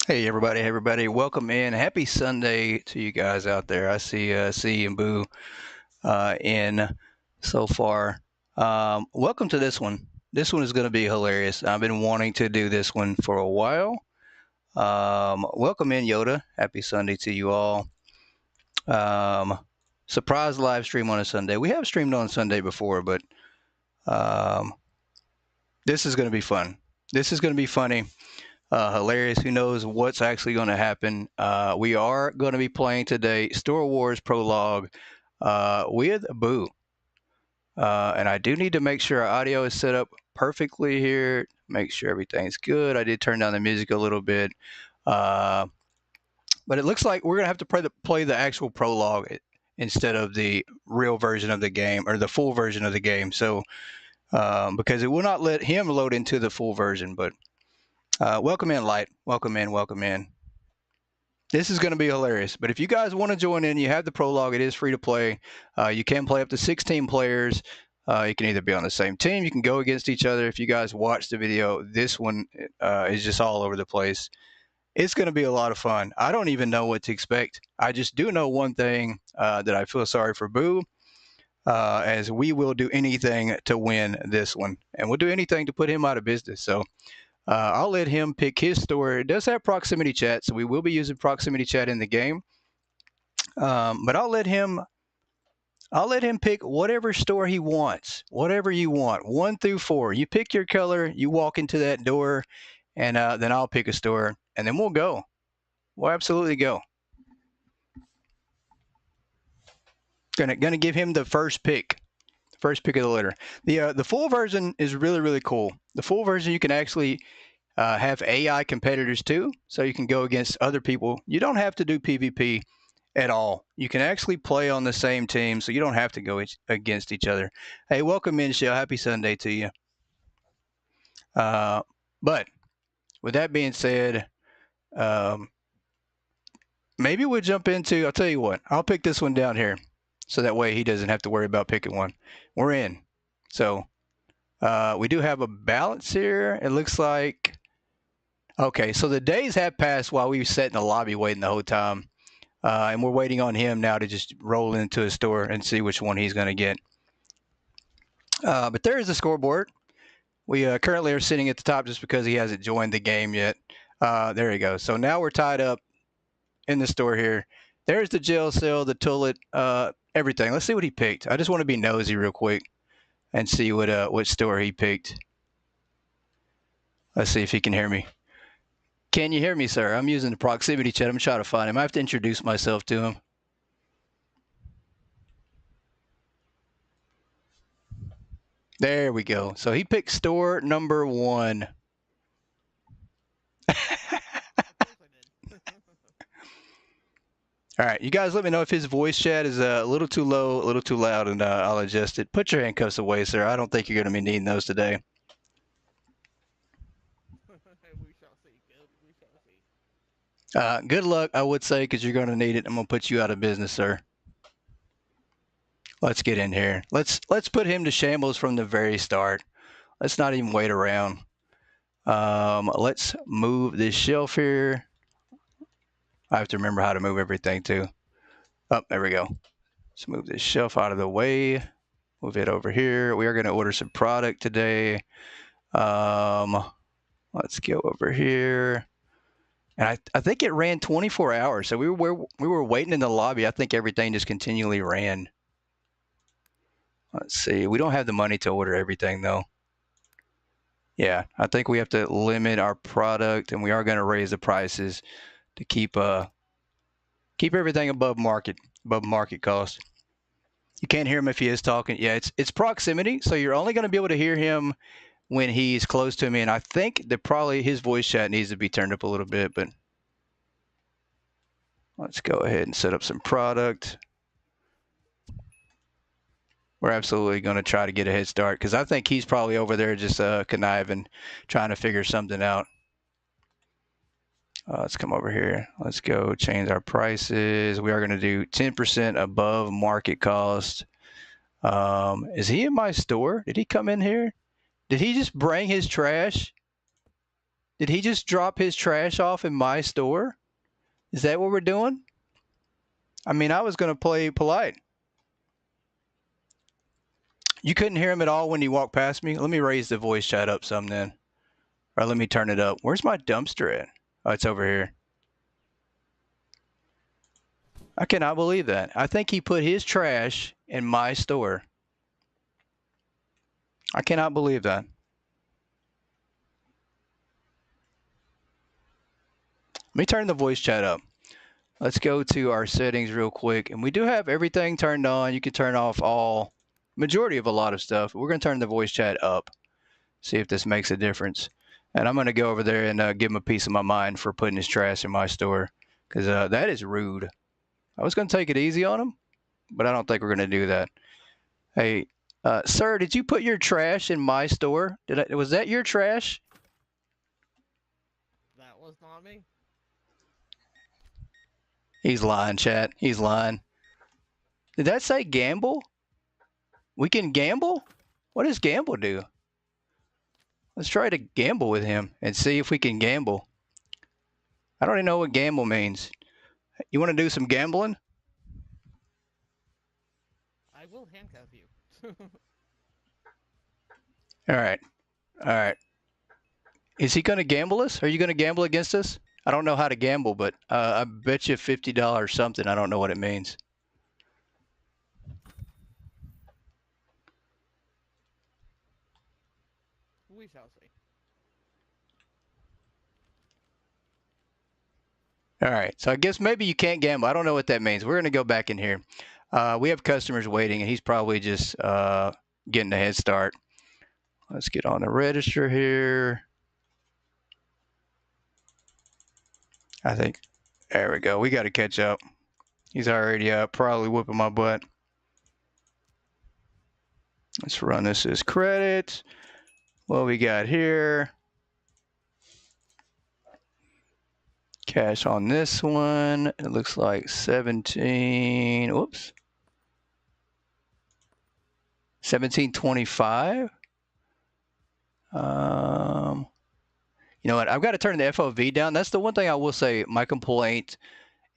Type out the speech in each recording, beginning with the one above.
Hey everybody, welcome in. Happy Sunday to you guys out there. I see C and Boo in so far. Welcome to this one. This one is going to be hilarious. I've been wanting to do this one for a while. Welcome in, Yoda. Happy Sunday to you all. Um, Surprise live stream on a Sunday. We have streamed on Sunday before, but um, this is going to be fun. This is going to be funny. Hilarious. Who knows what's actually going to happen? We are going to be playing today Store Wars Prologue with Boo. And I do need to make sure our audio is set up perfectly here, make sure everything's good. I did turn down the music a little bit. Uh, but it looks like we're going to have to play the actual prologue instead of the real version of the game or the full version of the game. So, because it will not let him load into the full version, but welcome in, Light. Welcome in. Welcome in. This is going to be hilarious. But if you guys want to join in, you have the prologue. It is free to play. You can play up to 16 players. You can either be on the same team. You can go against each other. If you guys watch the video, this one is just all over the place. It's going to be a lot of fun. I don't even know what to expect. I just do know one thing that I feel sorry for Boo, as we will do anything to win this one. And we'll do anything to put him out of business. So I'll let him pick his store. It does have proximity chat, so we will be using proximity chat in the game. But I'll let him pick whatever store he wants, whatever you want, 1 through 4. You pick your color, you walk into that door, and then I'll pick a store, and then we'll go. We'll absolutely go. Gonna give him the first pick of the litter. The full version is really cool. The full version you can actually have AI competitors too, so you can go against other people. You don't have to do PvP at all. You can actually play on the same team, so you don't have to go against each other. Hey, welcome in, Shell. Happy Sunday to you. But with that being said, um, maybe we'll jump into. I'll tell you what. I'll pick this one down here, so that way he doesn't have to worry about picking one. We're in. So we do have a balance here. It looks like. Okay, so the days have passed while we sat in the lobby waiting the whole time. And we're waiting on him now to just roll into his store and see which one he's going to get. But there is the scoreboard. We currently are sitting at the top just because he hasn't joined the game yet. There you go. So now we're tied up in the store here. There's the jail cell, the toilet, everything. Let's see what he picked. I just want to be nosy real quick and see what store he picked. Let's see if he can hear me. Can you hear me, sir? I'm using the proximity chat. I'm trying to find him. I have to introduce myself to him. There we go. So he picked store number 1. All right, you guys let me know if his voice chat is a little too low, a little too loud, and I'll adjust it. Put your handcuffs away, sir. I don't think you're going to be needing those today. Good luck, I would say, because you're going to need it. I'm going to put you out of business, sir. Let's get in here. Let's put him to shambles from the very start. Let's not even wait around. Let's move this shelf here. I have to remember how to move everything too. Oh, there we go. Let's move this shelf out of the way. Move it over here. We are going to order some product today. Let's go over here. And I think it ran 24 hours. So we were waiting in the lobby. I think everything just continually ran. Let's see. We don't have the money to order everything though. Yeah, I think we have to limit our product, and we are going to raise the prices to keep everything above market cost. You can't hear him if he is talking. Yeah, it's proximity, so you're only going to be able to hear him when he's close to me. And I think that probably his voice chat needs to be turned up a little bit. But let's go ahead and set up some product. We're absolutely going to try to get a head start because I think he's probably over there just conniving, trying to figure something out. Let's come over here. Let's go change our prices. We are going to do 10% above market cost. Is he in my store? Did he come in here? Did he just bring his trash? Did he just drop his trash off in my store? Is that what we're doing? I mean, I was going to play polite. You couldn't hear him at all when he walked past me? Let me raise the voice chat up some then. Or let me turn it up. Where's my dumpster at? Oh, it's over here. I cannot believe that. I think he put his trash in my store. I cannot believe that. Let me turn the voice chat up. Let's go to our settings real quick. And we do have everything turned on. You can turn off majority of a lot of stuff. We're going to turn the voice chat up. See if this makes a difference. And I'm going to go over there and give him a piece of my mind for putting his trash in my store. Because that is rude. I was going to take it easy on him, but I don't think we're going to do that. Hey, sir, did you put your trash in my store? Was that your trash? That was not me. He's lying, chat. He's lying. Did that say gamble? We can gamble? What does gamble do? Let's try to gamble with him and see if we can gamble. I don't even know what gamble means. You want to do some gambling? I will handcuff you. All right. All right. Is he going to gamble us? Are you going to gamble against us? I don't know how to gamble, but I bet you $50 something. I don't know what it means. We shall see. All right. So I guess maybe you can't gamble. I don't know what that means. We're going to go back in here. We have customers waiting, and he's probably just getting a head start. Let's get on the register here. I think, there we go. We got to catch up. He's already probably whooping my butt. Let's run this as credit. What we got here? Cash on this one. It looks like 17. Whoops. 1725. You know what? I've got to turn the FOV down. That's the one thing I will say. My complaint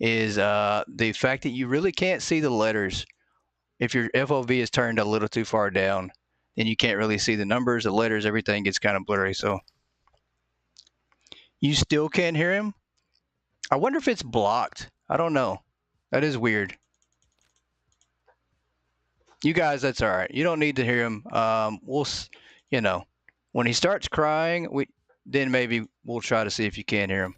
is the fact that you really can't see the letters. If your FOV is turned a little too far down, then you can't really see the numbers, the letters, everything gets kind of blurry. So you still can't hear him? I wonder if it's blocked. I don't know. That is weird. You guys, that's all right. You don't need to hear him. You know, when he starts crying, then maybe we'll try to see if you can hear him.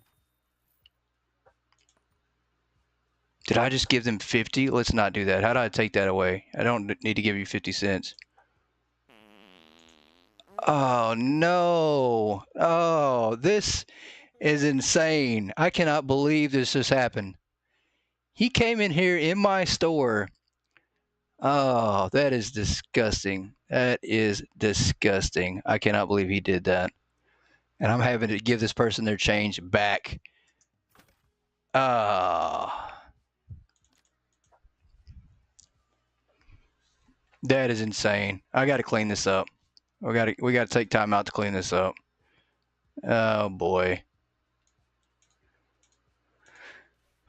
Did I just give them 50? Let's not do that. How do I take that away? I don't need to give you 50 cents. Oh, no. Oh, this is insane. I cannot believe this just happened. He came in here in my store. Oh, that is disgusting. That is disgusting. I cannot believe he did that. And I'm having to give this person their change back. That is insane. I got to clean this up. We got to take time out to clean this up. Oh boy.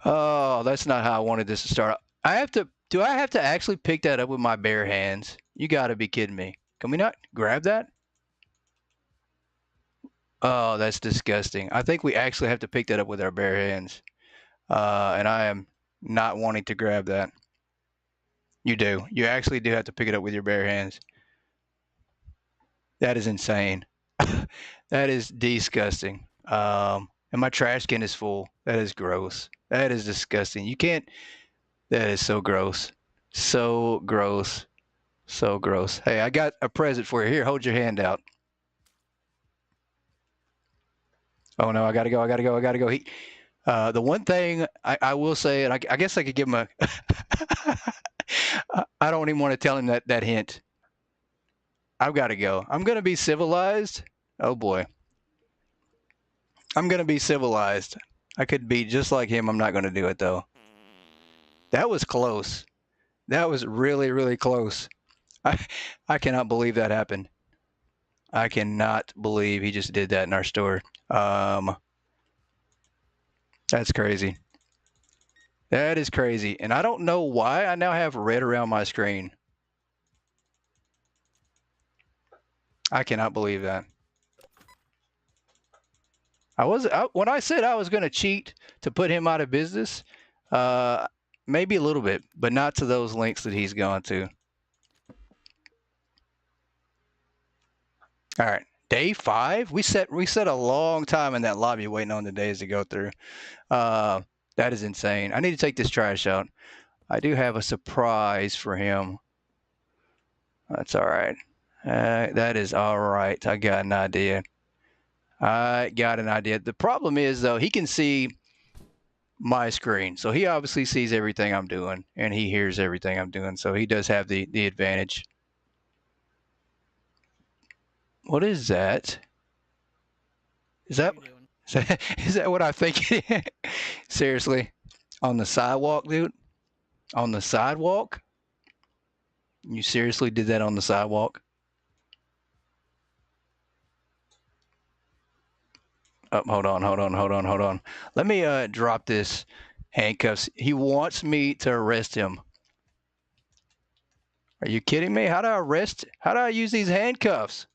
Oh, that's not how I wanted this to start. Do I have to actually pick that up with my bare hands? You got to be kidding me. Can we not grab that? Oh, that's disgusting. I think we actually have to pick that up with our bare hands. And I am not wanting to grab that. You do. You actually do have to pick it up with your bare hands. That is insane. That is disgusting. And my trash can is full. That is gross. That is disgusting. You can't. That is so gross. So gross. So gross. Hey, I got a present for you. Here, hold your hand out. Oh no, I gotta go. I gotta go. I gotta go. The one thing I will say, and I guess I could give him a. I don't even want to tell him that hint. I've got to go. I'm gonna be civilized. Oh boy. I'm gonna be civilized. I could be just like him. I'm not gonna do it though. That was close. That was really, really close. I cannot believe that happened. I cannot believe he just did that in our store. That's crazy. That is crazy. And I don't know why I now have red around my screen. I cannot believe that. When I said I was going to cheat to put him out of business, uh, maybe a little bit, but not to those lengths that he's gone to. All right, day 5. We set a long time in that lobby waiting on the days to go through. That is insane. I need to take this trash out. I do have a surprise for him. That's all right. That is all right. I got an idea. The problem is, though, he can see my screen. So he obviously sees everything I'm doing and he hears everything I'm doing. So he does have the advantage. What is that? Is that, is that what I think? Seriously? On the sidewalk, dude? On the sidewalk? You seriously did that on the sidewalk? Oh, hold on. Let me drop this handcuffs. He wants me to arrest him. Are you kidding me? How do I arrest? How do I use these handcuffs?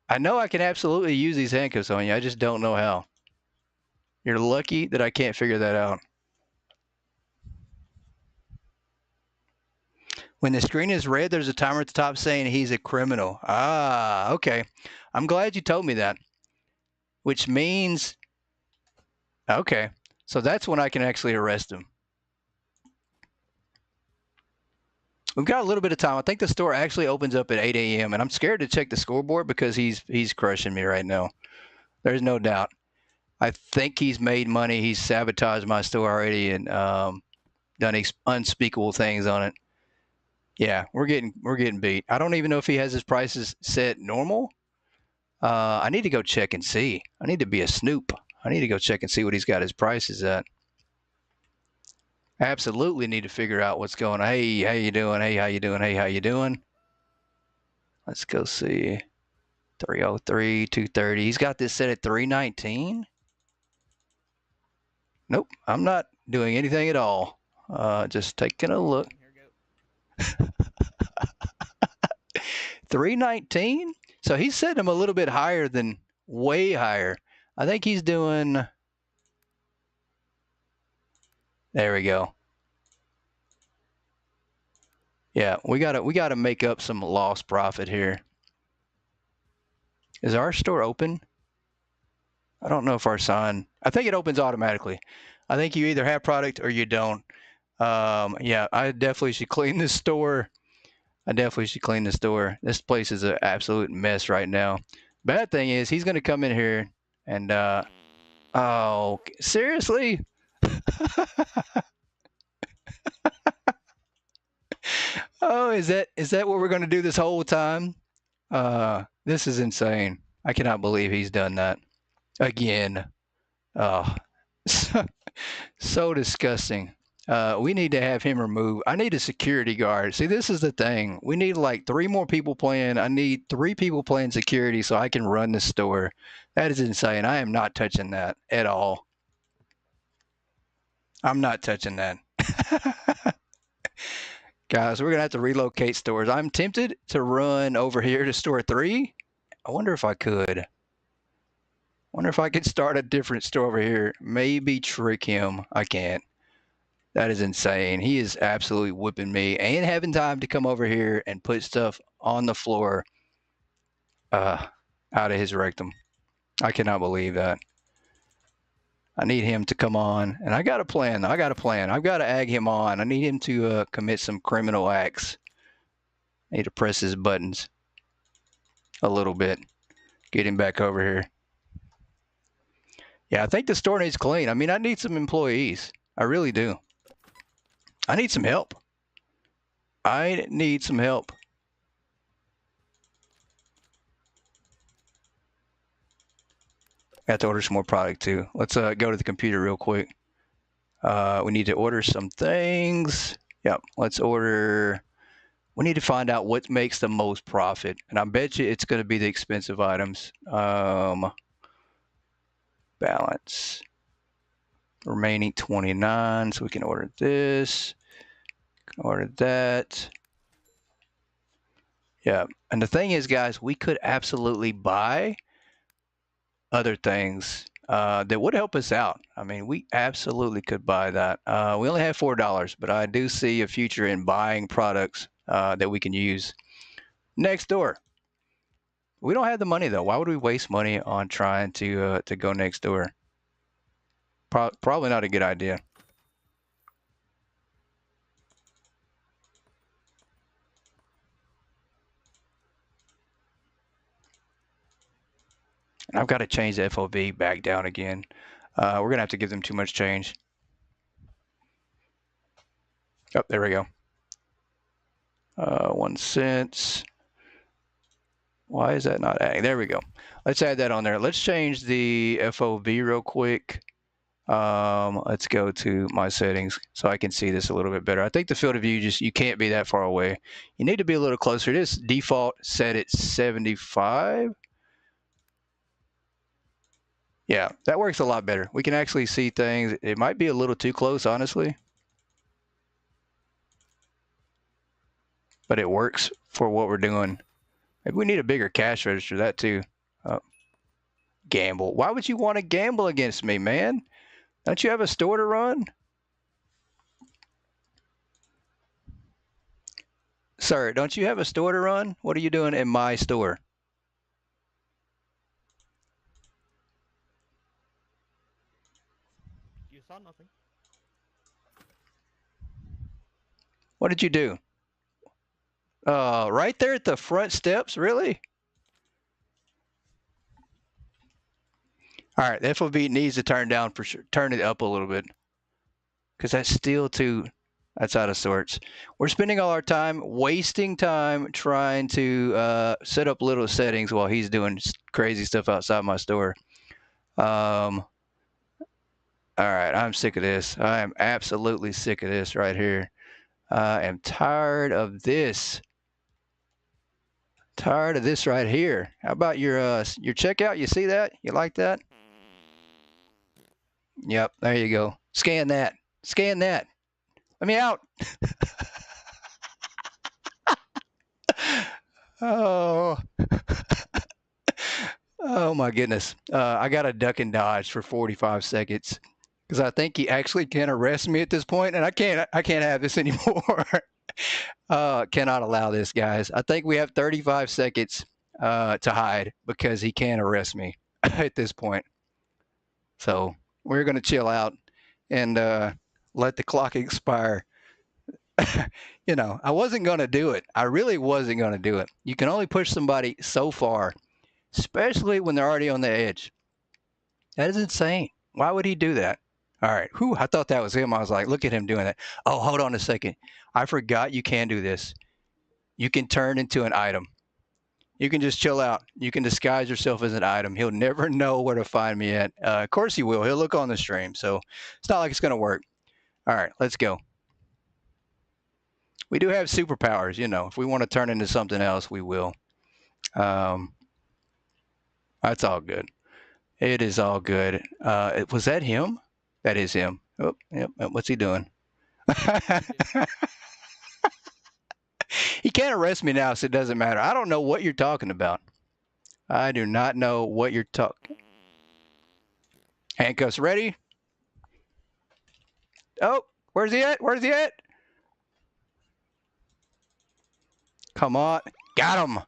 I know I can absolutely use these handcuffs on you. I just don't know how. You're lucky that I can't figure that out. When the screen is red, there's a timer at the top saying he's a criminal. Ah, okay. I'm glad you told me that. Which means, okay. So that's when I can actually arrest him. We've got a little bit of time. I think the store actually opens up at 8 a.m. and I'm scared to check the scoreboard because he's crushing me right now. There's no doubt. I think he's made money. He's sabotaged my store already and done unspeakable things on it. Yeah, we're getting beat. I don't even know if he has his prices set normal. I need to go check and see. I need to be a snoop. I need to go check and see what he's got his prices at. Absolutely need to figure out what's going on. Hey, how you doing? Hey, how you doing? Hey, how you doing? Let's go see. 303, 230. He's got this set at 319. Nope, I'm not doing anything at all. Just taking a look. 319. So he's setting him a little bit higher than way higher. I think he's doing. There we go. Yeah, we gotta make up some lost profit here. Is our store open? I don't know if our sign. I think it opens automatically. I think you either have product or you don't. Yeah, I definitely should clean this store. This place is an absolute mess right now. Bad thing is he's gonna come in here and oh, seriously? Oh, is that what we're gonna do this whole time? This is insane. I cannot believe he's done that again. Oh, so disgusting. We need to have him removed. I need a security guard. See, this is the thing. We need like 3 more people playing. I need 3 people playing security so I can run the store. That is insane. I am not touching that at all. I'm not touching that. Guys, we're going to have to relocate stores. I'm tempted to run over here to store 3. I wonder if I could. Wonder if I could start a different store over here. Maybe trick him. I can't. That is insane. He is absolutely whipping me and having time to come over here and put stuff on the floor out of his rectum. I cannot believe that. I need him to come on. And I got a plan. I've got to egg him on. I need him to commit some criminal acts. I need to press his buttons a little bit. Get him back over here. Yeah, I think the store needs clean. I mean, I need some employees. I really do. I need some help. I have to order some more product too. Let's go to the computer real quick. We need to order some things. Yep, let's order We need to find out what makes the most profit. And I bet you it's going to be the expensive items. Balance. Remaining 29. So we can order this. Order that. Yeah. And the thing is, guys, we could absolutely buy other things that would help us out. I mean, we absolutely could buy that. We only have $4, but I do see a future in buying products that we can use next door. We don't have the money though. Why would we waste money on trying to go next door? Probably not a good idea. And I've got to change the FOB back down again. We're gonna have to give them too much change. Oh, there we go. 1 cent. Why is that not adding? There we go. Let's add that on there. Let's change the FOB real quick. Let's go to my settings so I can see this a little bit better. I think the field of view you can't be that far away. You need to be a little closer. It is default set at 75. Yeah, that works a lot better. We can actually see things. It might be a little too close, honestly, but it works for what we're doing. Maybe we need a bigger cash register, that too. Gamble. Why would you want to gamble against me, man? Don't you have a store to run? Sir, don't you have a store to run? What are you doing in my store? You saw nothing. What did you do? Right there at the front steps, really? All right, the FOB needs to turn down for sure. Turn it up a little bit because that's still too. That's out of sorts. We're spending all our time wasting time trying to set up little settings while he's doing crazy stuff outside my store. All right, I'm sick of this. I am absolutely sick of this right here. I am tired of this. Tired of this right here. How about your checkout? You see that? You like that? Yep, there you go. Scan that. Scan that. Let me out. Oh. Oh my goodness. I got a duck and dodge for 45 seconds because I think he actually can arrest me at this point, and I can't have this anymore. Cannot allow this, guys. I think we have 35 seconds to hide because he can't arrest me at this point. So we're going to chill out and let the clock expire. I wasn't going to do it. I really wasn't going to do it. You can only push somebody so far, especially when they're already on the edge. That is insane. Why would he do that? All right. Whew, I thought that was him. I was like, look at him doing that. Oh, hold on a second. I forgot you can do this. You can turn into an item. You can just chill out. You can disguise yourself as an item. He'll never know where to find me at. Of course he will. He'll look on the stream. So it's not like it's going to work. All right, let's go. We do have superpowers. If we want to turn into something else, we will. That's all good. It is all good. Was that him? That is him. Oh, yep. What's he doing? He can't arrest me now, so it doesn't matter. I don't know what you're talking about. I do not know what you're talking. Handcuffs ready? Oh, where's he at? Where's he at? Come on. Got him.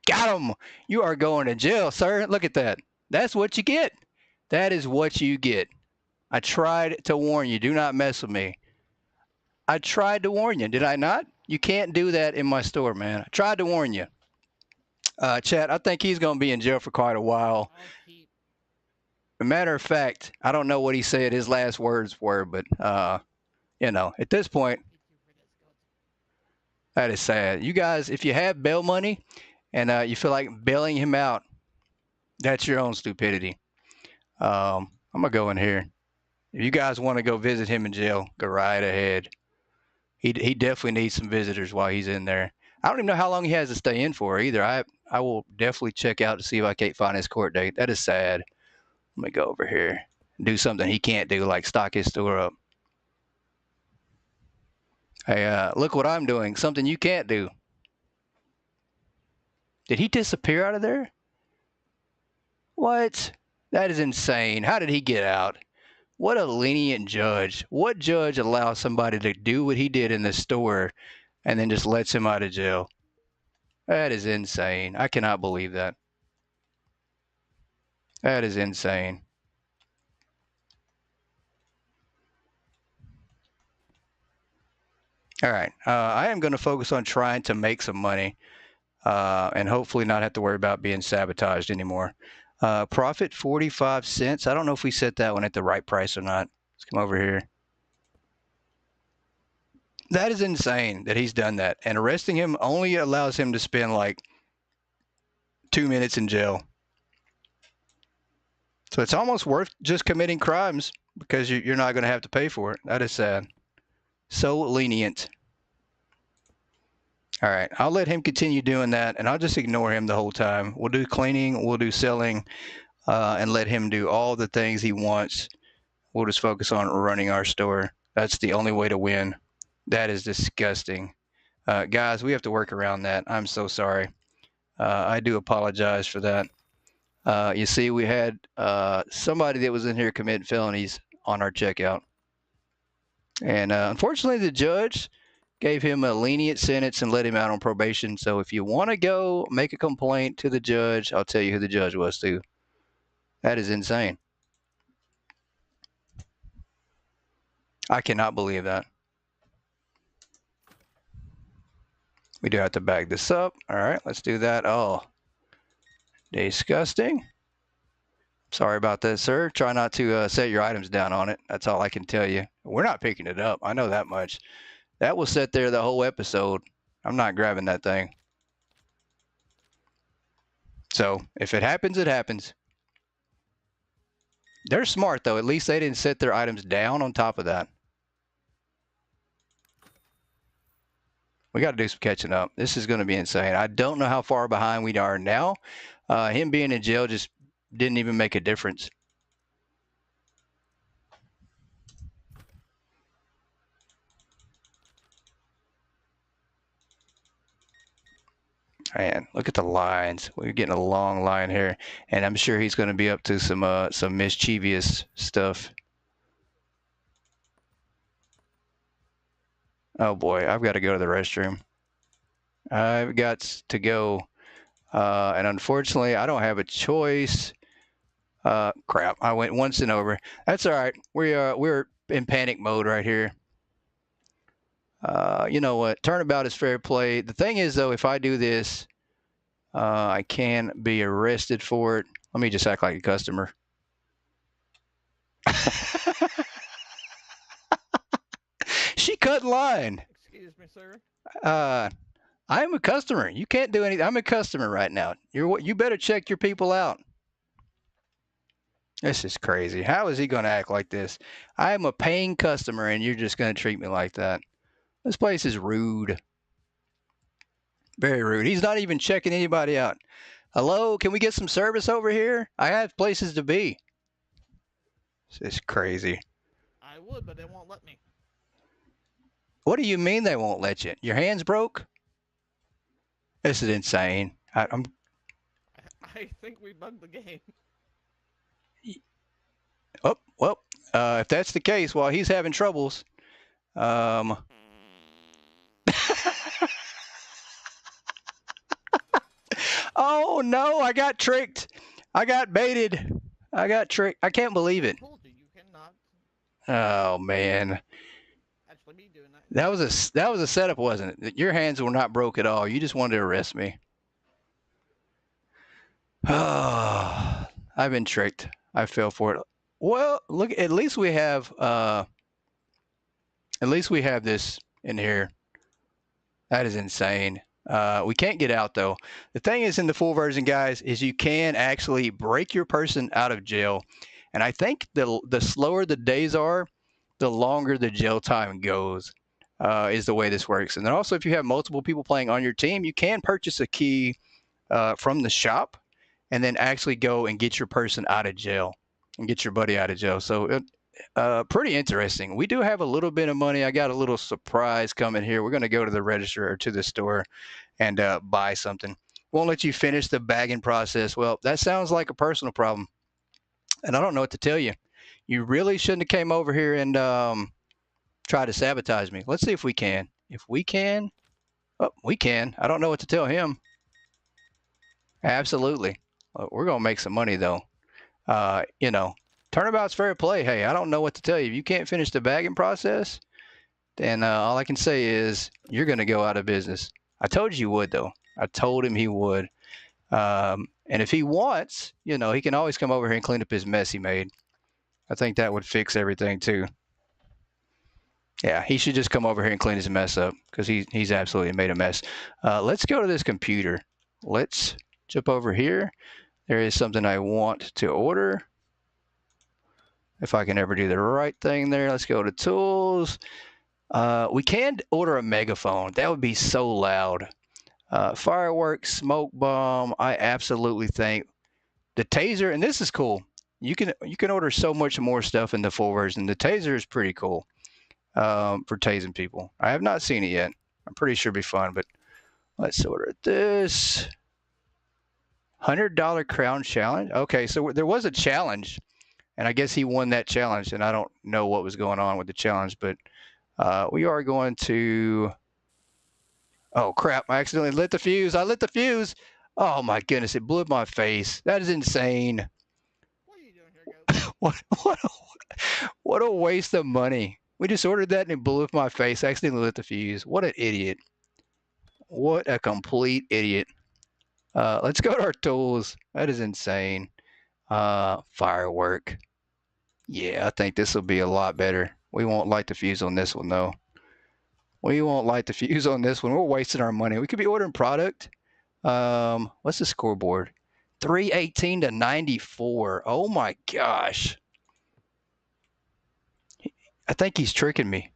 Got him. You are going to jail, sir. Look at that. That's what you get. That is what you get. I tried to warn you. Do not mess with me. I tried to warn you. Did I not? You can't do that in my store, man. I tried to warn you. Chat, I think he's going to be in jail for quite a while. As a matter of fact, I don't know what he said his last words were, but, at this point, that is sad. You guys, if you have bail money and you feel like bailing him out, that's your own stupidity. I'm going to go in here. If you guys want to go visit him in jail, go right ahead. He definitely needs some visitors while he's in there. I don't even know how long he has to stay in for either. I will definitely check out to see if I can't find his court date. That is sad. Let me go over here and do something he can't do, like stock his store up. Hey, look what I'm doing. Something you can't do. Did he disappear out of there? What? That is insane. How did he get out? What a lenient judge. What judge allows somebody to do what he did in the store and then just lets him out of jail? That is insane. I cannot believe that. That is insane. All right. I am going to focus on trying to make some money and hopefully not have to worry about being sabotaged anymore. Profit 45 cents. I don't know if we set that one at the right price or not. Let's come over here. That is insane that he's done that. And arresting him only allows him to spend like 2 minutes in jail. So it's almost worth just committing crimes because you're not going to have to pay for it. That is sad. So lenient. All right, I'll let him continue doing that, and I'll just ignore him the whole time. We'll do cleaning, we'll do selling, and let him do all the things he wants. We'll just focus on running our store. That's the only way to win. That is disgusting. Guys, we have to work around that. I'm so sorry. I do apologize for that. You see, we had somebody that was in here committing felonies on our checkout. And unfortunately, the judge gave him a lenient sentence and let him out on probation. So if you want to go make a complaint to the judge, I'll tell you who the judge was too. That is insane. I cannot believe that. We do have to bag this up. All right, let's do that. Oh, disgusting. Sorry about that, sir. Try not to set your items down on it. That's all I can tell you. We're not picking it up. I know that much. That will sit there the whole episode. I'm not grabbing that thing. So if it happens, it happens. They're smart, though. At least they didn't set their items down on top of that. We got to do some catching up. This is going to be insane. I don't know how far behind we are now. Him being in jail just didn't even make a difference. Man, look at the lines. We're getting a long line here, and I'm sure he's going to be up to some mischievous stuff. Oh boy, I've got to go to the restroom. I've got to go, and unfortunately, I don't have a choice. Crap! I went once and over. That's all right. We're in panic mode right here. You know what? Turnabout is fair play. The thing is, though, if I do this, I can be arrested for it. Let me just act like a customer. She cut line. Excuse me, sir. I'm a customer. You can't do anything. I'm a customer right now. You better check your people out. This is crazy. How is he going to act like this? I am a paying customer, and you're just going to treat me like that. This place is rude. Very rude. He's not even checking anybody out. Hello, can we get some service over here? I have places to be. This is crazy. I would, but they won't let me. What do you mean they won't let you? Your hands broke? This is insane. I think we bugged the game. Oh, well, if that's the case, while he's having troubles, oh no, I got tricked. I got baited. I got tricked. I can't believe it. I told you, you cannot Oh man. actually be doing that. That was a setup, wasn't it? Your hands were not broke at all. You just wanted to arrest me. Oh, I've been tricked. I fell for it. Well, look, at least we have this in here. That is insane. We can't get out though. The thing is in the full version, guys, is you can actually break your person out of jail. And I think the slower the days are, the longer the jail time goes. is the way this works. And then also, if you have multiple people playing on your team, you can purchase a key from the shop and then actually go and get your person out of jail and get your buddy out of jail. So pretty interesting. We do have a little bit of money. I got a little surprise coming here. We're going to go to the register or to the store and buy something. Won't let you finish the bagging process. Well, that sounds like a personal problem, and I don't know what to tell you. You really shouldn't have came over here and tried to sabotage me. Let's see if we can. If we can, oh, we can. I don't know what to tell him. Absolutely. We're going to make some money, though. Turnabout's fair play. Hey, I don't know what to tell you. If you can't finish the bagging process, then all I can say is you're going to go out of business. I told you would, though. I told him he would. And if he wants, he can always come over here and clean up his mess he made. I think that would fix everything, too. Yeah, he should just come over here and clean his mess up because he's absolutely made a mess. Let's go to this computer. Let's jump over here. There is something I want to order. If I can ever do the right thing there, let's go to tools. We can order a megaphone. That would be so loud. Fireworks, smoke bomb. I absolutely think the taser, and this is cool. You can order so much more stuff in the full version. The taser is pretty cool for tasing people. I have not seen it yet. I'm pretty sure it'll be fun, but let's order this. $100 crown challenge. Okay, so there was a challenge, and I guess he won that challenge, and I don't know what was going on with the challenge, but we are going to. Oh crap! I accidentally lit the fuse. I lit the fuse. Oh my goodness! It blew up my face. That is insane. What are you doing here, Goat? What a waste of money. We just ordered that and it blew up my face. I accidentally lit the fuse. What an idiot. What a complete idiot. Let's go to our tools. That is insane. Firework. Yeah, I think this will be a lot better. We won't light the fuse on this one, though. We won't light the fuse on this one. We're wasting our money. We could be ordering product. What's the scoreboard? 318 to 94. Oh my gosh. I think he's tricking me.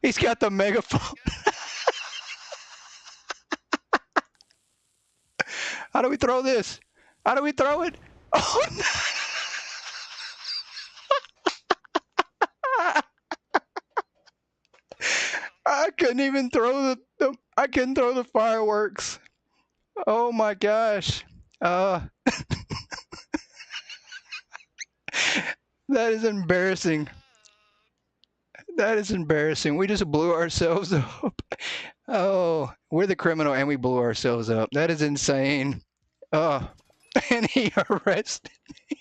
He's got the megaphone. How do we throw this? How do we throw it? Oh no. I couldn't even throw I couldn't throw the fireworks. Oh my gosh. That is embarrassing. That is embarrassing. We just blew ourselves up. Oh, we're the criminal and we blew ourselves up. That is insane. Oh, and he arrested me.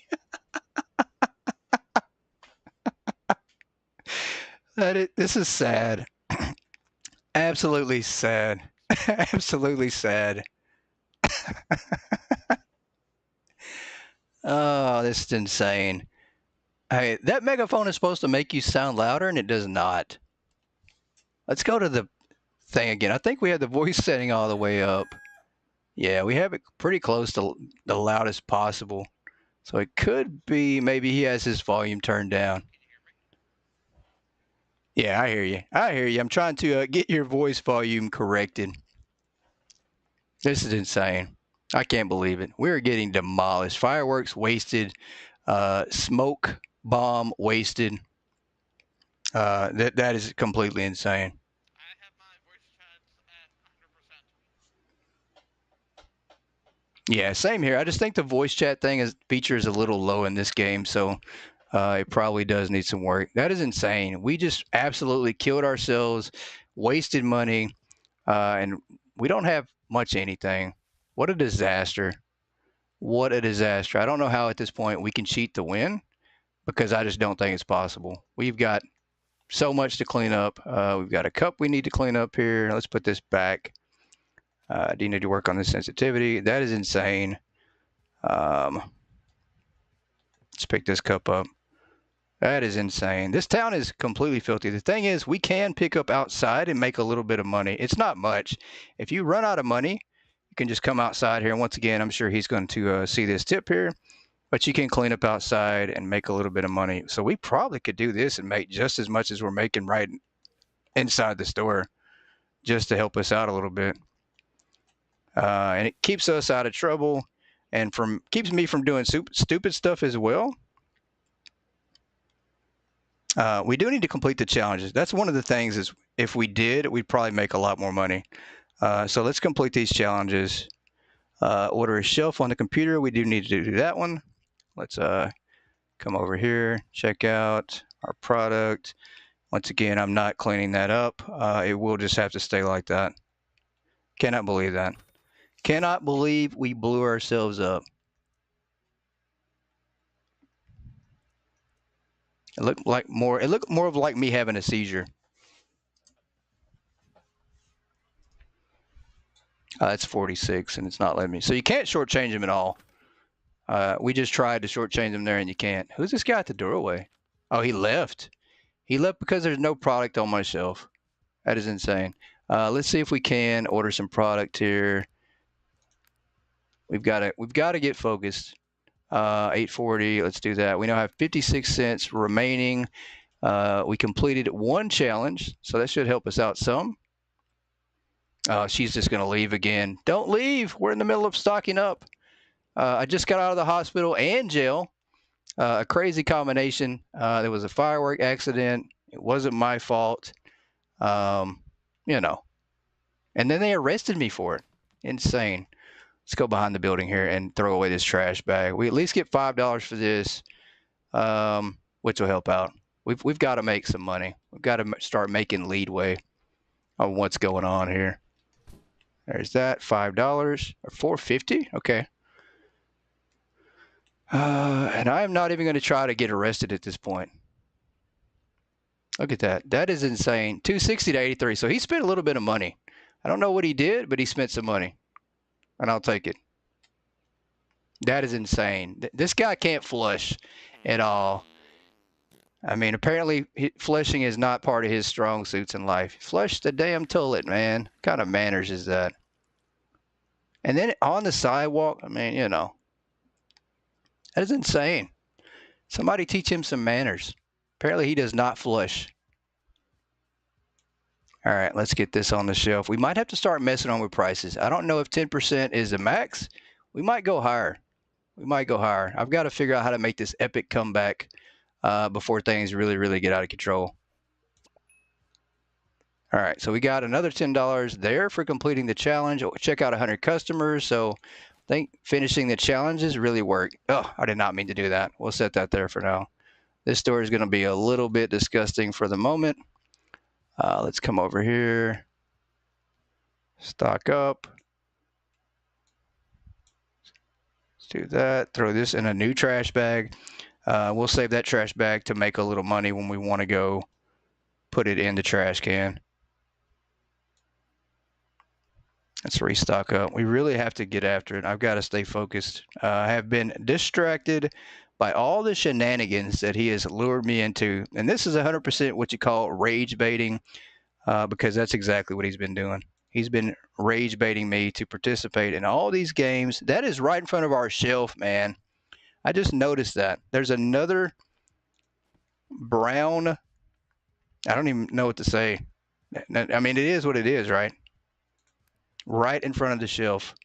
This is sad. Absolutely sad. Absolutely sad. Oh, this is insane. Hey, that megaphone is supposed to make you sound louder, and it does not. Let's go to the thing again. I think we have the voice setting all the way up. Yeah, we have it pretty close to the loudest possible. So it could be maybe he has his volume turned down. Yeah, I hear you. I hear you. I'm trying to get your voice volume corrected. This is insane. I can't believe it. We're getting demolished. Fireworks wasted. Smoke bomb wasted. That is completely insane. I have my voice chats at 100%. Yeah, same here. I just think the voice chat feature is a little low in this game, so it probably does need some work. That is insane. We just absolutely killed ourselves, wasted money, and we don't have much anything. What a disaster. What a disaster. I don't know how at this point we can cheat to win because I just don't think it's possible. We've got so much to clean up. We've got a cup we need to clean up here. Let's put this back. Do you need to work on the sensitivity? That is insane. Let's pick this cup up. That is insane. This town is completely filthy. The thing is, we can pick up outside and make a little bit of money. It's not much. If you run out of money, you can just come outside here. And once again, I'm sure he's going to see this tip here. But you can clean up outside and make a little bit of money. So we probably could do this and make just as much as we're making right inside the store just to help us out a little bit. And it keeps us out of trouble and keeps me from doing stupid stuff as well. We do need to complete the challenges. That's one of the things is if we did, we'd probably make a lot more money. So let's complete these challenges. Order a shelf on the computer. We do need to do that one. Let's come over here, check out our product. Once again, I'm not cleaning that up. It will just have to stay like that. Cannot believe that. Cannot believe we blew ourselves up. It looked more of like me having a seizure. It's 46 and it's not letting me. So you can't shortchange them at all. We just tried to shortchange them there and you can't. Who's this guy at the doorway? Oh, he left. He left because there's no product on my shelf. That is insane. Let's see if we can order some product here. We've got to get focused. 840. Let's do that. We now have 56 cents remaining. We completed one challenge, so that should help us out some. She's just going to leave again. Don't leave. We're in the middle of stocking up. I just got out of the hospital and jail. A crazy combination. There was a firework accident. It wasn't my fault. You know. And then they arrested me for it. Insane. Let's go behind the building here and throw away this trash bag. We at least get $5 for this, which will help out. We've got to make some money. We've got to start making leadway on what's going on here. There's that $5 or $4.50. Okay. And I'm not even going to try to get arrested at this point. Look at that. That is insane. 260 to 83. So he spent a little bit of money. I don't know what he did, but he spent some money. And I'll take it. That is insane. This guy can't flush at all. I mean, apparently flushing is not part of his strong suits in life. Flush the damn toilet, man. What kind of manners is that? And then on the sidewalk, I mean, you know. That is insane. Somebody teach him some manners. Apparently he does not flush. All right, let's get this on the shelf. We might have to start messing on with prices. I don't know if 10% is the max. We might go higher. We might go higher. I've got to figure out how to make this epic comeback before things really, really get out of control. All right, so we got another $10 there for completing the challenge. Check out 100 customers. So I think finishing the challenges really worked. Oh, I did not mean to do that. We'll set that there for now. This store is going to be a little bit disgusting for the moment. Let's come over here. Stock up. Let's do that. Throw this in a new trash bag. We'll save that trash bag to make a little money when we want to go put it in the trash can. Let's restock up. We really have to get after it. I've got to stay focused. I have been distracted by all the shenanigans that he has lured me into. And this is 100% what you call rage baiting, because that's exactly what he's been doing. He's been rage baiting me to participate in all these games. That is right in front of our shelf, man. I just noticed that. There's another brown, I don't even know what to say. I mean, it is what it is, right? Right in front of the shelf.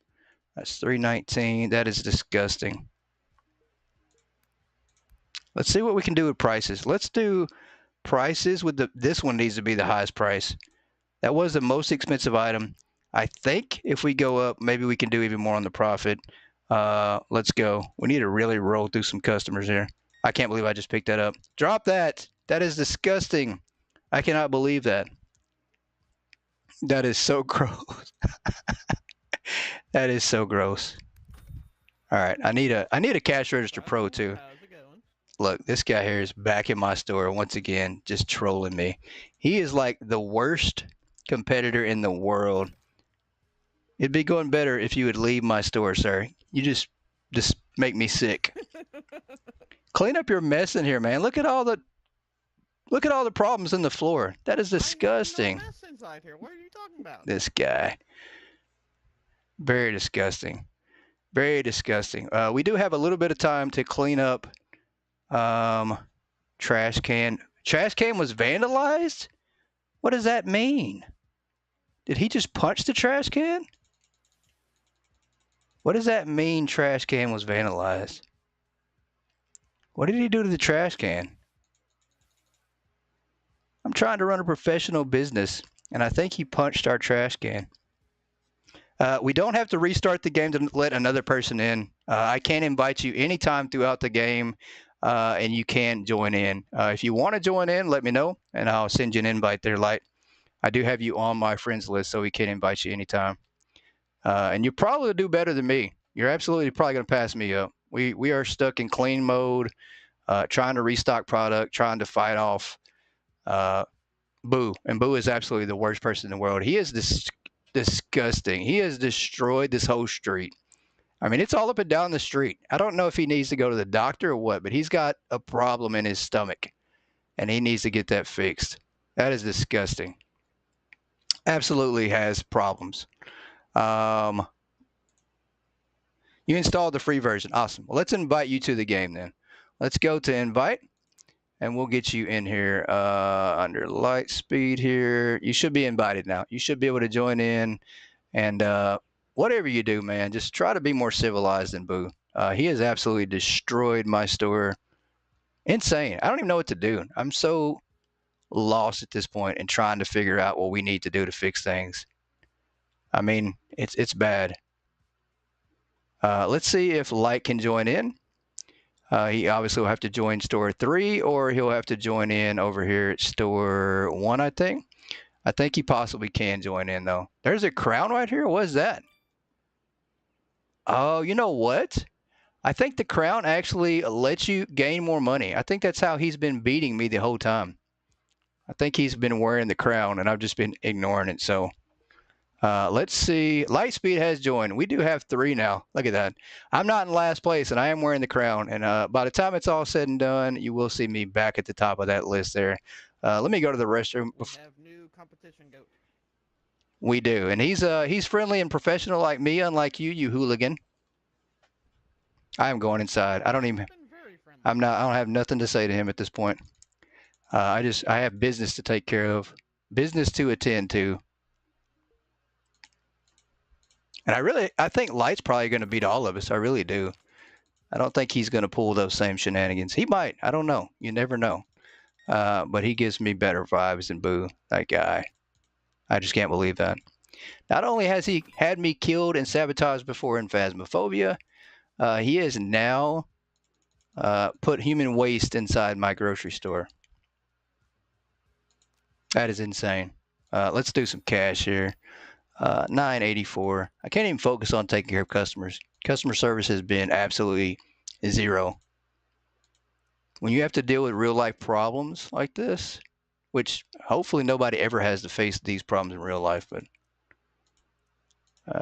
That's $3.19. That is disgusting. Let's see what we can do with prices. Let's do prices with this one needs to be the highest price. That was the most expensive item. I think if we go up, maybe we can do even more on the profit. Let's go. We need to really roll through some customers here. I can't believe I just picked that up. Drop that. That is disgusting. I cannot believe that. That is so gross. That is so gross. All right, I need a cash register pro too. How's it going? Look, this guy here is back in my store once again, just trolling me. He is like the worst competitor in the world. It'd be going better if you would leave my store, sir. You just make me sick. Clean up your mess in here, man. Look at all the problems in the floor. That is disgusting. I have no mess inside here. What are you talking about? This guy. Very disgusting. Very disgusting. We do have a little bit of time to clean up trash can. Trash can was vandalized? What does that mean? Did he just punch the trash can? What does that mean trash can was vandalized? What did he do to the trash can? I'm trying to run a professional business, and I think he punched our trash can. We don't have to restart the game to let another person in. I can invite you anytime throughout the game, and you can join in. If you want to join in, let me know, and I'll send you an invite there, Light. I do have you on my friends list, so we can invite you anytime. And you probably do better than me. You're absolutely probably going to pass me up. We are stuck in clean mode, trying to restock product, trying to fight off Boo. And Boo is absolutely the worst person in the world. He is disgusting. He has destroyed this whole street. I mean, it's all up and down the street. I don't know if he needs to go to the doctor or what, but he's got a problem in his stomach, and he needs to get that fixed. That is disgusting. Absolutely has problems. You installed the free version. Awesome. Well, let's invite you to the game then. Let's go to invite, and we'll get you in here under light speed here. You should be invited now. You should be able to join in, and whatever you do, man, just try to be more civilized than Boo. He has absolutely destroyed my store. Insane. I don't even know what to do. I'm so lost at this point and trying to figure out what we need to do to fix things. I mean, it's bad. Let's see if Light can join in. He obviously will have to join store 3, or he'll have to join in over here at store 1, I think. I think he possibly can join in, though. There's a crown right here. What is that? Oh, you know what? I think the crown actually lets you gain more money. I think that's how he's been beating me the whole time. I think he's been wearing the crown, and I've just been ignoring it. So let's see. Lightspeed has joined. We do have 3 now. Look at that. I'm not in last place, and I am wearing the crown. And by the time it's all said and done, you will see me back at the top of that list there. Let me go to the restroom. We have new competition goat. We do, and he's friendly and professional like me, unlike you, you hooligan. I am going inside. I don't even. Been very friendly. I'm not. I don't have nothing to say to him at this point. I have business to take care of, business to attend to. And I think Light's probably going to beat all of us. I really do. I don't think he's going to pull those same shenanigans. He might. I don't know. You never know. But he gives me better vibes than Boo, that guy. I just can't believe that. Not only has he had me killed and sabotaged before in Phasmophobia, he has now put human waste inside my grocery store. That is insane. Let's do some cash here. 984. I can't even focus on taking care of customers. Customer service has been absolutely 0. When you have to deal with real life problems like this, which hopefully nobody ever has to face these problems in real life, but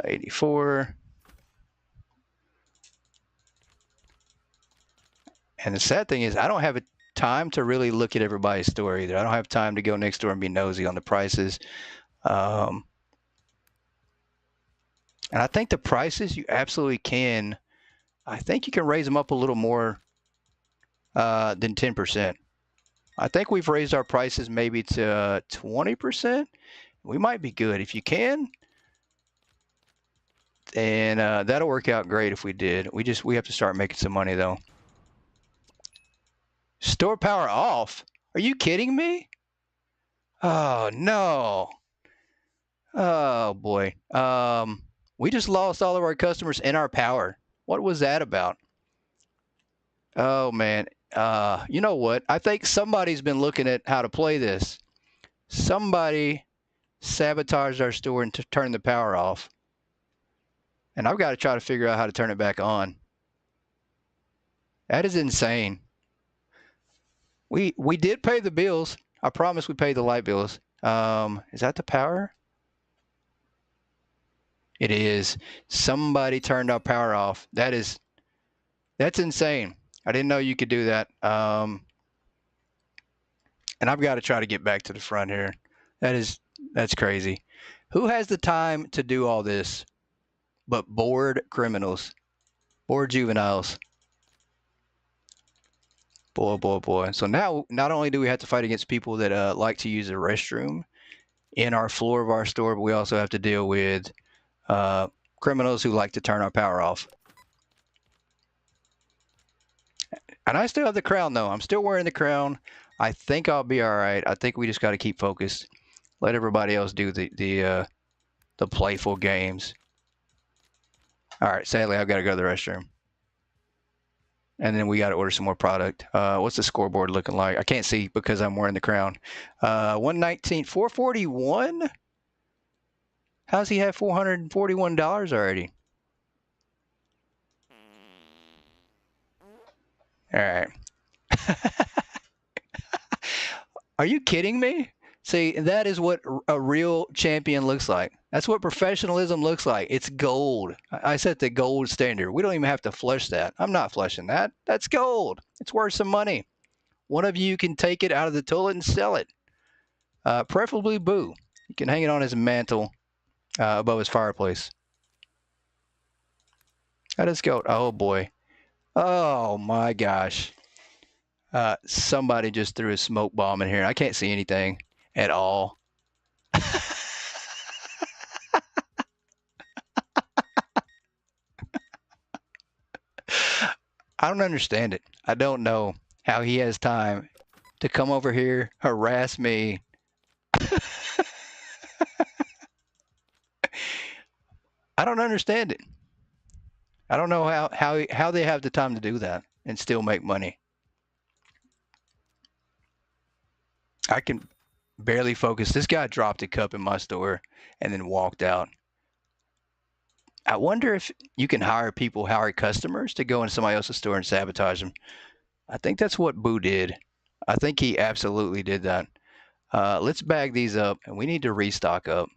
84. And the sad thing is I don't have time to really look at everybody's store either. I don't have time to go next door and be nosy on the prices. And I think the prices you absolutely can. I think you can raise them up a little more than 10%. I think we've raised our prices maybe to 20%. We might be good. If you can, then that'll work out great if we did. We have to start making some money, though. Store power off? Are you kidding me? Oh, no. Oh, boy. We just lost all of our customers and our power. What was that about? Oh, man. You know what? I think somebody's been looking at how to play this. Somebody sabotaged our store and turned the power off. And I've got to try to figure out how to turn it back on. That is insane. We did pay the bills. I promise we paid the light bills. Is that the power? It is. Somebody turned our power off. That's insane. I didn't know you could do that. And I've got to try to get back to the front here. That's crazy. Who has the time to do all this but bored criminals, bored juveniles? Boy, boy, boy. So now not only do we have to fight against people that like to use the restroom in our floor of our store, but we also have to deal with criminals who like to turn our power off. And I still have the crown, though. I'm still wearing the crown. I think I'll be all right. I think we just got to keep focused. Let everybody else do the playful games. All right. Sadly, I've got to go to the restroom. And then we got to order some more product. What's the scoreboard looking like? I can't see because I'm wearing the crown. 119, 441. How's he have $441 already? All right. Are you kidding me? See, that is what a real champion looks like. That's what professionalism looks like. It's gold. I set the gold standard. We don't even have to flush that. I'm not flushing that. That's gold. It's worth some money. One of you can take it out of the toilet and sell it. Preferably Boo. You can hang it on his mantle above his fireplace. That is gold. Oh, boy. Oh, my gosh. Somebody just threw a smoke bomb in here. I can't see anything at all. I don't understand it. I don't know how he has time to come over here, harass me. I don't understand it. I don't know how they have the time to do that and still make money. I can barely focus. This guy dropped a cup in my store and then walked out. I wonder if you can hire customers to go in somebody else's store and sabotage them. I think that's what Boo did. I think he absolutely did that. Let's bag these up, and we need to restock up.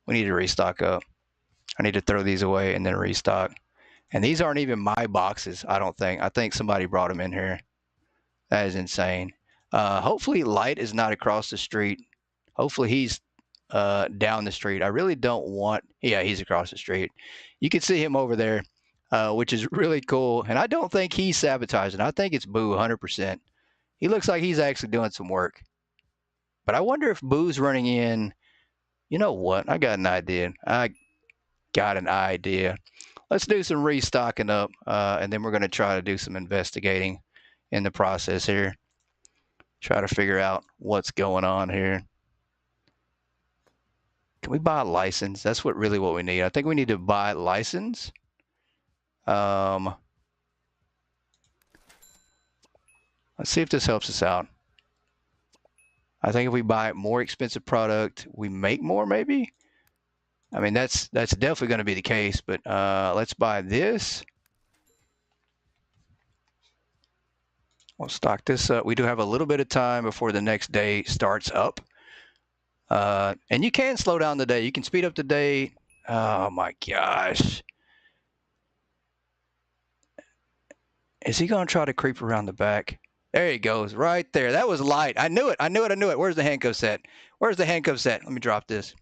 We need to restock up. I need to throw these away and then restock. And these aren't even my boxes, I don't think. I think somebody brought them in here. That is insane. Hopefully Light is not across the street. Hopefully he's down the street. I really don't want. Yeah, he's across the street. You can see him over there, which is really cool. And I don't think he's sabotaging. I think it's Boo 100%. He looks like he's actually doing some work. But I wonder if Boo's running in. You know what? I got an idea. Let's do some restocking up, and then we're going to try to do some investigating in the process here. Try to figure out what's going on here. Can we buy a license? That's what we need. I think we need to buy a license. Let's see if this helps us out. I think if we buy more expensive product, we make more maybe. I mean, that's definitely going to be the case, but let's buy this. We'll stock this up. We do have a little bit of time before the next day starts up. And you can slow down the day. You can speed up the day. Oh, my gosh. Is he going to try to creep around the back? There he goes, right there. That was Light. I knew it. Where's the handcuff set? Let me drop this.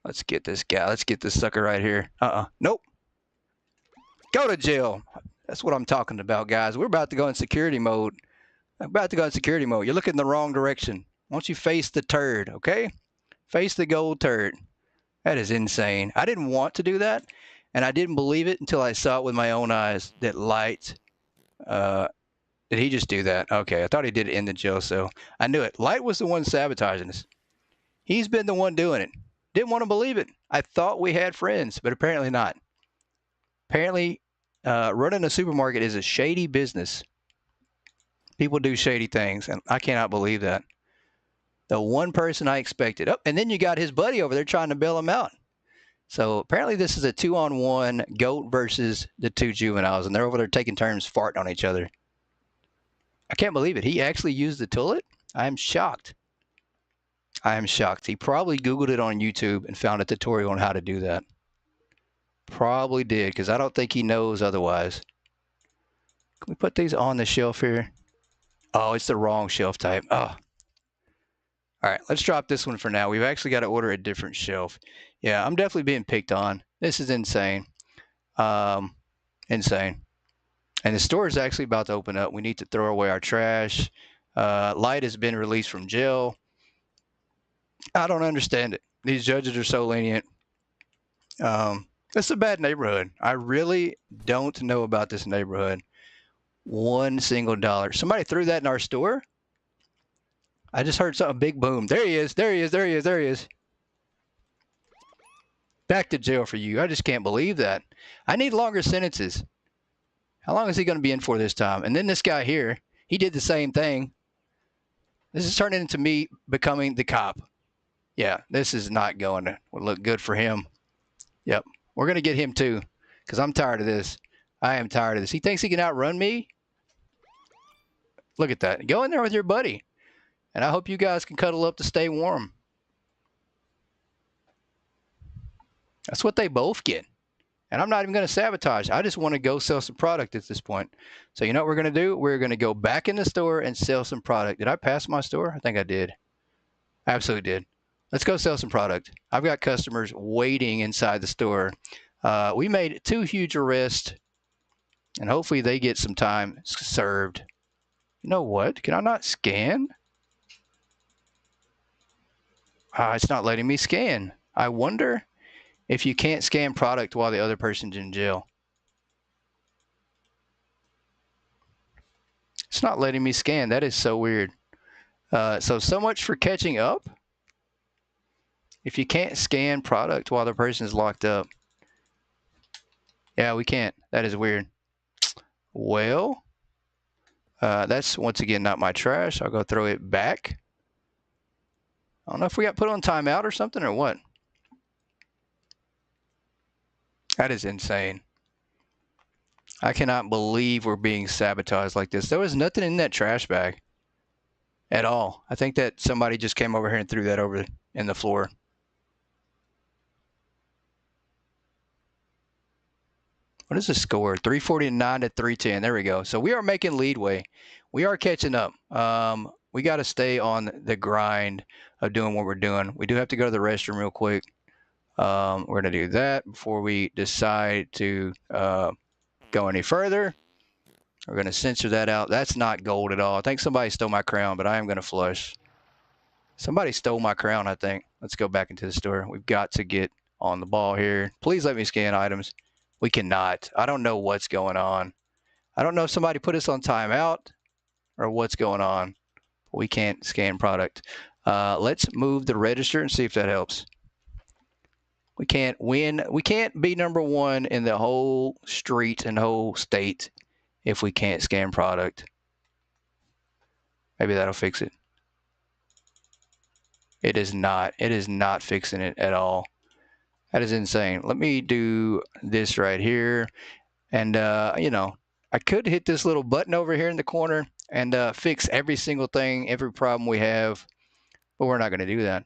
Let's get this guy. Let's get this sucker right here. Nope. Go to jail. That's what I'm talking about, guys. We're about to go in security mode. You're looking in the wrong direction. Why don't you face the turd, okay? Face the gold turd. That is insane. I didn't want to do that, and I didn't believe it until I saw it with my own eyes that Light. Did he just do that? Okay, I thought he did it in the jail cell. I knew it. Light was the one sabotaging us. He's been the one doing it. Didn't want to believe it. I thought we had friends, but apparently not. Apparently, running a supermarket is a shady business. People do shady things, and I cannot believe that. The one person I expected. Oh, and then you got his buddy over there trying to bail him out. So apparently this is a 2-on-1 GOAT versus the two juveniles, and they're over there taking turns farting on each other. I can't believe it. He actually used the toilet? I am shocked. He probably Googled it on YouTube and found a tutorial on how to do that. Probably did, because I don't think he knows otherwise. Can we put these on the shelf here? Oh, it's the wrong shelf type. Oh. All right, let's drop this one for now. We've actually got to order a different shelf. Yeah, I'm definitely being picked on. This is insane. Insane. And the store is actually about to open up. We need to throw away our trash. Light has been released from jail. I don't understand it. These judges are so lenient. It's a bad neighborhood. I really don't know about this neighborhood. One single dollar. Somebody threw that in our store. I just heard something big boom. There he is. There he is. There he is. There he is. Back to jail for you. I just can't believe that. I need longer sentences. How long is he going to be in for this time? And then this guy here, he did the same thing. This is turning into me becoming the cop. Yeah, this is not going to look good for him. Yep, we're going to get him too because I'm tired of this. I am tired of this. He thinks he can outrun me. Look at that. Go in there with your buddy. And I hope you guys can cuddle up to stay warm. That's what they both get. And I'm not even going to sabotage. I just want to go sell some product at this point. So you know what we're going to do? We're going to go back in the store and sell some product. Did I pass my store? I think I did. I absolutely did. Let's go sell some product. I've got customers waiting inside the store. We made 2 huge arrests, and hopefully they get some time served. You know what? Can I not scan? It's not letting me scan. I wonder if you can't scan product while the other person's in jail. It's not letting me scan. That is so weird. So much for catching up. If you can't scan product while the person is locked up. Yeah, we can't. That is weird. Well, that's once again not my trash. I'll go throw it back. I don't know if we got put on timeout or something or what. That is insane. I cannot believe we're being sabotaged like this. There was nothing in that trash bag at all. I think that somebody just came over here and threw that over in the floor. What is the score? 349 to 310. There we go. So we are making leadway. We are catching up. We got to stay on the grind of doing what we're doing. We do have to go to the restroom real quick. We're going to do that before we decide to go any further. We're going to censor that out. That's not gold at all. I think somebody stole my crown, but I am going to flush. Somebody stole my crown, I think. Let's go back into the store. We've got to get on the ball here. Please let me scan items. We cannot. I don't know what's going on. I don't know if somebody put us on timeout or what's going on. We can't scan product. Let's move the register and see if that helps. We can't win. We can't be number 1 in the whole street and whole state if we can't scan product. Maybe that'll fix it. It is not. It is not fixing it at all. That is insane. Let me do this right here. And, I could hit this little button over here in the corner and fix every single thing, every problem we have. But we're not going to do that.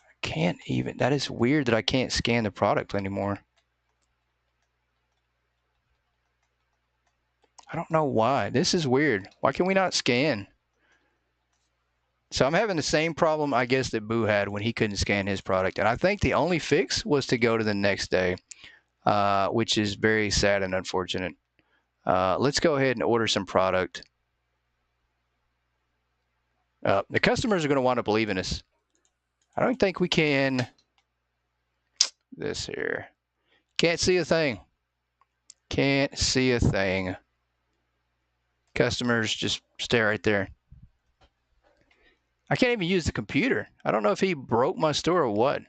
I can't even. That is weird that I can't scan the product anymore. I don't know why. This is weird. Why can we not scan? So I'm having the same problem, I guess, that Boo had when he couldn't scan his product. And I think the only fix was to go to the next day, which is very sad and unfortunate. Let's go ahead and order some product. The customers are going to want to believe in us. I don't think we can. This here. Can't see a thing. Can't see a thing. Customers just stay right there. I can't even use the computer. I don't know if he broke my store or what.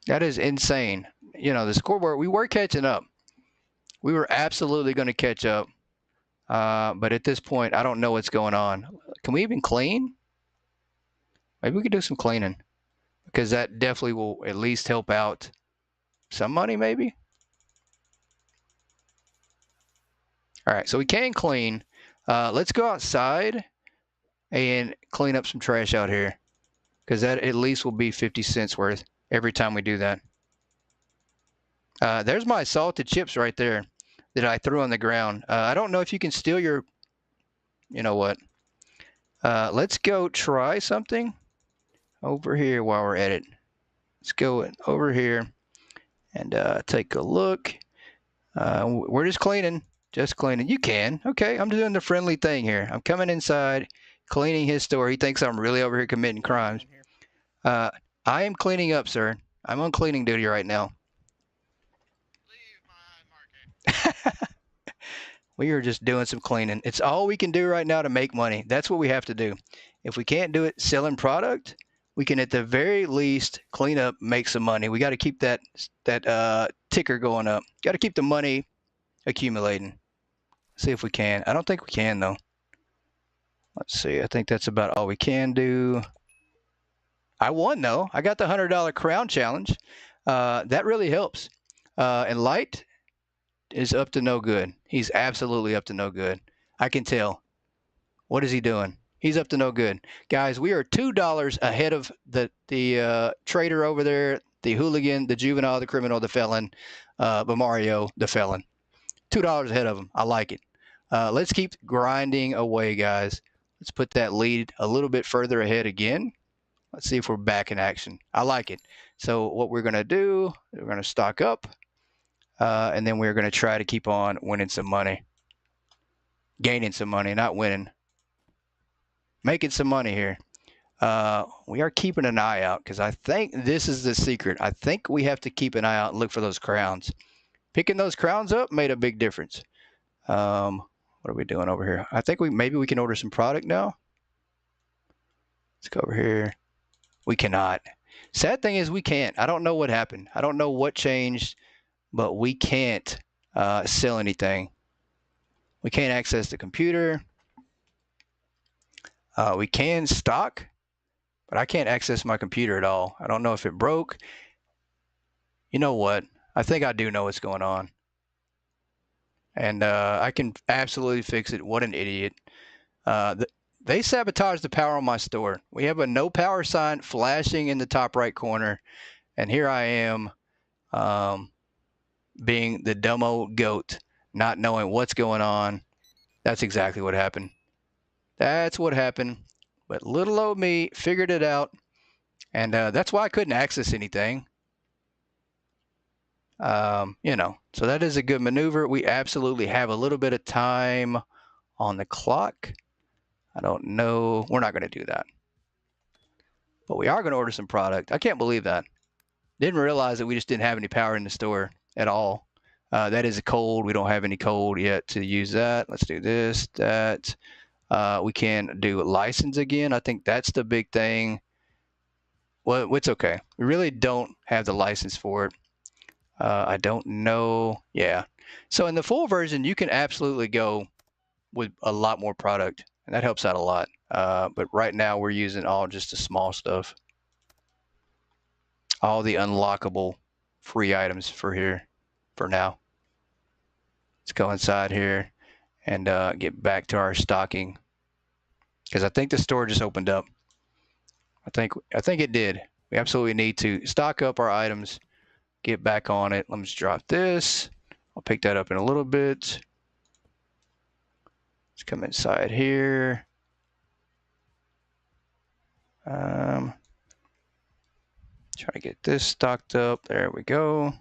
That is insane. The scoreboard, we were catching up. We were absolutely going to catch up. But at this point, I don't know what's going on. Can we even clean? Maybe we could do some cleaning because that definitely will at least help out some money maybe. All right, so we can clean. Let's go outside and clean up some trash out here because that at least will be 50 cents worth every time we do that. There's my salted chips right there that I threw on the ground. I don't know if you can steal your, you know what? Let's go try something over here while we're at it. Let's go over here and take a look. We're just cleaning. Just cleaning. You can. Okay, I'm doing the friendly thing here. I'm coming inside, cleaning his store. He thinks I'm really over here committing What are you crimes. doing here? I am cleaning up, sir. I'm on cleaning duty right now. Leave my market. We are just doing some cleaning. It's all we can do right now to make money. That's what we have to do. If we can't do it selling product, we can at the very least clean up, make some money. We got to keep that ticker going up. Got to keep the money accumulating. See if we can. I don't think we can though. Let's see. I think that's about all we can do. I won though. I got the $100 crown challenge. That really helps. And Light is up to no good. He's absolutely up to no good. I can tell. What is he doing? He's up to no good. Guys, we are $2 ahead of the trader over there, the hooligan, the juvenile, the criminal, the felon, but Mario, the felon. $2 ahead of him. I like it. Let's keep grinding away, guys. Let's put that lead a little bit further ahead again. Let's see if we're back in action. I like it. So what we're going to do, we're going to stock up, and then we're going to try to keep on winning some money. Gaining some money, not winning. Making some money here. We are keeping an eye out because I think this is the secret. I think we have to keep an eye out and look for those crowns. Picking those crowns up made a big difference. What are we doing over here? I think maybe we can order some product now. Let's go over here. We cannot. Sad thing is we can't. I don't know what happened. I don't know what changed, but we can't sell anything. We can't access the computer. We can stock, but I can't access my computer at all. I don't know if it broke. You know what? I think I do know what's going on. And I can absolutely fix it. What an idiot. They sabotaged the power on my store. We have a no power sign flashing in the top right corner. And here I am being the dumb old goat, not knowing what's going on. That's exactly what happened. That's what happened. But little old me figured it out. And that's why I couldn't access anything. So that is a good maneuver. We absolutely have a little bit of time on the clock. I don't know. We're not going to do that. But we are going to order some product. I can't believe that. Didn't realize that we just didn't have any power in the store at all. That is a cold. We don't have any cold yet to use that. Let's do this, that. We can do license again. I think that's the big thing. Well, it's okay. We really don't have the license for it. I don't know. Yeah. So in the full version, you can absolutely go with a lot more product, and that helps out a lot. But right now, we're using all just the small stuff. All the unlockable free items for here for now. Let's go inside here and get back to our stocking because I think the store just opened up. I think it did. We absolutely need to stock up our items, get back on it. Let me just drop this. I'll pick that up in a little bit. Let's come inside here. Try to get this stocked up. There we go.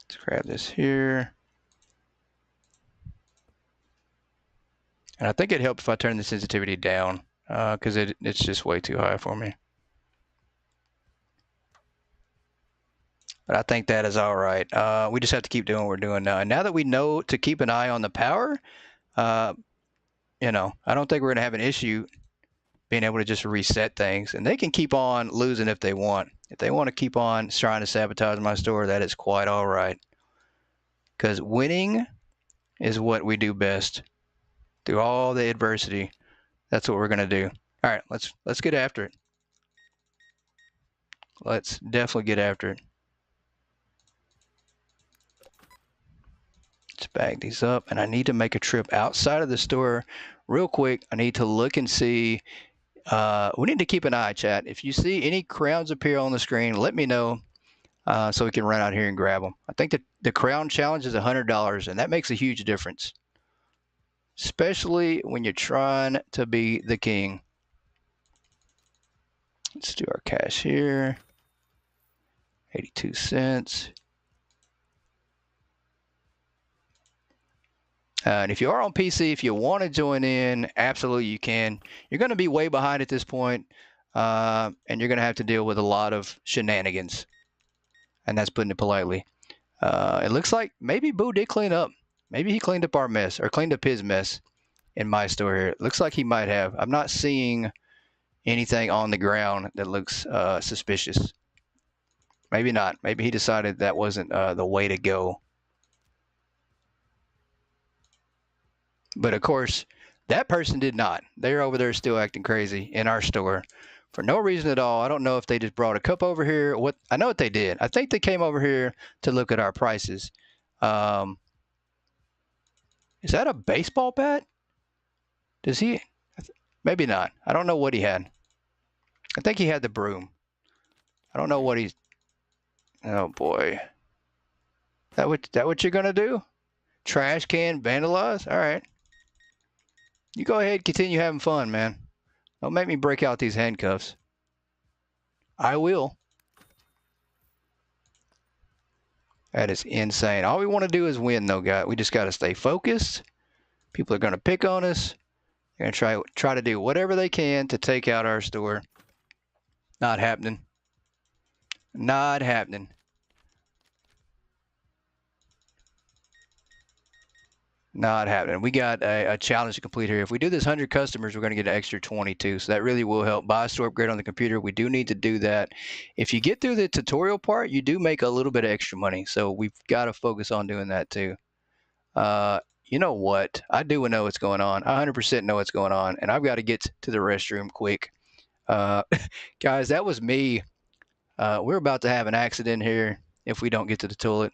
Let's grab this here. And I think it helped if I turn the sensitivity down because it's just way too high for me. But I think that is all right. We just have to keep doing what we're doing now. And now that we know to keep an eye on the power, I don't think we're going to have an issue being able to just reset things. And they can keep on losing if they want. If they want to keep on trying to sabotage my store, that is quite all right. Because winning is what we do best. Through all the adversity, that's what we're going to do. All right, let's get after it. Let's definitely get after it. Let's bag these up, and I need to make a trip outside of the store real quick. I need to look and see. We need to keep an eye, chat. If you see any crowns appear on the screen, let me know so we can run out here and grab them. I think that the crown challenge is $100, and that makes a huge difference, especially when you're trying to be the king. Let's do our cash here. 82 cents. And if you are on PC, if you want to join in, absolutely you can. You're going to be way behind at this point, and you're going to have to deal with a lot of shenanigans. And that's putting it politely. It looks like maybe Boo did clean up. Maybe he cleaned up our mess, or cleaned up his mess in my store here. It looks like he might have. I'm not seeing anything on the ground that looks suspicious. Maybe not. Maybe he decided that wasn't the way to go. But of course, that person did not. They're over there still acting crazy in our store for no reason at all. I don't know if they just brought a cup over here. What I know what they did. I think they came over here to look at our prices. Is that a baseball bat? Does he? Maybe not. I don't know what he had. I think he had the broom. I don't know what he's. Oh boy. That what you're gonna do? Trash can vandalize? All right. You go ahead, continue having fun, man. Don't make me break out these handcuffs. I will. That is insane. All we want to do is win, though, guys. We just got to stay focused. People are going to pick on us. They're going to try to do whatever they can to take out our store. Not happening. Not happening. Not happening. We got a challenge to complete here. If we do this 100 customers, we're going to get an extra 22. So that really will help. Buy a store upgrade on the computer. We do need to do that. If you get through the tutorial part, you do make a little bit of extra money. So we've got to focus on doing that too. You know what? I do know what's going on. I 100% know what's going on. And I've got to get to the restroom quick. Guys, that was me. We're about to have an accident here if we don't get to the toilet.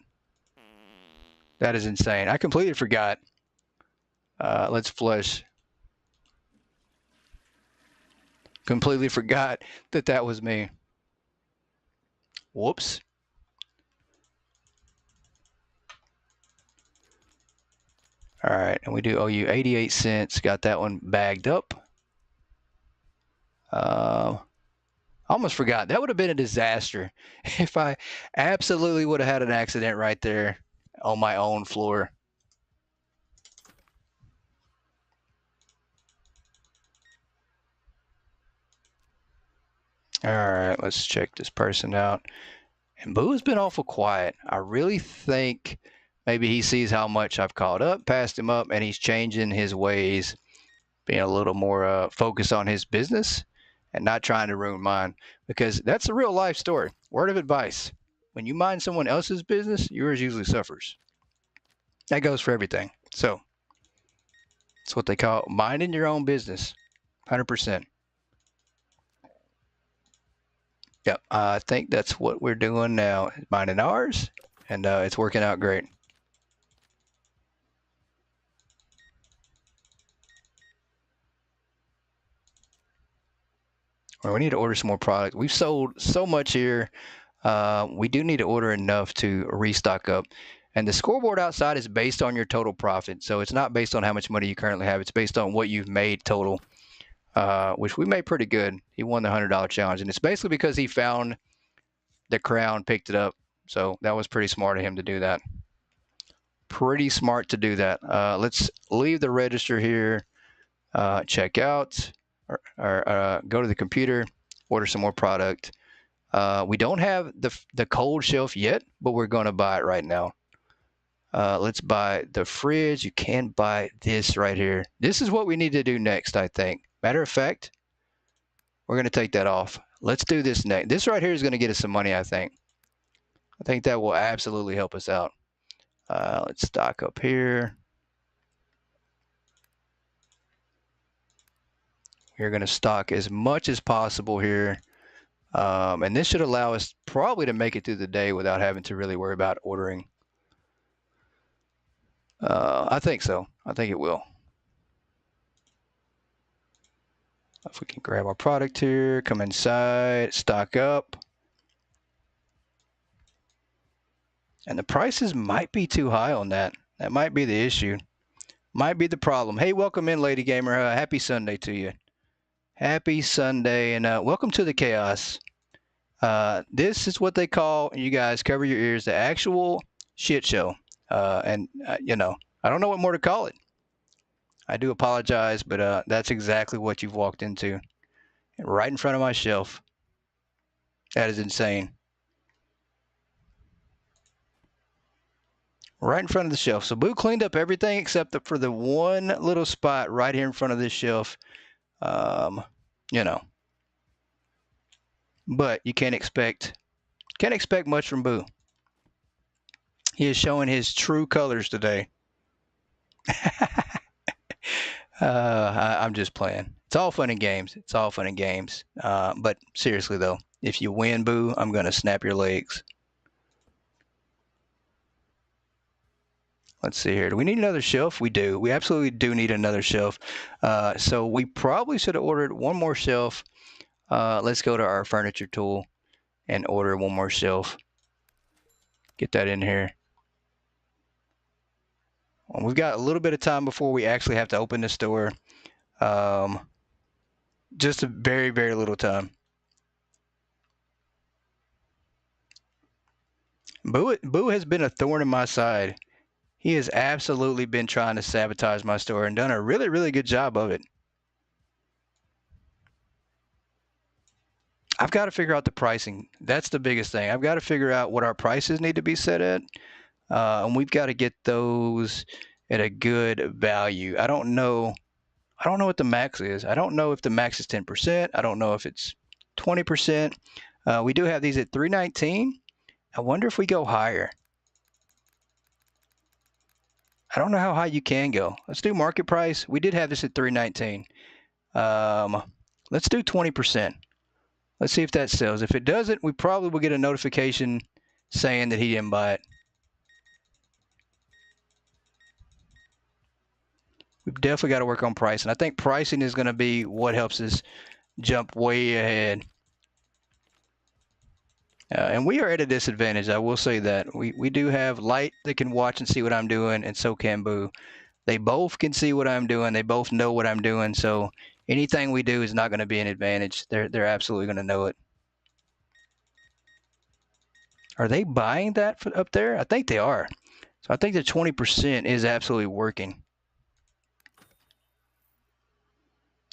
That is insane. I completely forgot. Let's flush. Completely forgot that was me. Whoops. All right, and we do owe you 88 cents. Got that one bagged up. Almost forgot. That would have been a disaster if I absolutely would have had an accident right there on my own floor. All right, let's check this person out. And Boo has been awful quiet. I really think maybe he sees how much I've caught up, passed him up, and he's changing his ways, being a little more focused on his business and not trying to ruin mine, because that's a real life story. Word of advice. When you mind someone else's business, yours usually suffers. That goes for everything. So it's what they call minding your own business. 100%. Yep, I think that's what we're doing now, minding ours, and it's working out great. Well, we need to order some more product. We've sold so much here. We do need to order enough to restock up. And the scoreboard outside is based on your total profit. So it's not based on how much money you currently have. It's based on what you've made total, which we made pretty good. He won the $100 challenge. And it's basically because he found the crown, picked it up. So that was pretty smart of him to do that. Pretty smart to do that. Let's leave the register here, check out, or go to the computer, order some more product. We don't have the cold shelf yet, but we're going to buy it right now. Let's buy the fridge. You can buy this right here. This is what we need to do next, I think. Matter of fact, we're going to take that off. Let's do this next. This right here is going to get us some money, I think. I think that will absolutely help us out. Let's stock up here. We're going to stock as much as possible here. And this should allow us probably to make it through the day without having to really worry about ordering. I think so. I think it will. If we can grab our product here, come inside, stock up. And the prices might be too high on that. That might be the issue. Might be the problem. Hey, welcome in, Lady Gamer. Happy Sunday to you. Happy Sunday, and welcome to the chaos. This is what they call, you guys cover your ears, the actual shit show. And you know, I don't know what more to call it. I do apologize, but that's exactly what you've walked into. Right in front of my shelf. That is insane. Right in front of the shelf. So Boo cleaned up everything except for the one little spot right here in front of this shelf. Um, you know, but you can't expect much from Boo. He is showing his true colors today. I'm just playing. It's all fun and games. It's all fun and games. But seriously though, if you win, Boo, I'm gonna snap your legs. Let's see here. Do we need another shelf? We do. We absolutely do need another shelf. So we probably should have ordered one more shelf. Let's go to our furniture tool and order one more shelf. Get that in here. We've got a little bit of time before we actually have to open the store. Just a very, very little time. Boo has been a thorn in my side. He has absolutely been trying to sabotage my store and done a really, really good job of it. I've got to figure out the pricing. That's the biggest thing. I've got to figure out what our prices need to be set at, and we've got to get those at a good value. I don't know what the max is. I don't know if the max is 10%. I don't know if it's 20%. We do have these at $3.19. I wonder if we go higher. I don't know how high you can go. Let's do market price. We did have this at $3.19. Let's do 20%. Let's see if that sells. If it doesn't, we probably will get a notification saying that he didn't buy it. We've definitely got to work on pricing. I think pricing is going to be what helps us jump way ahead. And we are at a disadvantage. I will say that. We do have Light that can watch and see what I'm doing, and so can Boo. They both can see what I'm doing. They both know what I'm doing. So anything we do is not going to be an advantage. They're absolutely going to know it. Are they buying that up there? I think they are. So I think the 20% is absolutely working.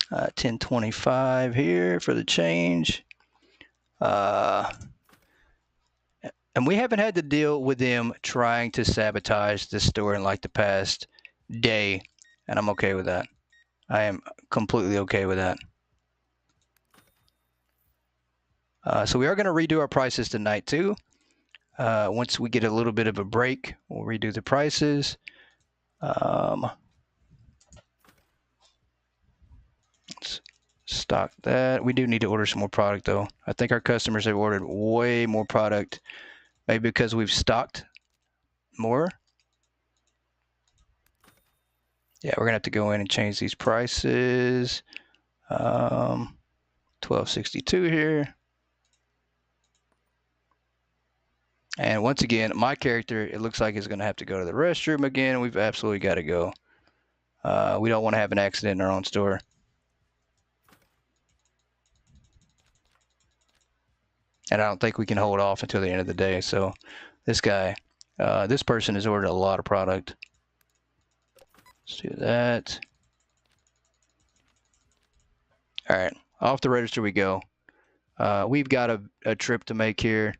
1025 here for the change. And we haven't had to deal with them trying to sabotage the store in like the past day, and I'm okay with that. I am completely okay with that. So we are going to redo our prices tonight too. Once we get a little bit of a break, we'll redo the prices. Let's stock that. We do need to order some more product though. I think our customers have ordered way more product, maybe because we've stocked more. Yeah, we're gonna have to go in and change these prices. 1262 here. And once again, my character, it looks like is going to have to go to the restroom again. We've absolutely got to go. We don't want to have an accident in our own store. And I don't think we can hold off until the end of the day. So this guy, this person has ordered a lot of product. Let's do that. All right, off the register we go. We've got a trip to make here.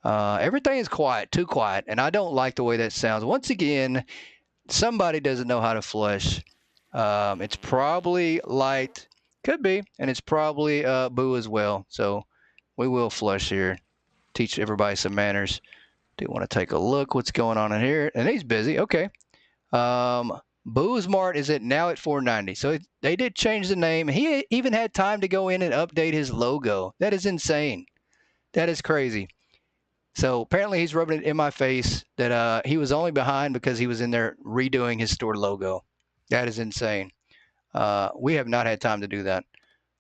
Everything is quiet, too quiet, and I don't like the way that sounds. Once again, somebody doesn't know how to flush. It's probably Light, could be, and it's probably Boo as well. So we will flush here, teach everybody some manners. Do want to take a look what's going on in here, and he's busy. Okay. Boo's Mart is now at 490. So they did change the name. He even had time to go in and update his logo. That is insane. That is crazy. So apparently he's rubbing it in my face that he was only behind because he was in there redoing his store logo. That is insane. We have not had time to do that.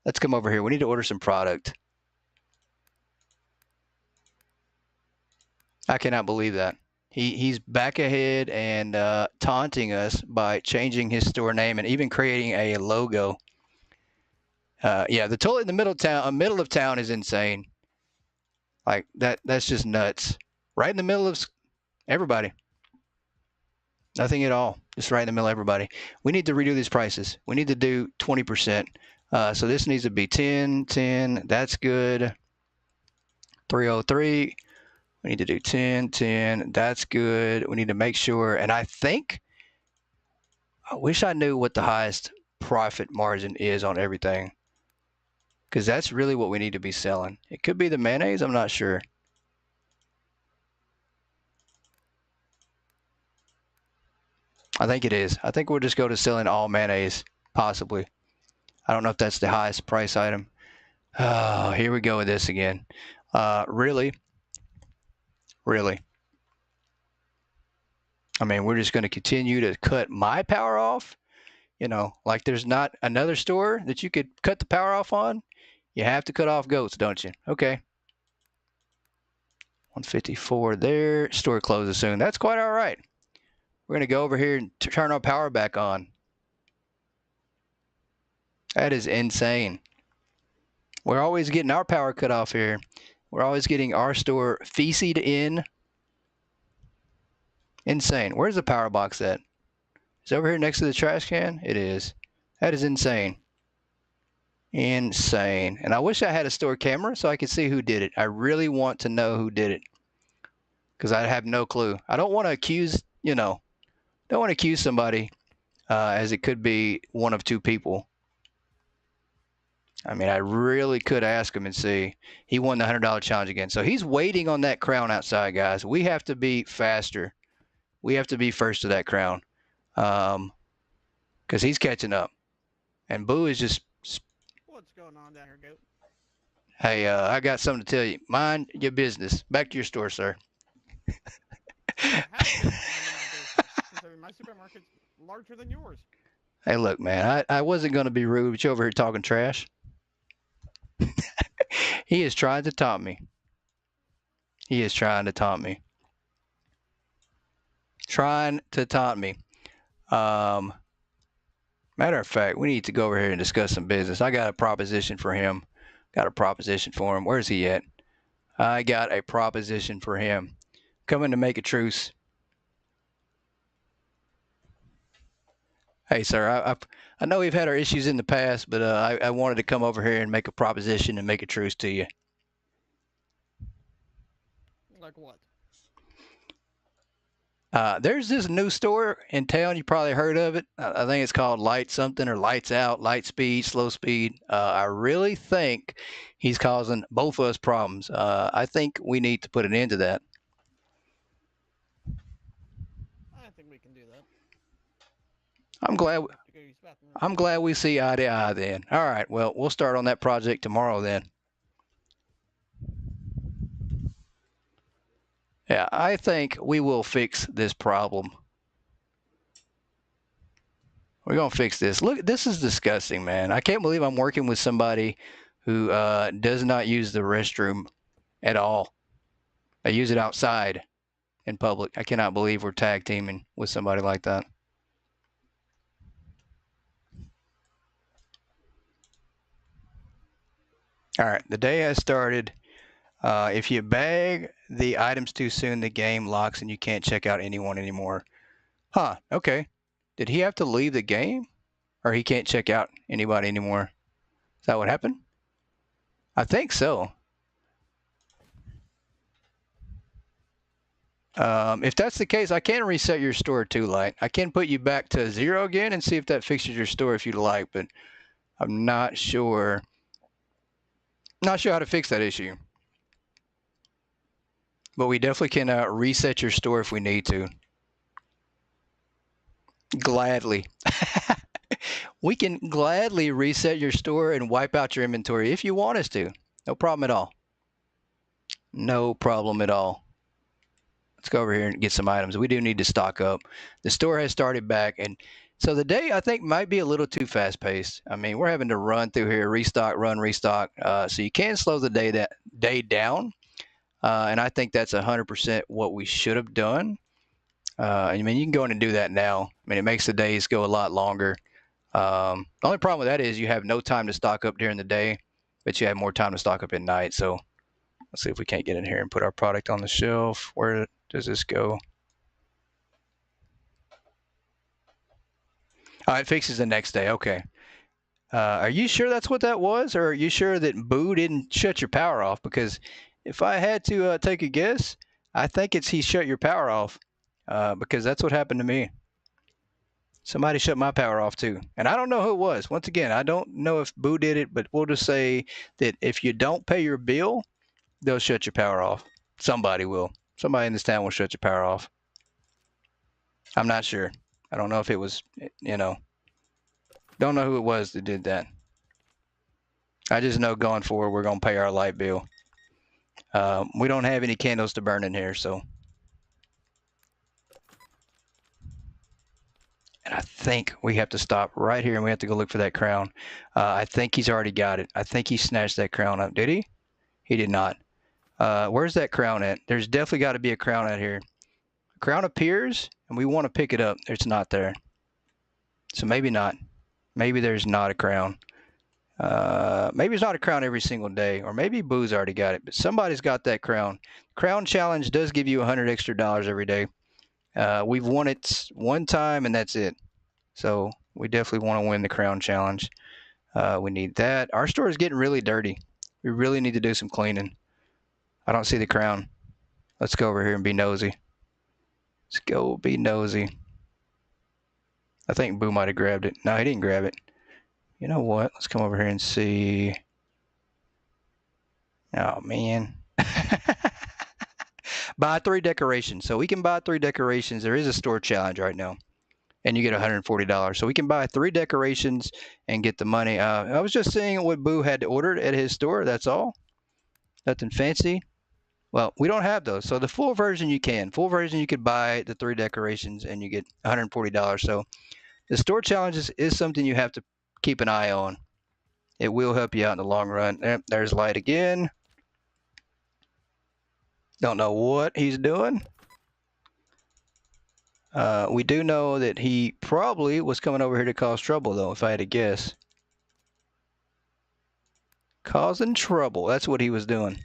Let's come over here. We need to order some product. I cannot believe that. He's back ahead and taunting us by changing his store name and even creating a logo. Yeah, the toilet in the middle of town is insane. Like that's just nuts. Right in the middle of everybody. Nothing at all. Just right in the middle of everybody. We need to redo these prices. We need to do 20%. So this needs to be 10, 10. That's good. 303. We need to do 10, 10. That's good. We need to make sure. And I wish I knew what the highest profit margin is on everything, because that's really what we need to be selling. It could be the mayonnaise. I'm not sure. I think it is. I think we'll just go to selling all mayonnaise, possibly. I don't know if that's the highest price item. Oh, here we go with this again. Really? Really? I mean, we're just going to continue to cut my power off? Like there's not another store that you could cut the power off on? You have to cut off goats, don't you? Okay. 154 there. Store closes soon. That's quite all right. We're going to go over here and turn our power back on. That is insane. We're always getting our power cut off here. We're always getting our store feces in. Insane. Where's the power box at? Is it over here next to the trash can? It is. That is insane. Insane. And I wish I had a store camera so I could see who did it. I really want to know who did it, because I have no clue. I don't want to accuse, don't want to accuse somebody, as it could be one of two people. I mean, I really could ask him and see. He won the $100 challenge again. So he's waiting on that crown outside, guys. We have to be faster. We have to be first to that crown, because he's catching up. And Boo is just, What's going on down here, Goat? hey, I got something to tell you. Mind your business. Back to your store, sir. I have been minding my business, considering my supermarket's larger than yours. Hey, look, man, I wasn't going to be rude, but you're over here talking trash. He is trying to taunt me. He is trying to taunt me. Trying to taunt me. Matter of fact, we need to go over here and discuss some business. I got a proposition for him. Got a proposition for him. Where's he at? I got a proposition for him. Coming to make a truce. Hey, sir, I know we've had our issues in the past, but I wanted to come over here and make a proposition and make a truce to you. Like what? There's this new store in town. You probably heard of it. I think it's called Light something, or Lights Out, Light Speed, Slow Speed. I really think he's causing both of us problems. I think we need to put an end to that. I think we can do that. I'm glad. I have to go use the bathroom real I'm quick. glad we see eye to eye then. All right. Well, we'll start on that project tomorrow then. Yeah, I think we will fix this problem. We're going to fix this. Look, this is disgusting, man. I can't believe I'm working with somebody who does not use the restroom at all. They use it outside in public. I cannot believe we're tag teaming with somebody like that. All right, the day has started. If you bag the items too soon, the game locks and you can't check out anyone anymore. Huh, okay. Did he have to leave the game? Or he can't check out anybody anymore? Is that what happened? I think so. If that's the case, I can reset your store too, Light. I can put you back to 0 again and see if that fixes your store if you'd like, but I'm not sure. Not sure how to fix that issue. But we definitely can reset your store if we need to. Gladly. We can gladly reset your store and wipe out your inventory if you want us to. No problem at all. No problem at all. Let's go over here and get some items. We do need to stock up. The store has started back, and so the day I think might be a little too fast paced. I mean, we're having to run through here, restock, run, restock. So you can slow the day down, and I think that's 100% what we should have done. I mean, you can go in and do that now. I mean, it makes the days go a lot longer. The only problem with that is you have no time to stock up during the day, but you have more time to stock up at night. So let's see if we can't get in here and put our product on the shelf. Where does this go? It fixes the next day. Okay. Are you sure that's what that was, or are you sure that Boo didn't shut your power off? Because if I had to take a guess, I think it's he shut your power off, because that's what happened to me. Somebody shut my power off too, and I don't know who it was. Once again, I don't know if Boo did it, but we'll just say that if you don't pay your bill, they'll shut your power off. Somebody will. Somebody in this town will shut your power off. I'm not sure. I don't know if it was, don't know who it was that did that. I just know going forward, we're going to pay our light bill. We don't have any candles to burn in here, so. And I think we have to stop right here and we have to go look for that crown. I think he's already got it. I think he snatched that crown up. Did he? He did not. Where's that crown at? There's definitely got to be a crown out here. A crown appears, and we want to pick it up. It's not there. So maybe not. Maybe there's not a crown. Maybe it's not a crown every single day, or maybe Boo's already got it, but somebody's got that crown. Crown challenge does give you $100 extra every day. We've won it one time, and that's it. So we definitely want to win the crown challenge. We need that. Our store is getting really dirty. We really need to do some cleaning. I don't see the crown. Let's go over here and be nosy. Let's go be nosy. I think Boo might have grabbed it. No, he didn't grab it. You know what? Let's come over here and see. Oh, man. Buy 3 decorations. So we can buy 3 decorations. There is a store challenge right now, and you get $140. So we can buy 3 decorations and get the money. I was just seeing what Boo had ordered at his store. That's all. Nothing fancy. Well, we don't have those. So the full version you can. Full version you could buy the 3 decorations and you get $140. So the store challenges is something you have to keep an eye on. It will help you out in the long run. There's Light again. Don't know what he's doing. We do know that he probably was coming over here to cause trouble, though, if I had to guess. Causing trouble. That's what he was doing.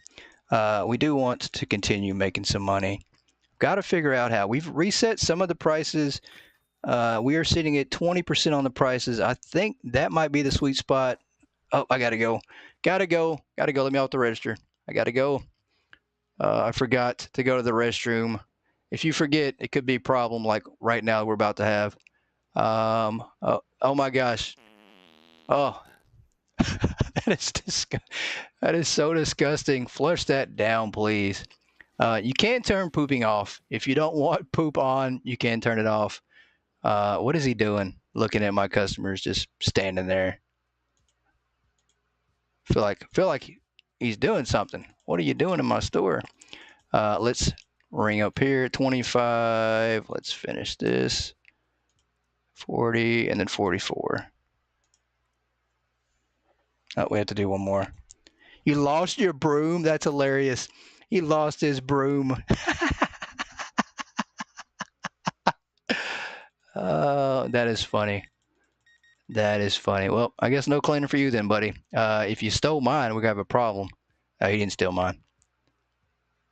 We do want to continue making some money. Got to figure out how. We've reset some of the prices. We are sitting at 20% on the prices. I think that might be the sweet spot. Oh, I got to go. Got to go. Got to go. Let me out the register. I got to go. I forgot to go to the restroom. If you forget, it could be a problem like right now we're about to have. Oh my gosh. Oh, that is so disgusting. Flush that down, please. You can turn pooping off. If you don't want poop on, you can turn it off. What is he doing? Looking at my customers just standing there. Feel like he's doing something. What are you doing in my store? Let's ring up here. 25. Let's finish this. 40 and then 44. Oh, we have to do one more. You lost your broom? That's hilarious. He lost his broom. That is funny. That is funny. Well, I guess no cleaning for you then, buddy. If you stole mine, we're going to have a problem. He didn't steal mine.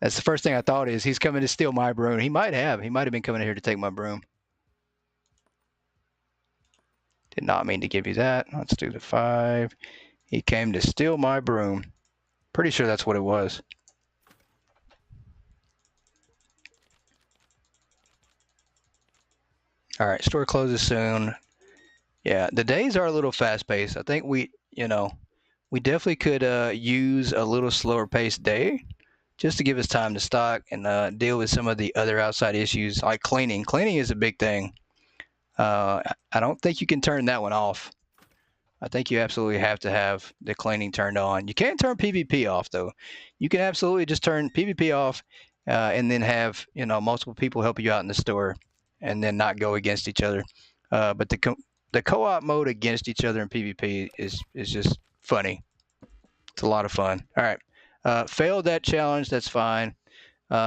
That's the first thing I thought is he's coming to steal my broom. He might have. He might have been coming here to take my broom. Did not mean to give you that. Let's do the 5. He came to steal my broom. Pretty sure that's what it was. All right, store closes soon. Yeah, the days are a little fast-paced. I think we definitely could use a little slower paced day just to give us time to stock and deal with some of the other outside issues like cleaning. Cleaning is a big thing. I don't think you can turn that one off. I think you absolutely have to have the cleaning turned on. You can't turn PvP off, though. You can absolutely just turn PvP off and then have multiple people help you out in the store and then not go against each other. But the co-op mode against each other in PvP is just funny. It's a lot of fun. All right. Failed that challenge. That's fine.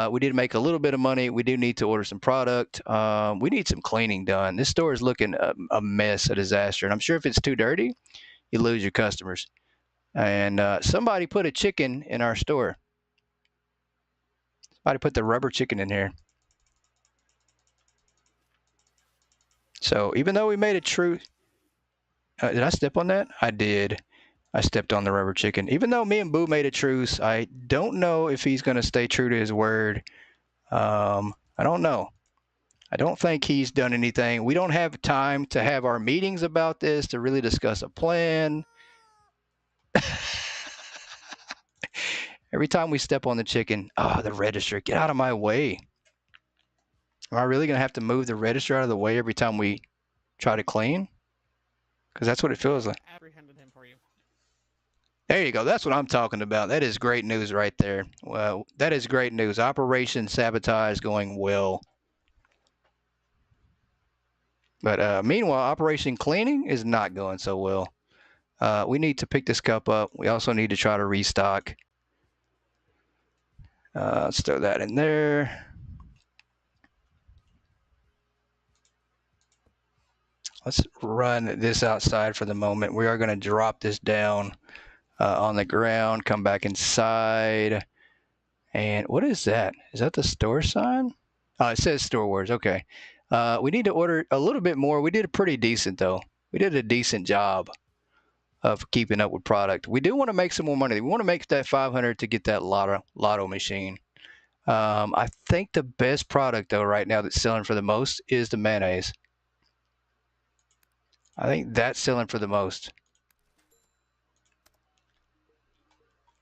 We did make a little bit of money. We do need to order some product. We need some cleaning done. This store is looking a mess, a disaster. And I'm sure if it's too dirty, you lose your customers. And somebody put a chicken in our store. Somebody put the rubber chicken in here. So even though we made a true Did I step on that? I did. I stepped on the rubber chicken. Even though me and Boo made a truce, I don't know if he's going to stay true to his word. I don't know. I don't think he's done anything. We don't have time to have our meetings about this to really discuss a plan. Every time we step on the chicken, the register, get out of my way. Am I really going to have to move the register out of the way every time we try to clean? Because that's what it feels like. Apprehended him for you. There you go. That's what I'm talking about. That is great news right there. Well, that is great news. Operation Sabotage going well. But meanwhile, Operation Cleaning is not going so well. We need to pick this cup up. We also need to try to restock. Let's throw that in there. Let's run this outside for the moment. We are going to drop this down on the ground, come back inside. And what is that? Is that the store sign? It says Store Wars. Okay. We need to order a little bit more. We did pretty decent, though. We did a decent job of keeping up with product. We do want to make some more money. We want to make that 500 to get that lotto machine. I think the best product, though, right now that's selling for the most is the mayonnaise. I think that's selling for the most.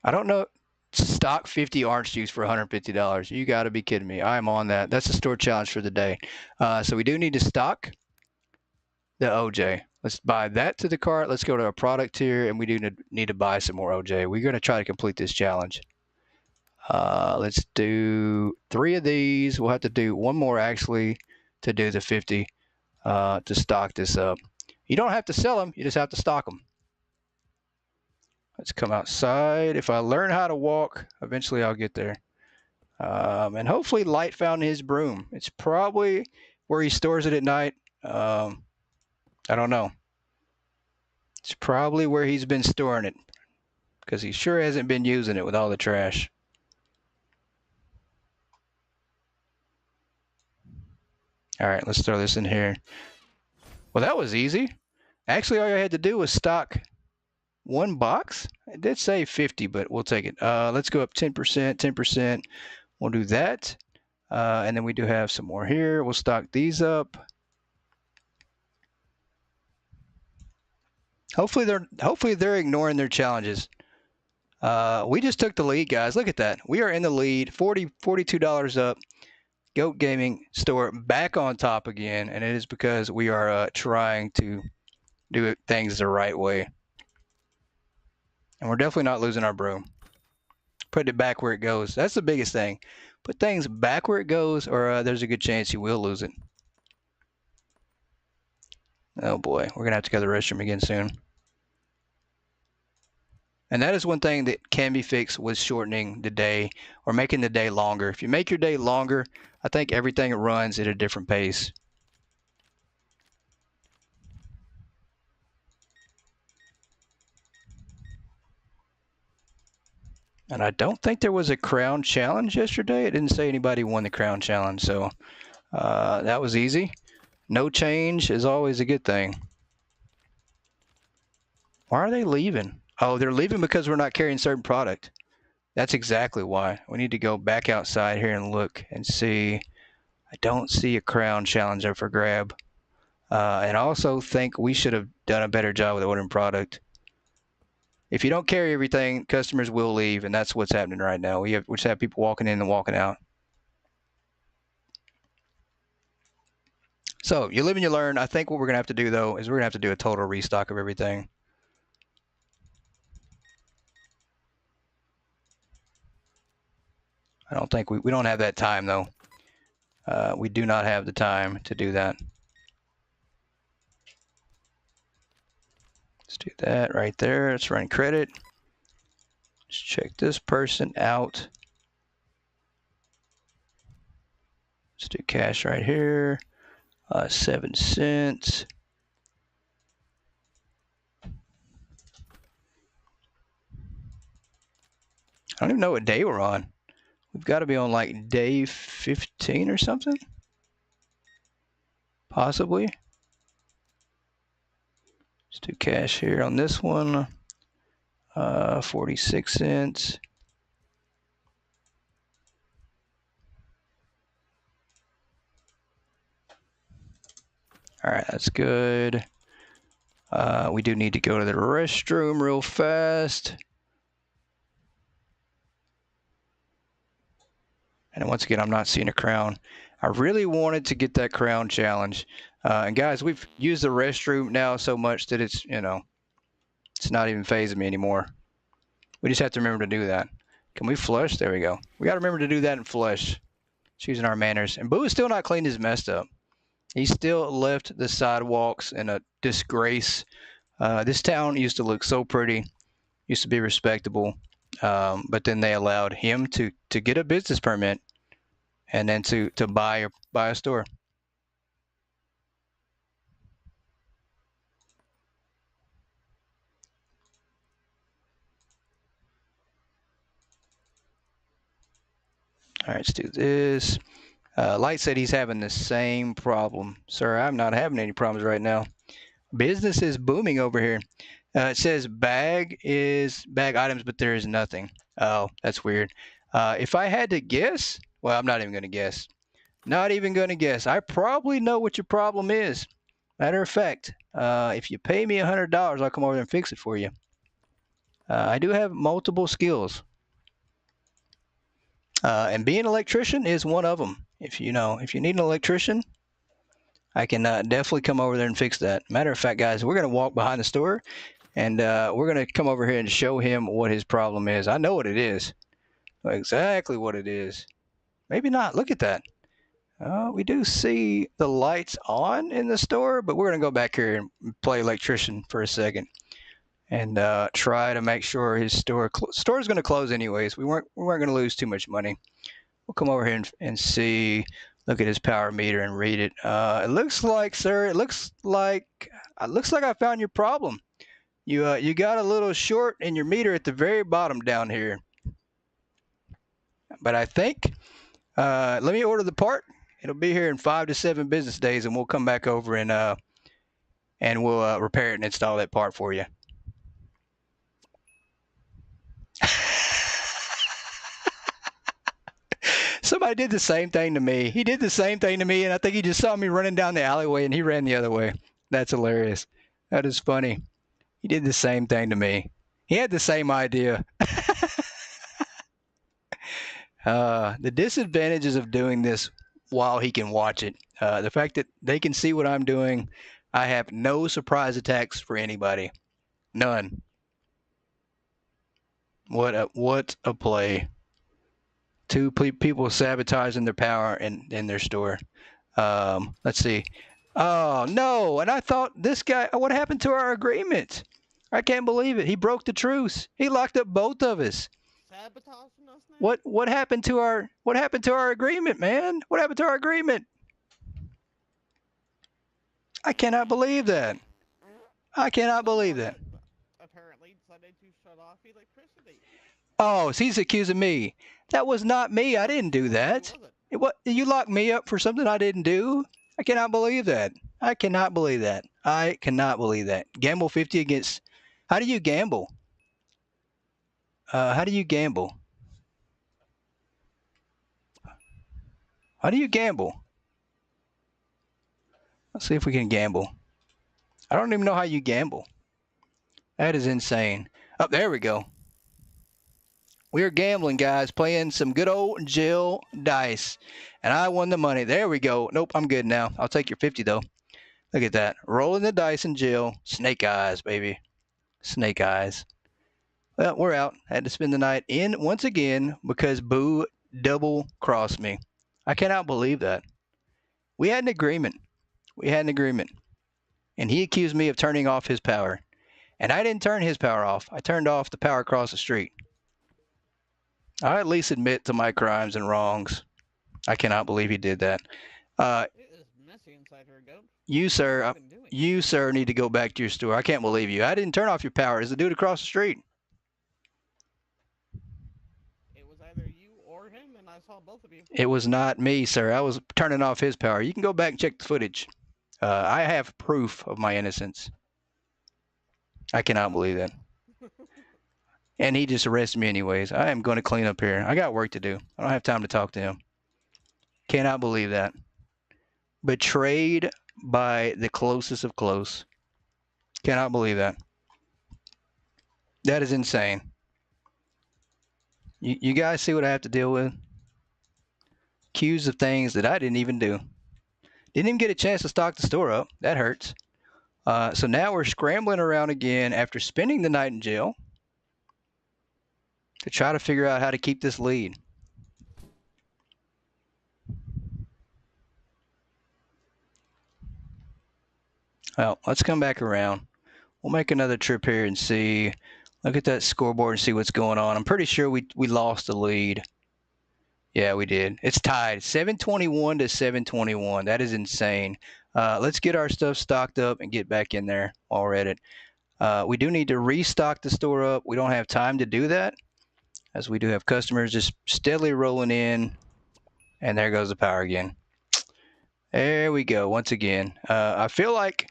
I don't know. Stock 50 orange juice for $150. You got to be kidding me. I'm on that. That's the store challenge for the day. So we do need to stock the OJ. Let's buy that to the cart. Let's go to our product here, and we do need to buy some more OJ. We're going to try to complete this challenge. Let's do 3 of these. We'll have to do 1 more, actually, to do the 50 to stock this up. You don't have to sell them. You just have to stock them. Let's come outside. If I learn how to walk, eventually I'll get there. And hopefully Light found his broom. It's probably where he stores it at night. I don't know. It's probably where he's been storing it because he sure hasn't been using it with all the trash. All right, let's throw this in here. Well, that was easy. Actually, all I had to do was stock 1 box. It did say 50, but we'll take it. Let's go up 10%, 10%. We'll do that. And then we do have some more here. We'll stock these up. Hopefully they're ignoring their challenges. We just took the lead, guys. Look at that. We are in the lead. $42 up. Goat Gaming store back on top again, and it is because we are trying to do things the right way. And we're definitely not losing our broom. Put it back where it goes. That's the biggest thing. Put things back where it goes, or there's a good chance you will lose it. Oh boy, we're gonna have to go to the restroom again soon. And that is one thing that can be fixed with shortening the day or making the day longer. If you make your day longer, I think everything runs at a different pace. And I don't think there was a crown challenge yesterday. It didn't say anybody won the crown challenge, so that was easy. No change is always a good thing. Why are they leaving? Oh, they're leaving because we're not carrying certain product. That's exactly why. We need to go back outside here and look and see. I don't see a crown challenge up for grab. And I also think we should have done a better job with ordering product. If you don't carry everything, customers will leave, and that's what's happening right now. We just have people walking in and walking out. So you live and you learn. I think what we're going to have to do, though, is we're going to have to do a total restock of everything. I don't think we don't have that time, though. We do not have the time to do that. Let's do that right there. Let's run credit. Let's check this person out. Let's do cash right here. 7 cents. I don't even know what day we're on. We've got to be on like day 15 or something. Possibly. Let's do cash here on this one. 46 cents. All right, that's good. We do need to go to the restroom real fast. And once again, I'm not seeing a crown. I really wanted to get that crown challenge. And guys, we've used the restroom now so much that it's, it's not even phasing me anymore. We just have to remember to do that. Can we flush? There we go. We got to remember to do that and flush. It's using our manners. And Boo is still not cleaned his mess up. He still left the sidewalks in a disgrace. This town used to look so pretty, used to be respectable. But then they allowed him to get a business permit and then to buy a store. All right, let's do this. Light said he's having the same problem. Sir, I'm not having any problems right now. Business is booming over here. It says bag items, but there is nothing. Oh, that's weird. If I had to guess, well, I'm not even going to guess. Not even going to guess. I probably know what your problem is. Matter of fact, if you pay me $100, I'll come over there and fix it for you. I do have multiple skills. And being an electrician is one of them. If you need an electrician, I can definitely come over there and fix that. Matter of fact, guys, we're going to walk behind the store, and we're going to come over here and show him what his problem is. I know what it is. Exactly what it is. Maybe not. Look at that. We do see the lights on in the store, but we're going to go back here and play electrician for a second and try to make sure his store is going to close anyways. We weren't going to lose too much money. We'll come over here and see. Look at his power meter and read it. It looks like, sir, it looks like I found your problem. You got a little short in your meter at the very bottom down here. But I think let me order the part. It'll be here in 5 to 7 business days, and we'll come back over and we'll repair it and install that part for you. Somebody did the same thing to me. He did the same thing to me, and I think he just saw me running down the alleyway, and he ran the other way. That's hilarious. That is funny. He did the same thing to me. He had the same idea. The disadvantages of doing this while he can watch it. The fact that they can see what I'm doing. I have no surprise attacks for anybody. None. What a play. 2 people sabotaging their power in their store. Let's see. Oh, no. And I thought this guy, what happened to our agreement? I can't believe it. He broke the truce. He locked up both of us. Sabotaging us now? What happened to our agreement, man? What happened to our agreement? I cannot believe that. I cannot believe that. Apparently decided to shut off electricity. Oh, so he's accusing me. That was not me. I didn't do that. What? You locked me up for something I didn't do? I cannot believe that. I cannot believe that. I cannot believe that. Gamble 50 against. How do you gamble? How do you gamble? How do you gamble? Let's see if we can gamble. I don't even know how you gamble. That is insane. Oh, there we go. We are gambling, guys, playing some good old Jill dice. And I won the money. There we go. Nope, I'm good now. I'll take your 50, though. Look at that. Rolling the dice in Jill. Snake eyes, baby. Snake eyes. Well, we're out. I had to spend the night in once again because Boo double-crossed me. I cannot believe that. We had an agreement. And he accused me of turning off his power. And I didn't turn his power off. I turned off the power across the street. I at least admit to my crimes and wrongs. I cannot believe he did that. It is messy inside her, goat. You, sir, need to go back to your store. I can't believe you. I didn't turn off your power. It's the dude across the street. It was either you or him, and I saw both of you. It was not me, sir. I was turning off his power. You can go back and check the footage. I have proof of my innocence. I cannot believe that. And he just arrested me anyways. I am going to clean up here. I got work to do. I don't have time to talk to him. Cannot believe that. Betrayed by the closest of close. Cannot believe that. That is insane. You guys see what I have to deal with? Accused of things that I didn't even do. Didn't even get a chance to stock the store up. That hurts. So now we're scrambling around again after spending the night in jail to try to figure out how to keep this lead. Well, let's come back around. We'll make another trip here and see. Look at that scoreboard and see what's going on. I'm pretty sure we lost the lead. Yeah, we did. It's tied 721 to 721. That is insane. Let's get our stuff stocked up and get back in there while we're at it. We do need to restock the store up. We don't have time to do that as we do have customers just steadily rolling in. And there goes the power again. There we go once again. I feel like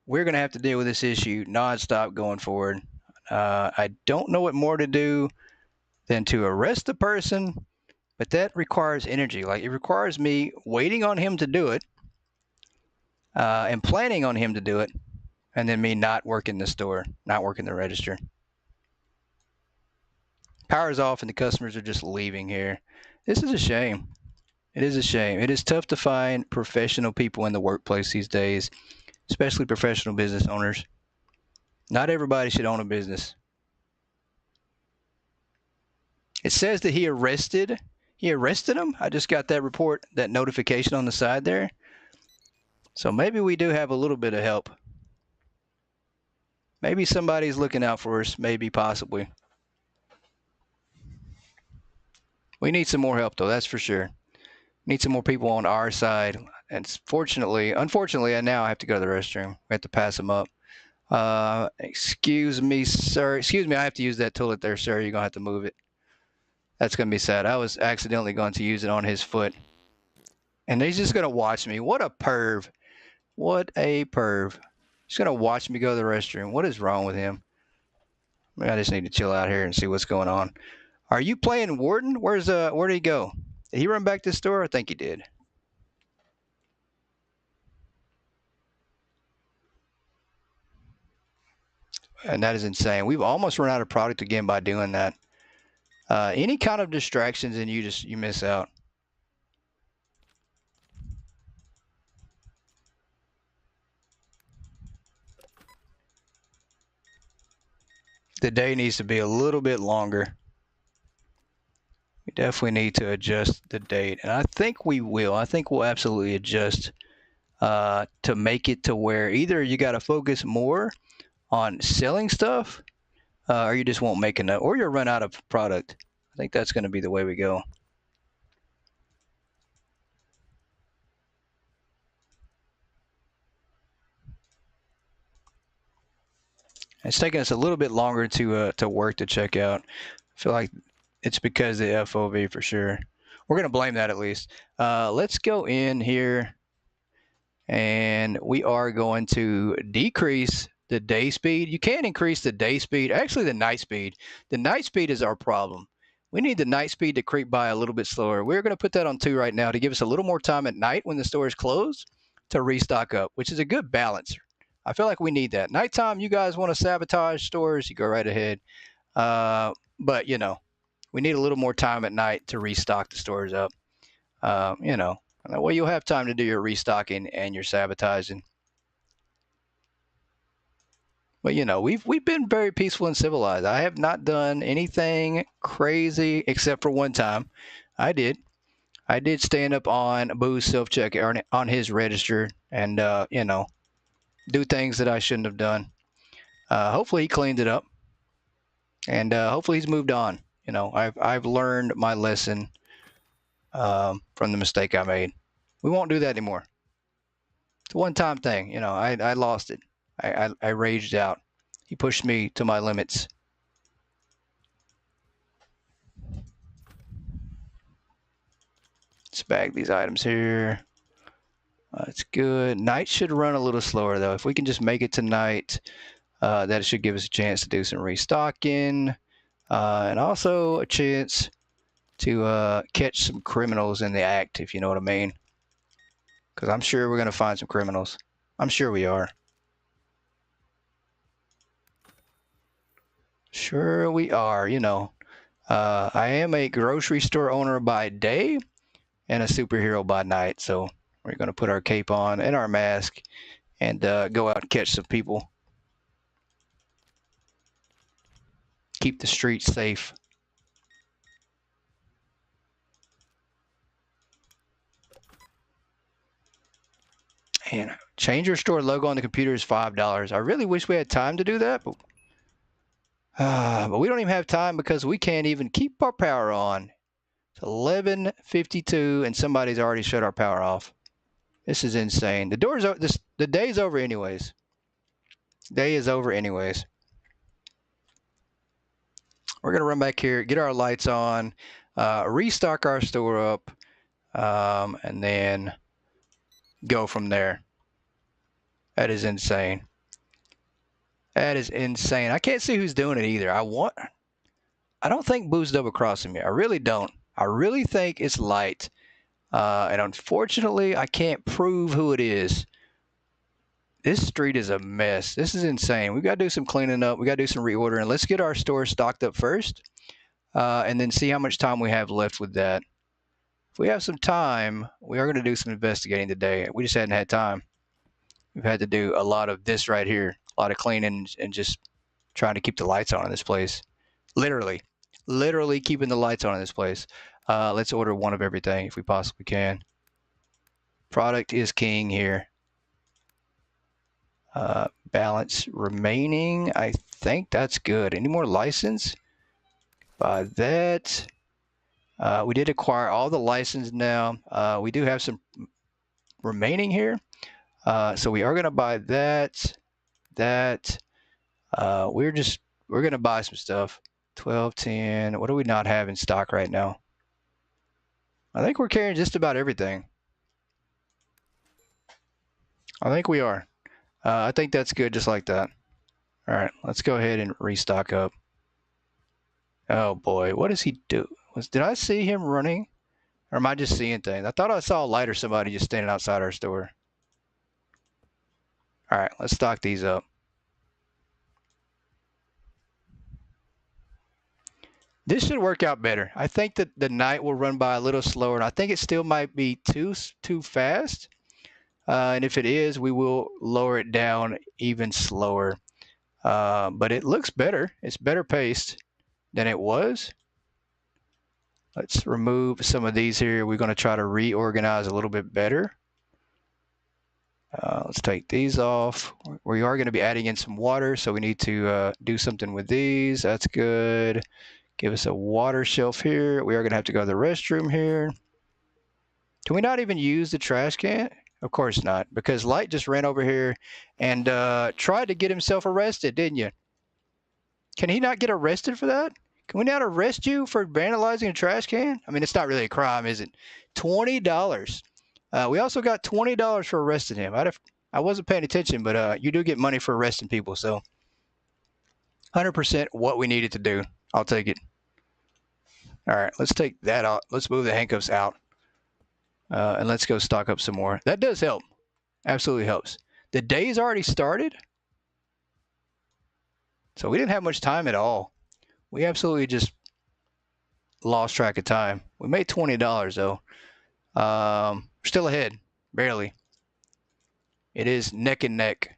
we're going to have to deal with this issue nonstop going forward. I don't know what more to do than to arrest the person, but that requires energy. Like it requires me waiting on him to do it and planning on him to do it, and then me not working the store, not working the register. Power's off and the customers are just leaving here. This is a shame. It is a shame. It is tough to find professional people in the workplace these days, especially professional business owners. Not everybody should own a business. It says that he arrested him. I just got that report, that notification on the side there. So maybe we do have a little bit of help. Maybe somebody's looking out for us, maybe, possibly. We need some more help, though, that's for sure. Need some more people on our side. And unfortunately, I now have to go to the restroom. We have to pass them up. Excuse me, sir. Excuse me, I have to use that toilet there, sir. You're going to have to move it. That's going to be sad. I was accidentally going to use it on his foot. And he's just going to watch me. What a perv. What a perv. He's going to watch me go to the restroom. What is wrong with him? I just need to chill out here and see what's going on. Are you playing Warden? Where did he go? Did he run back to the store? I think he did. And that is insane. We've almost run out of product again by doing that. Any kind of distractions and you miss out. The day needs to be a little bit longer. We definitely need to adjust the date, and I think we will. I think we'll absolutely adjust to make it to where either you got to focus more on selling stuff, or you just won't make enough, or you'll run out of product. I think that's going to be the way we go. It's taking us a little bit longer to work to check out. I feel like it's because of the FOV for sure. We're going to blame that at least. Let's go in here, and we are going to decrease the day speed. You can increase the day speed, actually the night speed. The night speed is our problem. We need the night speed to creep by a little bit slower. We're going to put that on 2 right now to give us a little more time at night when the store is closed to restock up, which is a good balance. I feel like we need that. Nighttime, you guys want to sabotage stores, you go right ahead. But, we need a little more time at night to restock the stores up. Well, you'll have time to do your restocking and your sabotaging. But we've been very peaceful and civilized. I have not done anything crazy except for one time. I did stand up on Boo's self-check on his register and do things that I shouldn't have done. Hopefully he cleaned it up, and hopefully he's moved on. I've learned my lesson from the mistake I made. We won't do that anymore. It's a one-time thing. I lost it. I raged out. He pushed me to my limits. Let's bag these items here. That's good. Night should run a little slower though. If we can just make it tonight, That should give us a chance to do some restocking, and also a chance to catch some criminals in the act, if you know what I mean. Because I'm sure we're going to find some criminals. I'm sure we are. Sure we are, you know. I am a grocery store owner by day and a superhero by night. So we're going to put our cape on and our mask and go out and catch some people. Keep the streets safe. And change your store logo on the computer is $5. I really wish we had time to do that, but we don't even have time because we can't even keep our power on. It's 11:52 and somebody's already shut our power off. This is insane. The day's over anyways. Day is over anyways. We're gonna run back here, get our lights on, restock our store up, and then go from there. That is insane. That is insane. I can't see who's doing it either. I don't think Boo's double crossing me. I really don't. I really think it's Light. And unfortunately, I can't prove who it is. This street is a mess. This is insane. We got to do some cleaning up. We got to do some reordering. Let's get our store stocked up first, and then see how much time we have left with that. If we have some time, we are going to do some investigating today. We just hadn't had time. We've had to do a lot of this right here, a lot of cleaning and just trying to keep the lights on in this place. Literally keeping the lights on in this place. Let's order one of everything if we possibly can. Product is king here. Balance remaining. I think that's good. Any more license? Buy that. We did acquire all the license now. We do have some remaining here. So we are going to buy that. We're going to buy some stuff. 12, 10. What do we not have in stock right now? I think we're carrying just about everything. I think we are. I think that's good just like that. All right, let's go ahead and restock up. Oh boy, what does he do? Did I see him running? Or am I just seeing things? I thought I saw a light or somebody just standing outside our store. All right, let's stock these up. This should work out better. I think that the night will run by a little slower, and I think it still might be too fast. And if it is, we will lower it down even slower. But it looks better. It's better paced than it was. Let's remove some of these here. We're going to try to reorganize a little bit better. Let's take these off. We are going to be adding in some water, so we need to do something with these. That's good. Give us a water shelf here. We are going to have to go to the restroom here. Can we not even use the trash can? Of course not, because Light just ran over here and tried to get himself arrested, didn't you? Can he not get arrested for that? Can we not arrest you for vandalizing a trash can? I mean, it's not really a crime, is it? $20. We also got $20 for arresting him. I wasn't paying attention, but you do get money for arresting people, so 100% what we needed to do. I'll take it. All right, let's take that out. Let's move the handcuffs out. And let's go stock up some more. That does help. Absolutely helps. The day's already started. So we didn't have much time at all. We absolutely just lost track of time. We made $20 though. Still ahead, barely. It is neck and neck.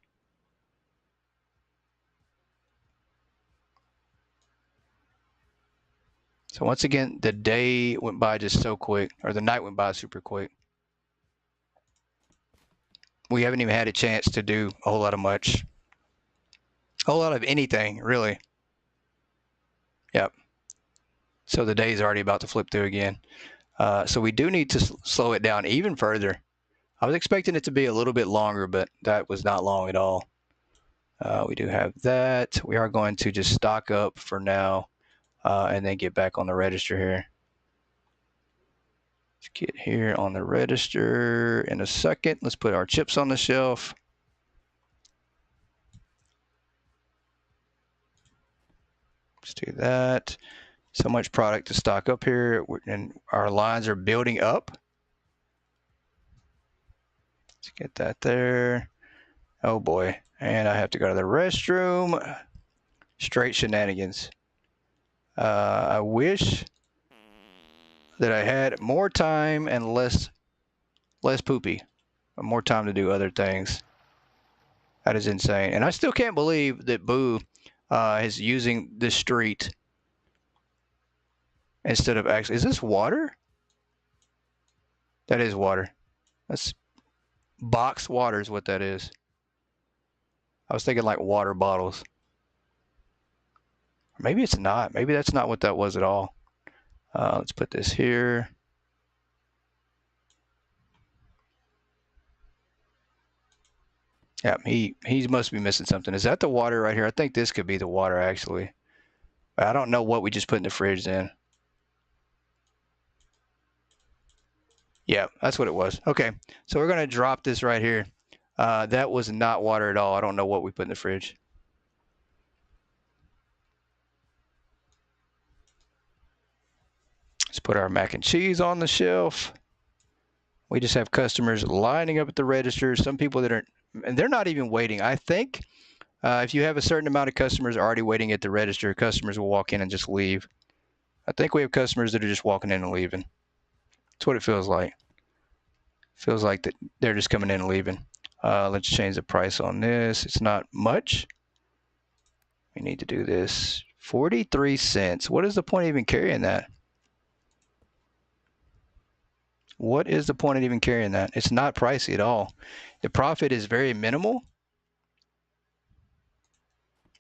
So once again, the day went by just so quick, or the night went by super quick. We haven't even had a chance to do a whole lot of much. A whole lot of anything, really. Yep. So the day is already about to flip through again. So we do need to slow it down even further. I was expecting it to be a little bit longer, but that was not long at all. We do have that. We are going to just stock up for now and then get back on the register here. Let's get here on the register in a second. Let's put our chips on the shelf. Let's do that. So much product to stock up here, and our lines are building up. Let's get that there. Oh boy. And I have to go to the restroom. Straight shenanigans. I wish that I had more time and less poopy, more time to do other things. That is insane. And I still can't believe that Boo is using this street instead of actually. Is this water? That is water. That's boxed water is what that is. I was thinking like water bottles. Maybe it's not. Maybe that's not what that was at all. Let's put this here. Yeah, he must be missing something. Is that the water right here? I think this could be the water actually. I don't know what we just put in the fridge then. Yeah, that's what it was. Okay, so we're gonna drop this right here. That was not water at all. I don't know what we put in the fridge. Let's put our mac and cheese on the shelf. We just have customers lining up at the register. Some people that are, and they're not even waiting. I think if you have a certain amount of customers already waiting at the register, customers will walk in and just leave. I think we have customers that are just walking in and leaving. That's what it feels like. Feels like that they're just coming in and leaving. Let's change the price on this. It's not much. We need to do this. 43 cents. What is the point of even carrying that? What is the point of even carrying that? It's not pricey at all. The profit is very minimal.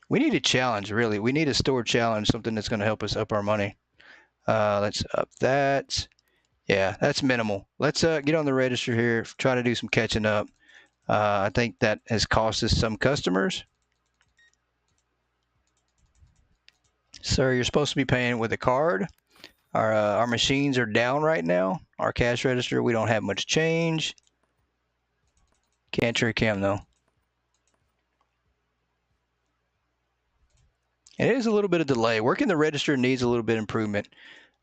We need a challenge, really. We need a store challenge, something that's going to help us up our money. Let's up that. Yeah, that's minimal. Let's get on the register here, try to do some catching up. I think that has cost us some customers. Sir, you're supposed to be paying with a card. Our machines are down right now. Our cash register, we don't have much change. Can't trick him though. It is a little bit of delay. Working the register needs a little bit of improvement.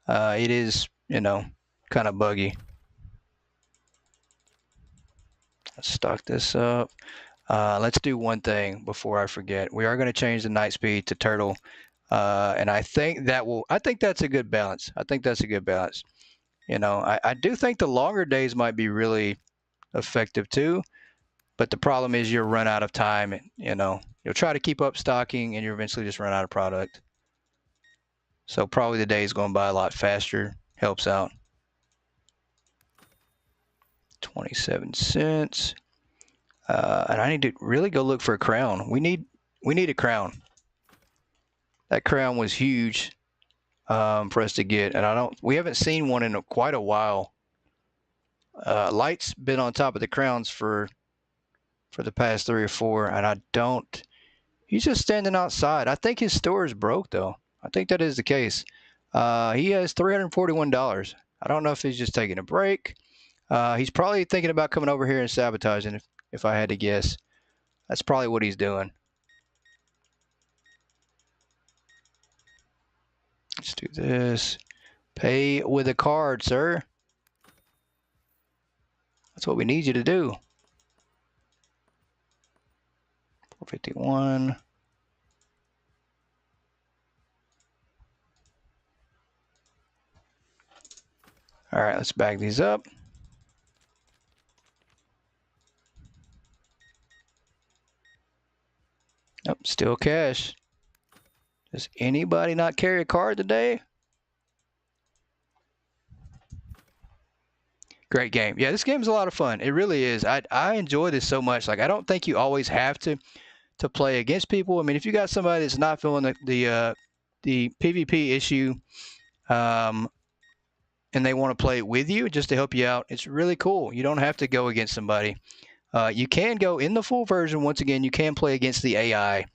It is, kind of buggy. Let's stock this up. Let's do one thing before I forget. We are going to change the night speed to turtle. And I think that's a good balance. I think that's a good balance. I do think the longer days might be really effective too. But the problem is you'll run out of time and, you'll try to keep up stocking and you eventually just run out of product. So probably the days going by a lot faster helps out. 27 cents. And I need to really go look for a crown. We need a crown. That crown was huge for us to get, and we haven't seen one in quite a while. Light's been on top of the crowns for the past 3 or 4, and he's just standing outside. I think his store is broke though. I think that is the case. He has $341. I don't know if he's just taking a break. He's probably thinking about coming over here and sabotaging, if I had to guess. That's probably what he's doing. Let's do this. Pay with a card, sir. That's what we need you to do. 451. All right, let's bag these up. Nope, still cash. Does anybody not carry a card today? Great game. Yeah, this game is a lot of fun. It really is. I enjoy this so much. Like, I don't think you always have to play against people. I mean, if you got somebody that's not feeling the PvP issue, and they want to play with you just to help you out, it's really cool. You don't have to go against somebody. You can go in the full version. Once again, you can play against the AI.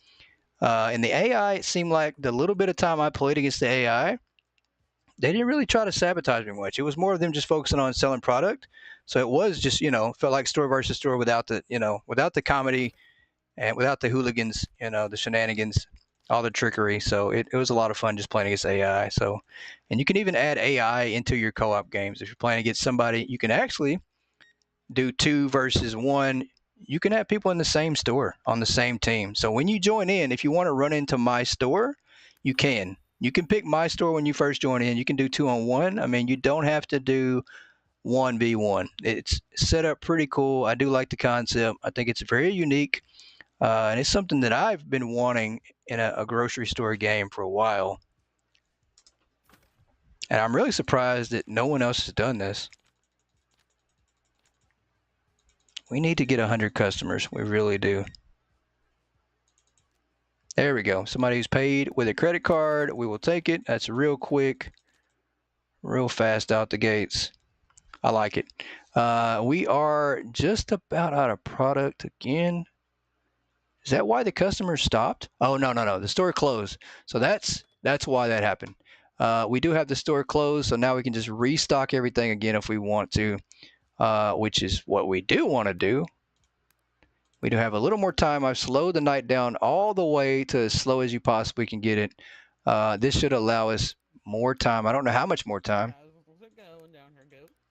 And the AI, it seemed like the little bit of time I played against the AI, they didn't really try to sabotage me much. It was more of them just focusing on selling product. So it was just, felt like store versus store without the comedy and without the hooligans, the shenanigans. all the trickery. So it was a lot of fun just playing against AI. So, and you can even add AI into your co-op games. If you're playing against somebody, you can actually do 2 versus 1. You can have people in the same store on the same team. So when you join in, if you want to run into my store, you can. You can pick my store when you first join in. You can do 2-on-1. I mean, you don't have to do 1v1. It's set up pretty cool. I do like the concept. I think it's very unique. And it's something that I've been wanting in a grocery store game for a while. And I'm really surprised that no one else has done this. We need to get 100 customers. We really do. There we go. Somebody who's paid with a credit card. We will take it. That's real quick, real fast out the gates. I like it. We are just about out of product again. Is that why the customer stopped? Oh, no. The store closed. So that's why that happened. We do have the store closed, so now we can just restock everything again if we want to, which is what we do want to do. We do have a little more time. I've slowed the night down all the way to as slow as you possibly can get it. This should allow us more time. I don't know how much more time.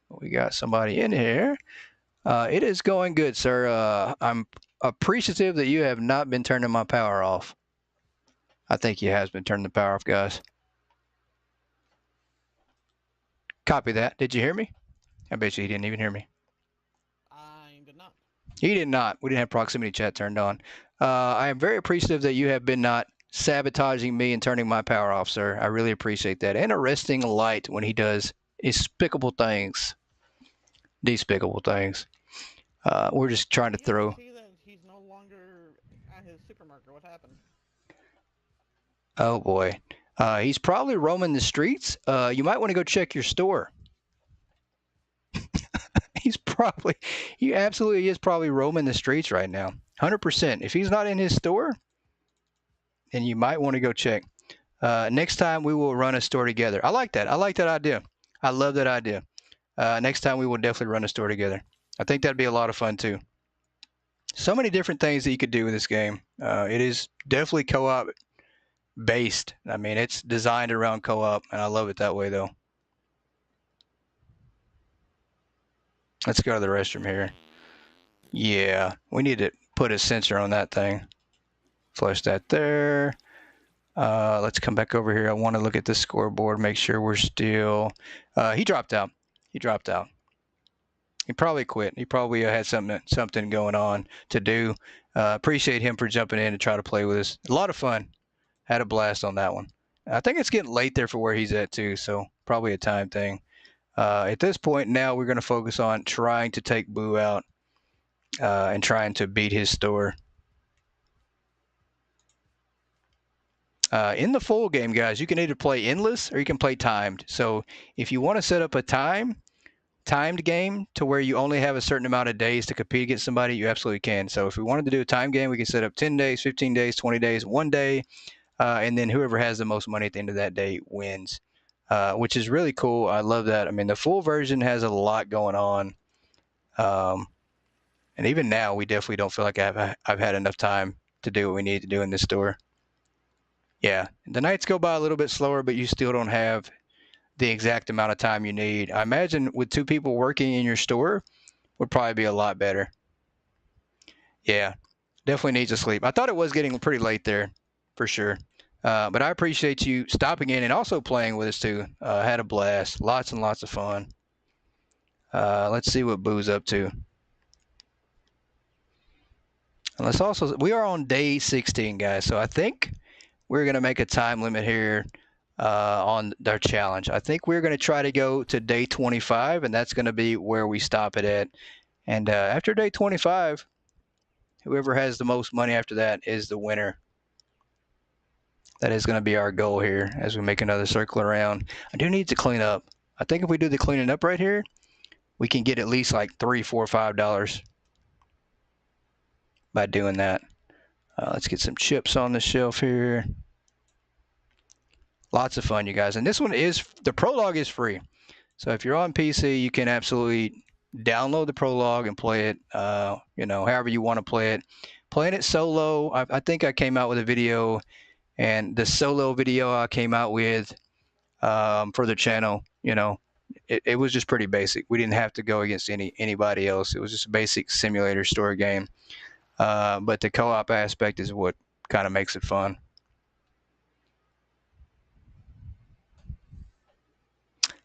We got somebody in here. It is going good, sir. I'm appreciative that you have not been turning my power off. I think he has been turning the power off, guys. Copy that. Did you hear me? I bet you he didn't even hear me. I did not. He did not. We didn't have proximity chat turned on. I am very appreciative that you have been not sabotaging me and turning my power off, sir. I really appreciate that. And arresting Light when he does despicable things. Despicable things. We're just trying to throw. I see that he's no longer at his supermarket. What happened? Oh, boy. He's probably roaming the streets. You might want to go check your store. He absolutely is probably roaming the streets right now. 100%. If he's not in his store, then you might want to go check. Next time we will run a store together. I like that. I like that idea. I love that idea. Next time we will definitely run a store together. I think that'd be a lot of fun too. So many different things that you could do with this game. It is definitely co-op based. I mean, it's designed around co-op, and I love it that way though. Let's go to the restroom here. Yeah, we need to put a sensor on that thing. Flush that there. Let's come back over here. I want to look at the scoreboard, make sure we're still. He dropped out. He probably quit. He probably had something going on to do. Appreciate him for jumping in to try to play with us. A lot of fun. Had a blast on that one. I think it's getting late there for where he's at too, so probably a time thing. At this point now, we're going to focus on trying to take Boo out and trying to beat his store. In the full game, guys, you can either play endless or you can play timed. So if you want to set up a timed game to where you only have a certain amount of days to compete against somebody, you absolutely can. So if we wanted to do a time game, we can set up 10 days, 15 days, 20 days, 1 day, and then whoever has the most money at the end of that day wins, which is really cool. I love that. I mean, the full version has a lot going on. And even now, we definitely don't feel like I've had enough time to do what we need to do in this store. Yeah, the nights go by a little bit slower, but you still don't have the exact amount of time you need. I imagine with 2 people working in your store would probably be a lot better. Yeah, definitely needs to sleep. I thought it was getting pretty late there, for sure. But I appreciate you stopping in and also playing with us too. Had a blast, lots and lots of fun. Let's see what Boo's up to. And we are on day 16, guys. So I think we're going to make a time limit here on our challenge. I think we're going to try to go to day 25, and that's going to be where we stop it at. And after day 25, whoever has the most money after that is the winner. That is going to be our goal here as we make another circle around. I do need to clean up. I think if we do the cleaning up right here, we can get at least like $3, $4, $5 by doing that. Let's get some chips on the shelf here. Lots of fun, you guys. And this one the Prologue is free. So if you're on PC, you can absolutely download the Prologue and play it, however you want to play it. Playing it solo, I think I came out with a video And the solo video I came out with for the channel, it was just pretty basic. We didn't have to go against anybody else. It was just a basic simulator story game. But the co-op aspect is what kind of makes it fun.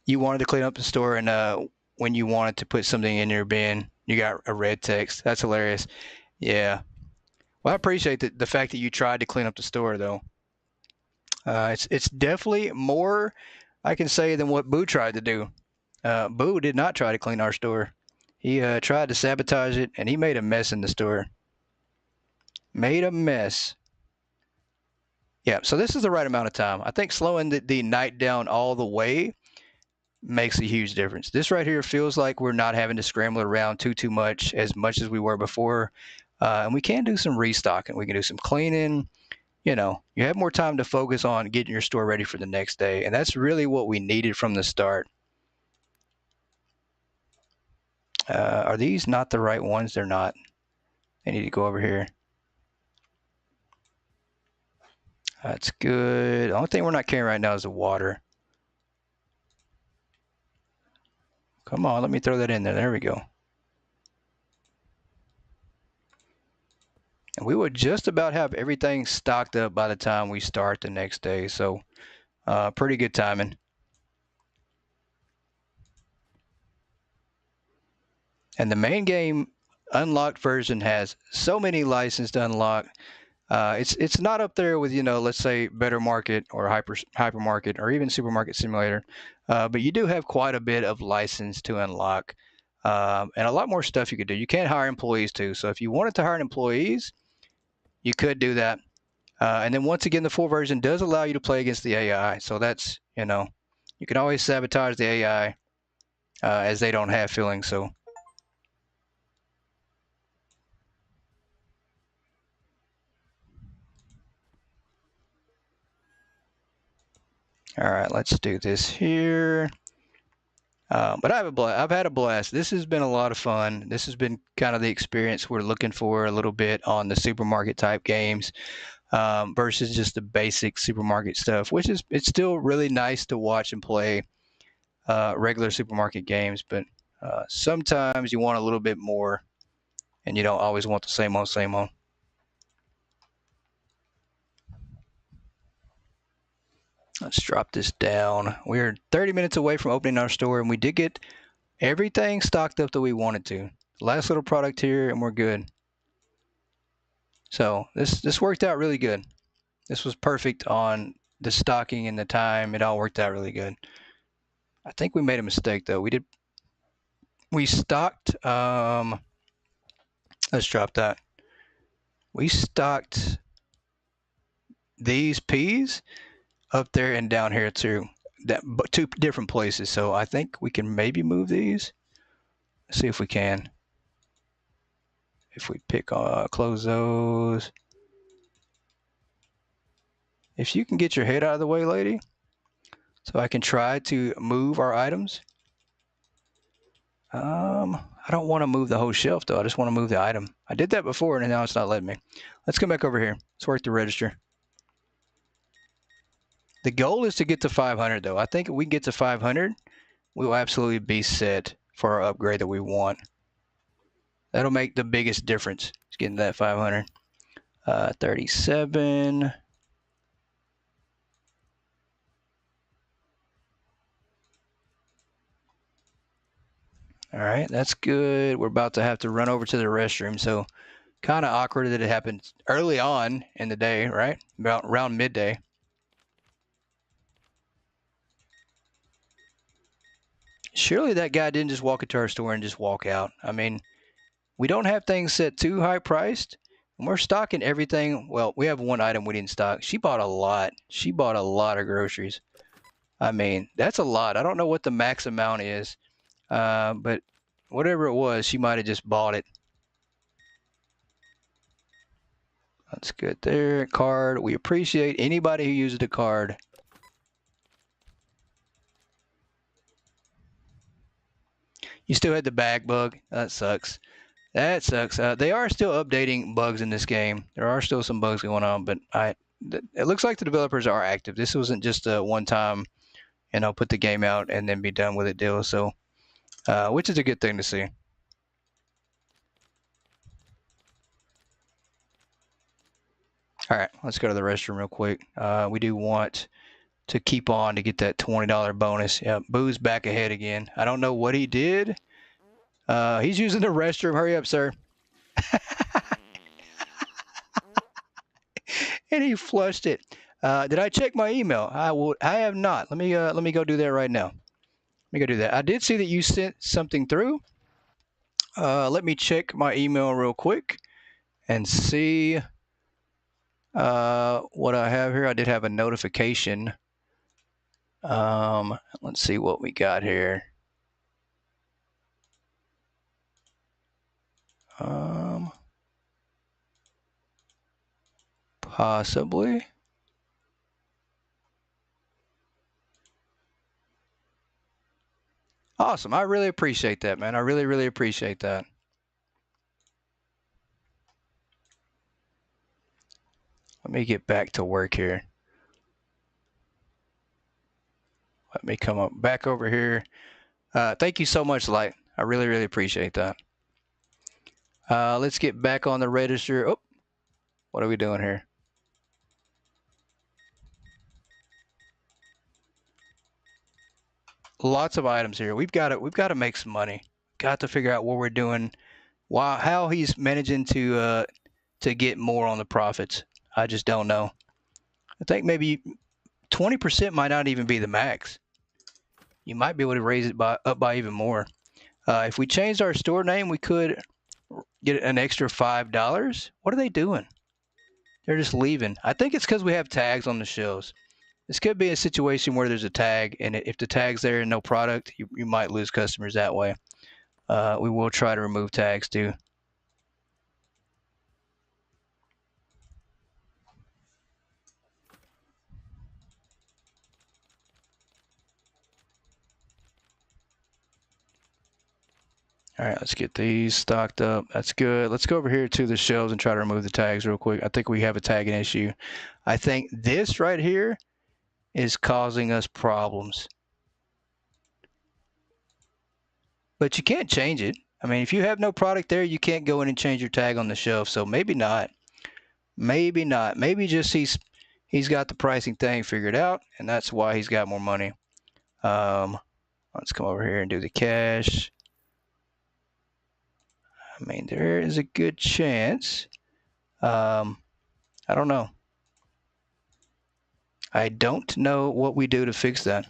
You wanted to clean up the store, and when you wanted to put something in your bin, you got a red text. That's hilarious. Yeah. Well, I appreciate the fact that you tried to clean up the store, though. It's definitely more, I can say, than what Boo tried to do. Boo did not try to clean our store. He tried to sabotage it, and he made a mess in the store. Made a mess. Yeah, so this is the right amount of time. I think slowing the night down all the way makes a huge difference. This right here feels like we're not having to scramble around too much as we were before. And we can do some restocking. We can do some cleaning. You have more time to focus on getting your store ready for the next day. And that's really what we needed from the start. Are these not the right ones? They're not. They need to go over here. That's good. The only thing we're not carrying right now is the water. Come on, let me throw that in there. There we go. And we would just about have everything stocked up by the time we start the next day. So pretty good timing. And the main game unlocked version has so many licenses to unlock. It's not up there with, let's say Better Market or Hypermarket or even Supermarket Simulator. But you do have quite a bit of license to unlock and a lot more stuff you could do. You can hire employees too. So if you wanted to hire employees, you could do that. And then once again, the full version does allow you to play against the AI. So that's, you can always sabotage the AI as they don't have feelings. So all right, let's do this here. But I've had a blast. This has been a lot of fun. This has been kind of the experience we're looking for a little bit on the supermarket type games versus just the basic supermarket stuff, which it's still really nice to watch and play regular supermarket games. But sometimes you want a little bit more, and you don't always want the same old, same old. Let's drop this down. We're 30 minutes away from opening our store, and we did get everything stocked up that we wanted to. Last little product here, and we're good. So this worked out really good. This was perfect on the stocking and the time. It all worked out really good. I think we made a mistake though. We stocked. Let's drop that. We stocked these peas up there and down here too. Two different places. So I think we can maybe move these. Let's see if we can. If we close those. If you can get your head out of the way, lady, so I can try to move our items. I don't want to move the whole shelf though. I just want to move the item. I did that before and now it's not letting me. Let's come back over here. Let's work the register. The goal is to get to 500 though. I think if we get to 500, we will absolutely be set for our upgrade that we want. That'll make the biggest difference. It's getting that 500. 37. All right, that's good. We're about to have to run over to the restroom. So kind of awkward that it happened early on in the day, right? About around midday. Surely that guy didn't just walk into our store and just walk out. I mean, we don't have things set too high priced. And we're stocking everything. Well, we have one item we didn't stock. She bought a lot. She bought a lot of groceries. I mean, that's a lot. I don't know what the max amount is. But whatever it was, she might have just bought it. That's good there. Card. We appreciate anybody who uses the card. You still had the bag bug. That sucks. That sucks. They are still updating bugs in this game. There are still some bugs going on, but it looks like the developers are active. This wasn't just a one-time, put the game out and then be done with it deal. So, which is a good thing to see. All right, let's go to the restroom real quick. We do want to keep on to get that $20 bonus. Yeah, Boo's back ahead again. I don't know what he did. He's using the restroom. Hurry up, sir. And he flushed it. Did I check my email? I have not. Let me go do that right now. Let me go do that. I did see that you sent something through. Let me check my email real quick and see what I have here. I did have a notification. Let's see what we got here. Possibly. Awesome. I really appreciate that, man. I really, really appreciate that. Let me get back to work here. Let me come up back over here. Thank you so much, Light. I really, really appreciate that. Let's get back on the register. Oh, what are we doing here? Lots of items here. We've got to make some money. Got to figure out what we're doing. How he's managing to get more on the profits. I just don't know. I think maybe 20% might not even be the max. You might be able to raise it up by even more. If we changed our store name, we could get an extra $5. What are they doing? They're just leaving. I think it's because we have tags on the shelves. This could be a situation where there's a tag, and if the tag's there and no product, you might lose customers that way. We will try to remove tags too. All right, let's get these stocked up. That's good. Let's go over here to the shelves and try to remove the tags real quick. I think we have a tagging issue. I think this right here is causing us problems. But you can't change it. I mean, if you have no product there, you can't go in and change your tag on the shelf. So maybe not. Maybe not. Maybe just he's got the pricing thing figured out, and that's why he's got more money. Let's come over here and do the cash. I mean, there is a good chance. I don't know. I don't know what we do to fix that.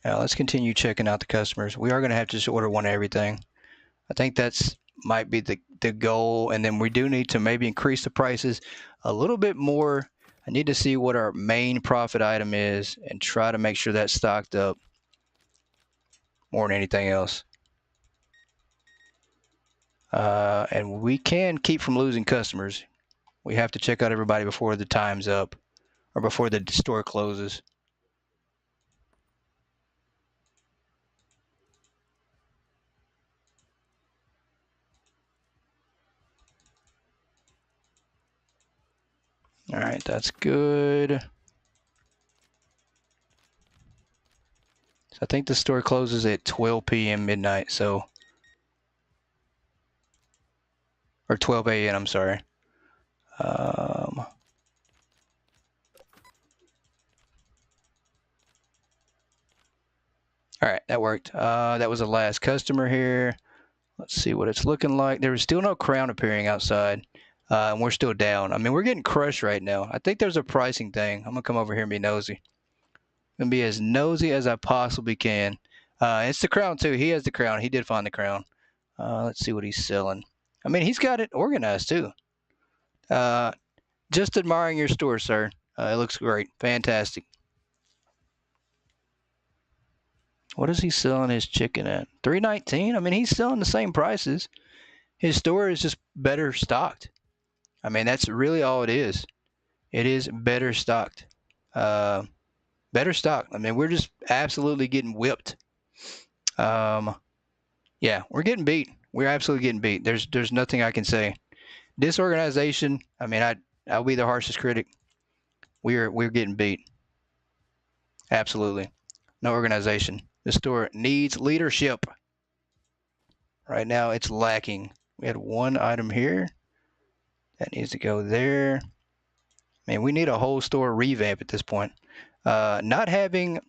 Now let's continue checking out the customers. We are going to have to just order one of everything. I think that's might be the goal, and then we do need to maybe increase the prices a little bit more. I need to see what our main profit item is and try to make sure that's stocked up more than anything else. And we can keep from losing customers. We have to check out everybody before the time's up or before the store closes. All right, that's good. So I think the store closes at 12 p.m. midnight, so or 12 a.m. I'm sorry. All right, that worked. That was the last customer here. Let's see what it's looking like. There was still no crown appearing outside, and we're still down. I mean, we're getting crushed right now. I think there's a pricing thing. I'm gonna come over here and be nosy. I'm gonna be as nosy as I possibly can. It's the crown too. He has the crown. He did find the crown. Let's see what he's selling. I mean, he's got it organized too. Just admiring your store, sir. It looks great. Fantastic. What is he selling his chicken at? $3.19. I mean, he's selling the same prices. His store is just better stocked. I mean, that's really all it is. It is better stocked. Better stocked. I mean, we're just absolutely getting whipped. Yeah, we're getting beat. We're absolutely getting beat. There's nothing I can say. Disorganization. I mean, I'll be the harshest critic. We're getting beat. Absolutely. No organization. The store needs leadership. Right now, it's lacking. We had one item here that needs to go there. Man, we need a whole store revamp at this point. Not having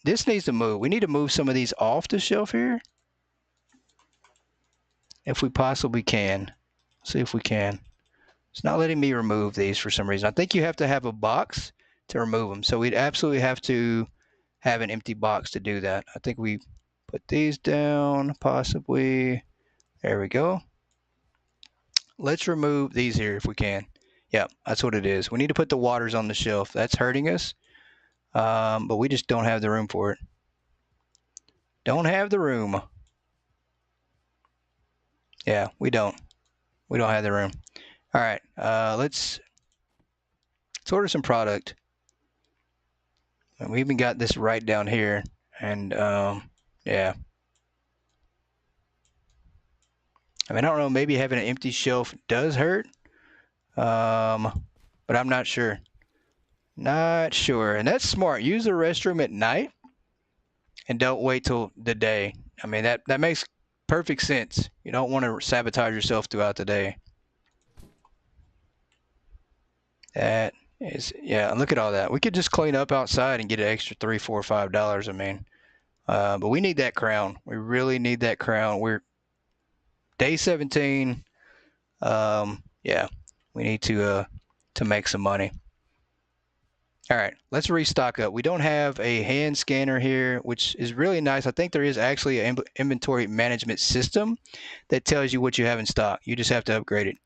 this needs to move. We need to move some of these off the shelf here, if we possibly can. See if we can. It's not letting me remove these for some reason. I think you have to have a box to remove them. So we'd absolutely have to have an empty box to do that. I think we put these down, possibly. There we go. Let's remove these here if we can. Yeah, that's what it is. We need to put the waters on the shelf. That's hurting us, but we just don't have the room for it. Don't have the room. Yeah, we don't. We don't have the room. All right, let's order some product. And we even got this right down here, and yeah. I mean, I don't know. Maybe having an empty shelf does hurt, but I'm not sure. Not sure. And that's smart. Use the restroom at night and don't wait till the day. I mean, that makes perfect sense. You don't want to sabotage yourself throughout the day. That is, yeah. Look at all that. We could just clean up outside and get an extra $3, $4, $5. I mean, but we need that crown. We really need that crown. We're day 17. Yeah, we need to make some money. All right, let's restock up. We don't have a hand scanner here, which is really nice. I think there is actually an inventory management system that tells you what you have in stock. You just have to upgrade it.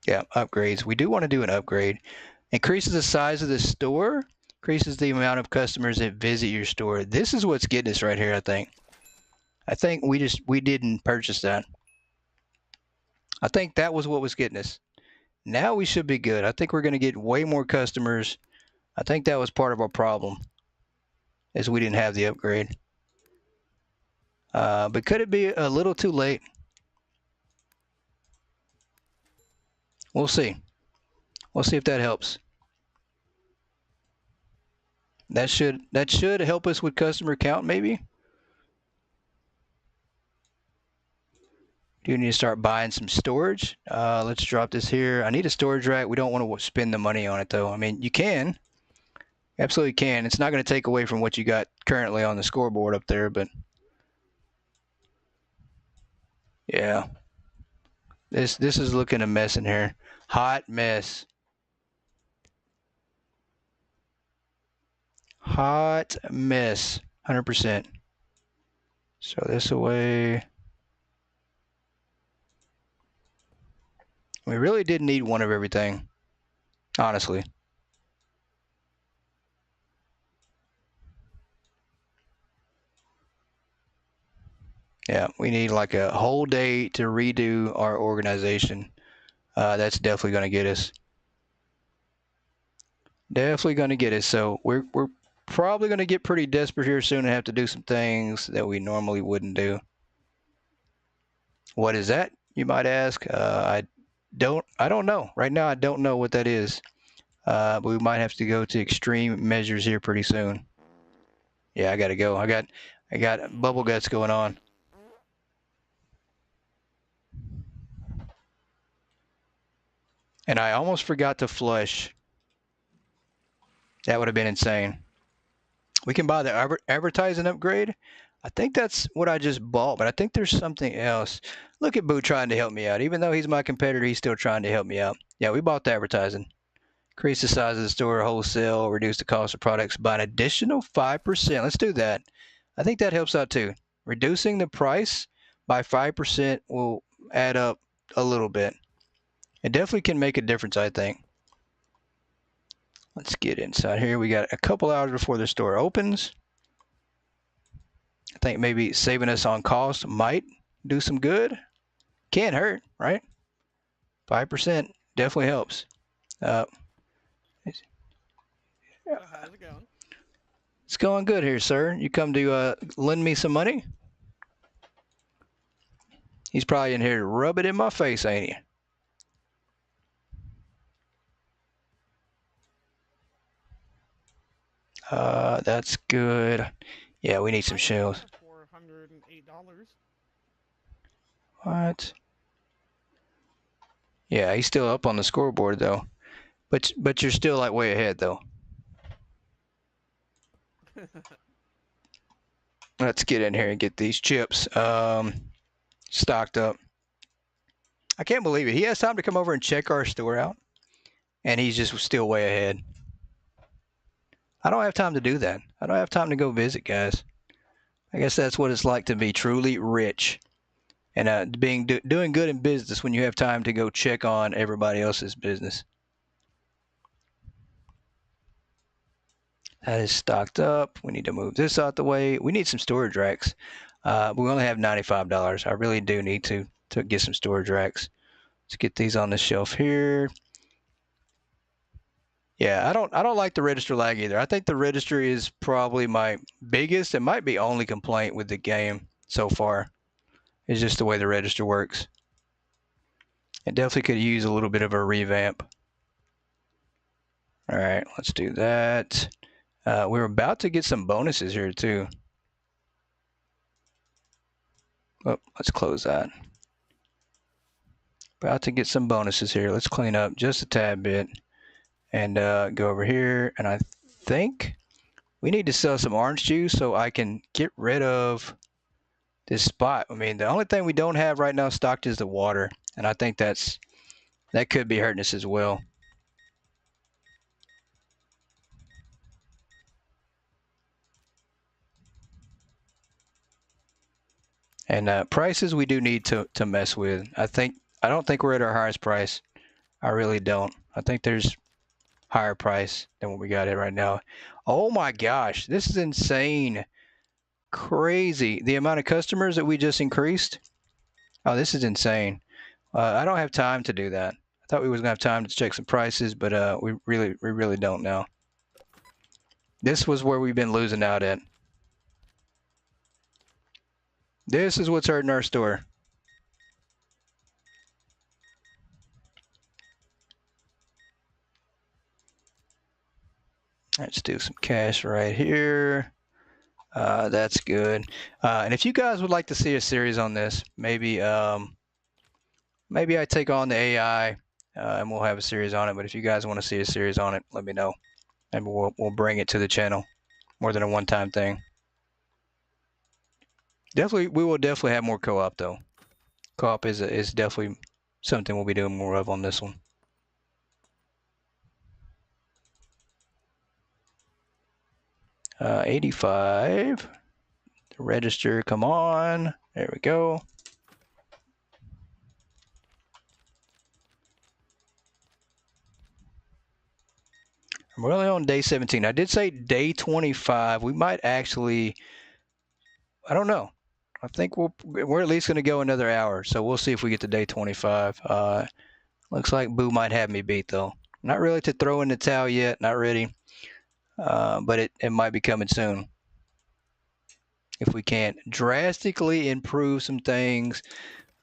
Yeah, upgrades. We do want to do an upgrade. Increases the size of the store, increases the amount of customers that visit your store. This is what's getting us right here, I think. I think we didn't purchase that. I think that was what was getting us. Now we should be good. I think we're going to get way more customers. I think that was part of our problem, is we didn't have the upgrade. But could it be a little too late? We'll see. We'll see if that helps. That should help us with customer count, maybe. Do need to start buying some storage. Let's drop this here. I need a storage rack. We don't want to spend the money on it, though. I mean, you can. Absolutely can. It's not going to take away from what you got currently on the scoreboard up there, but yeah. This is looking a mess in here. Hot mess. Hot mess. 100%. So this away. We really did need one of everything, honestly. Yeah, we need like a whole day to redo our organization. That's definitely going to get us. Definitely going to get us. So we're probably going to get pretty desperate here soon and have to do some things that we normally wouldn't do. What is that, you might ask? I don't know. Right now, I don't know what that is. But we might have to go to extreme measures here pretty soon. Yeah, I got to go. I got bubble guts going on. And I almost forgot to flush. That would have been insane. We can buy the advertising upgrade. I think that's what I just bought, but I think there's something else. Look at Boo trying to help me out. Even though he's my competitor, he's still trying to help me out. Yeah, we bought the advertising. Increase the size of the store wholesale, reduce the cost of products by an additional 5%. Let's do that. I think that helps out too. Reducing the price by 5% will add up a little bit. It definitely can make a difference, I think. Let's get inside here. We got a couple hours before the store opens. I think maybe saving us on cost might do some good. Can't hurt, right? 5% definitely helps. So how's it going? It's going good here, sir. You come to lend me some money? He's probably in here to rub it in my face, ain't he? That's good. Yeah, we need some shells. $408. What? Yeah, he's still up on the scoreboard though. But you're still like way ahead though. Let's get in here and get these chips stocked up. I can't believe it. He has time to come over and check our store out, and he's just still way ahead. I don't have time to do that. I don't have time to go visit, guys. I guess that's what it's like to be truly rich and doing good in business when you have time to go check on everybody else's business. That is stocked up. We need to move this out the way. We need some storage racks. We only have $95. I really do need to get some storage racks. Let's get these on the shelf here. Yeah, I don't like the register lag either. I think the register is probably my biggest and might be only complaint with the game so far. It's just the way the register works. It definitely could use a little bit of a revamp. All right, let's do that. We're about to get some bonuses here too. Oh, let's close that. About to get some bonuses here. Let's clean up just a tad bit and go over here. And I think we need to sell some orange juice so I can get rid of this spot. I mean, the only thing we don't have right now stocked is the water. And I think that could be hurting us as well. And prices we do need to mess with. I don't think we're at our highest price. I really don't. I think there's higher price than what we got it right now. Oh my gosh, this is insane. Crazy. The amount of customers that we just increased. Oh, this is insane. I don't have time to do that. I thought we was gonna have time to check some prices, but we really don't now. This was where we've been losing out at. This is what's hurting our store. Let's do some cash right here. That's good. And if you guys would like to see a series on this, maybe maybe I take on the AI and we'll have a series on it. But if you guys want to see a series on it, let me know, and we'll bring it to the channel. More than a one-time thing. Definitely, we will definitely have more co-op though. Co-op is definitely something we'll be doing more of on this one. Uh, 85. The register, come on. There we go. We're only on day 17. I did say day 25. We might actually, I don't know. I think we're at least going to go another hour. So we'll see if we get to day 25. Looks like Boo might have me beat though. Not really to throw in the towel yet. Not ready. But it might be coming soon. If we can't drastically improve some things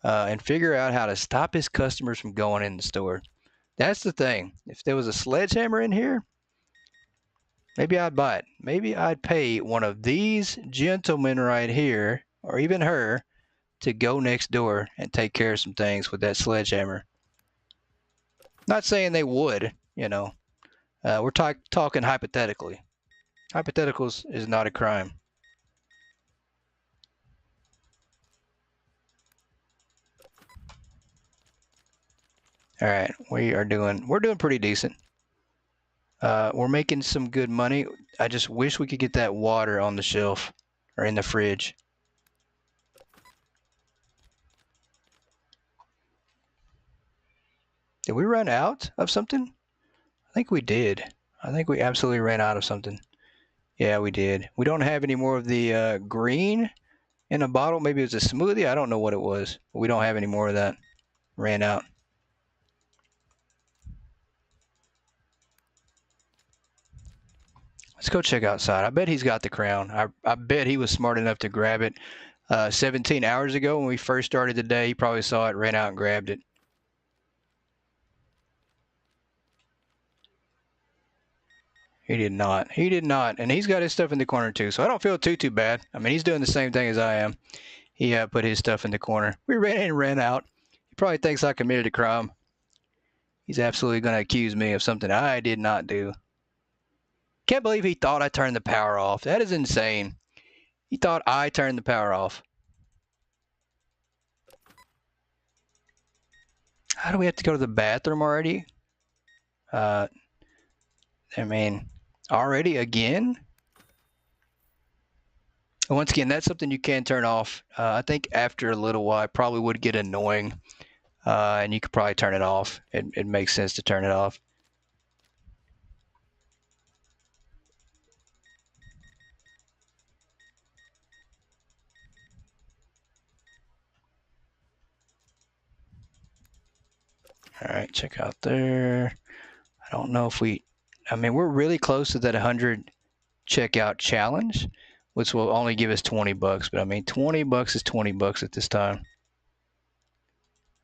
and figure out how to stop his customers from going in the store. That's the thing. If there was a sledgehammer in here, maybe I'd buy it. Maybe I'd pay one of these gentlemen right here, or even her, to go next door and take care of some things with that sledgehammer. Not saying they would, you know. We're talking hypothetically. Hypotheticals is not a crime. All right, we're doing pretty decent. We're making some good money. I just wish we could get that water on the shelf or in the fridge. Did we run out of something? I think we did. I think we absolutely ran out of something. Yeah, we did. We don't have any more of the green in a bottle. Maybe it was a smoothie. I don't know what it was. But we don't have any more of that. Ran out. Let's go check outside. I bet he's got the crown. I bet he was smart enough to grab it 17 hours ago when we first started the day. He probably saw it, ran out and grabbed it. He did not. He did not. And he's got his stuff in the corner too, so I don't feel too bad. I mean, he's doing the same thing as I am. He put his stuff in the corner. We ran in and ran out. He probably thinks I committed a crime. He's absolutely going to accuse me of something I did not do. Can't believe he thought I turned the power off. That is insane. He thought I turned the power off. How do we have to go to the bathroom already? I mean, already again? Once again, that's something you can turn off. I think after a little while, it probably would get annoying, and you could probably turn it off. It makes sense to turn it off. All right, check out there. I don't know if I mean, we're really close to that 100 checkout challenge, which will only give us 20 bucks. But I mean, 20 bucks is 20 bucks at this time.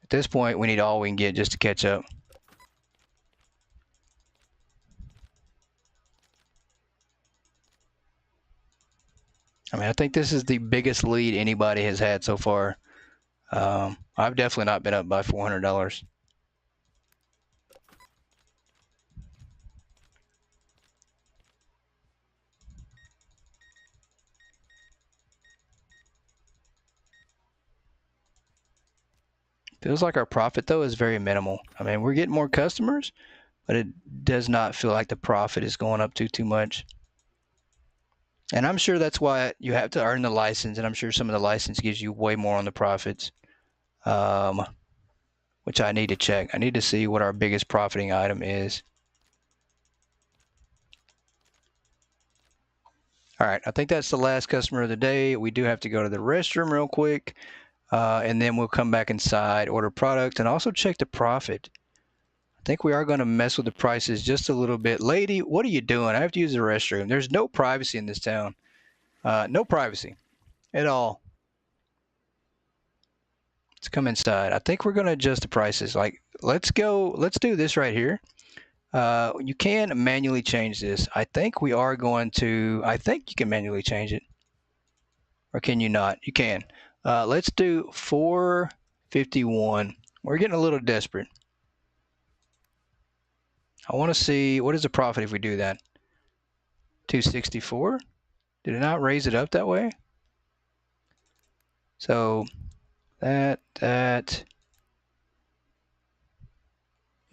At this point, we need all we can get just to catch up. I mean, I think this is the biggest lead anybody has had so far. I've definitely not been up by $400. Feels like our profit, though, is very minimal. I mean, we're getting more customers, but it does not feel like the profit is going up too much. And I'm sure that's why you have to earn the license, and I'm sure some of the license gives you way more on the profits, which I need to check. I need to see what our biggest profiting item is. All right, I think that's the last customer of the day. We do have to go to the restroom real quick, and then we'll come back inside, order product, and also check the profit. I think we are going to mess with the prices just a little bit. Lady, what are you doing? I have to use the restroom. There's no privacy in this town. No privacy at all. Let's come inside. I think we're going to adjust the prices. Like, let's do this right here. You can manually change this. I think you can manually change it. Or can you not? You can. Let's do 451. We're getting a little desperate. I want to see, what is the profit if we do that? 264? Did it not raise it up that way? So that.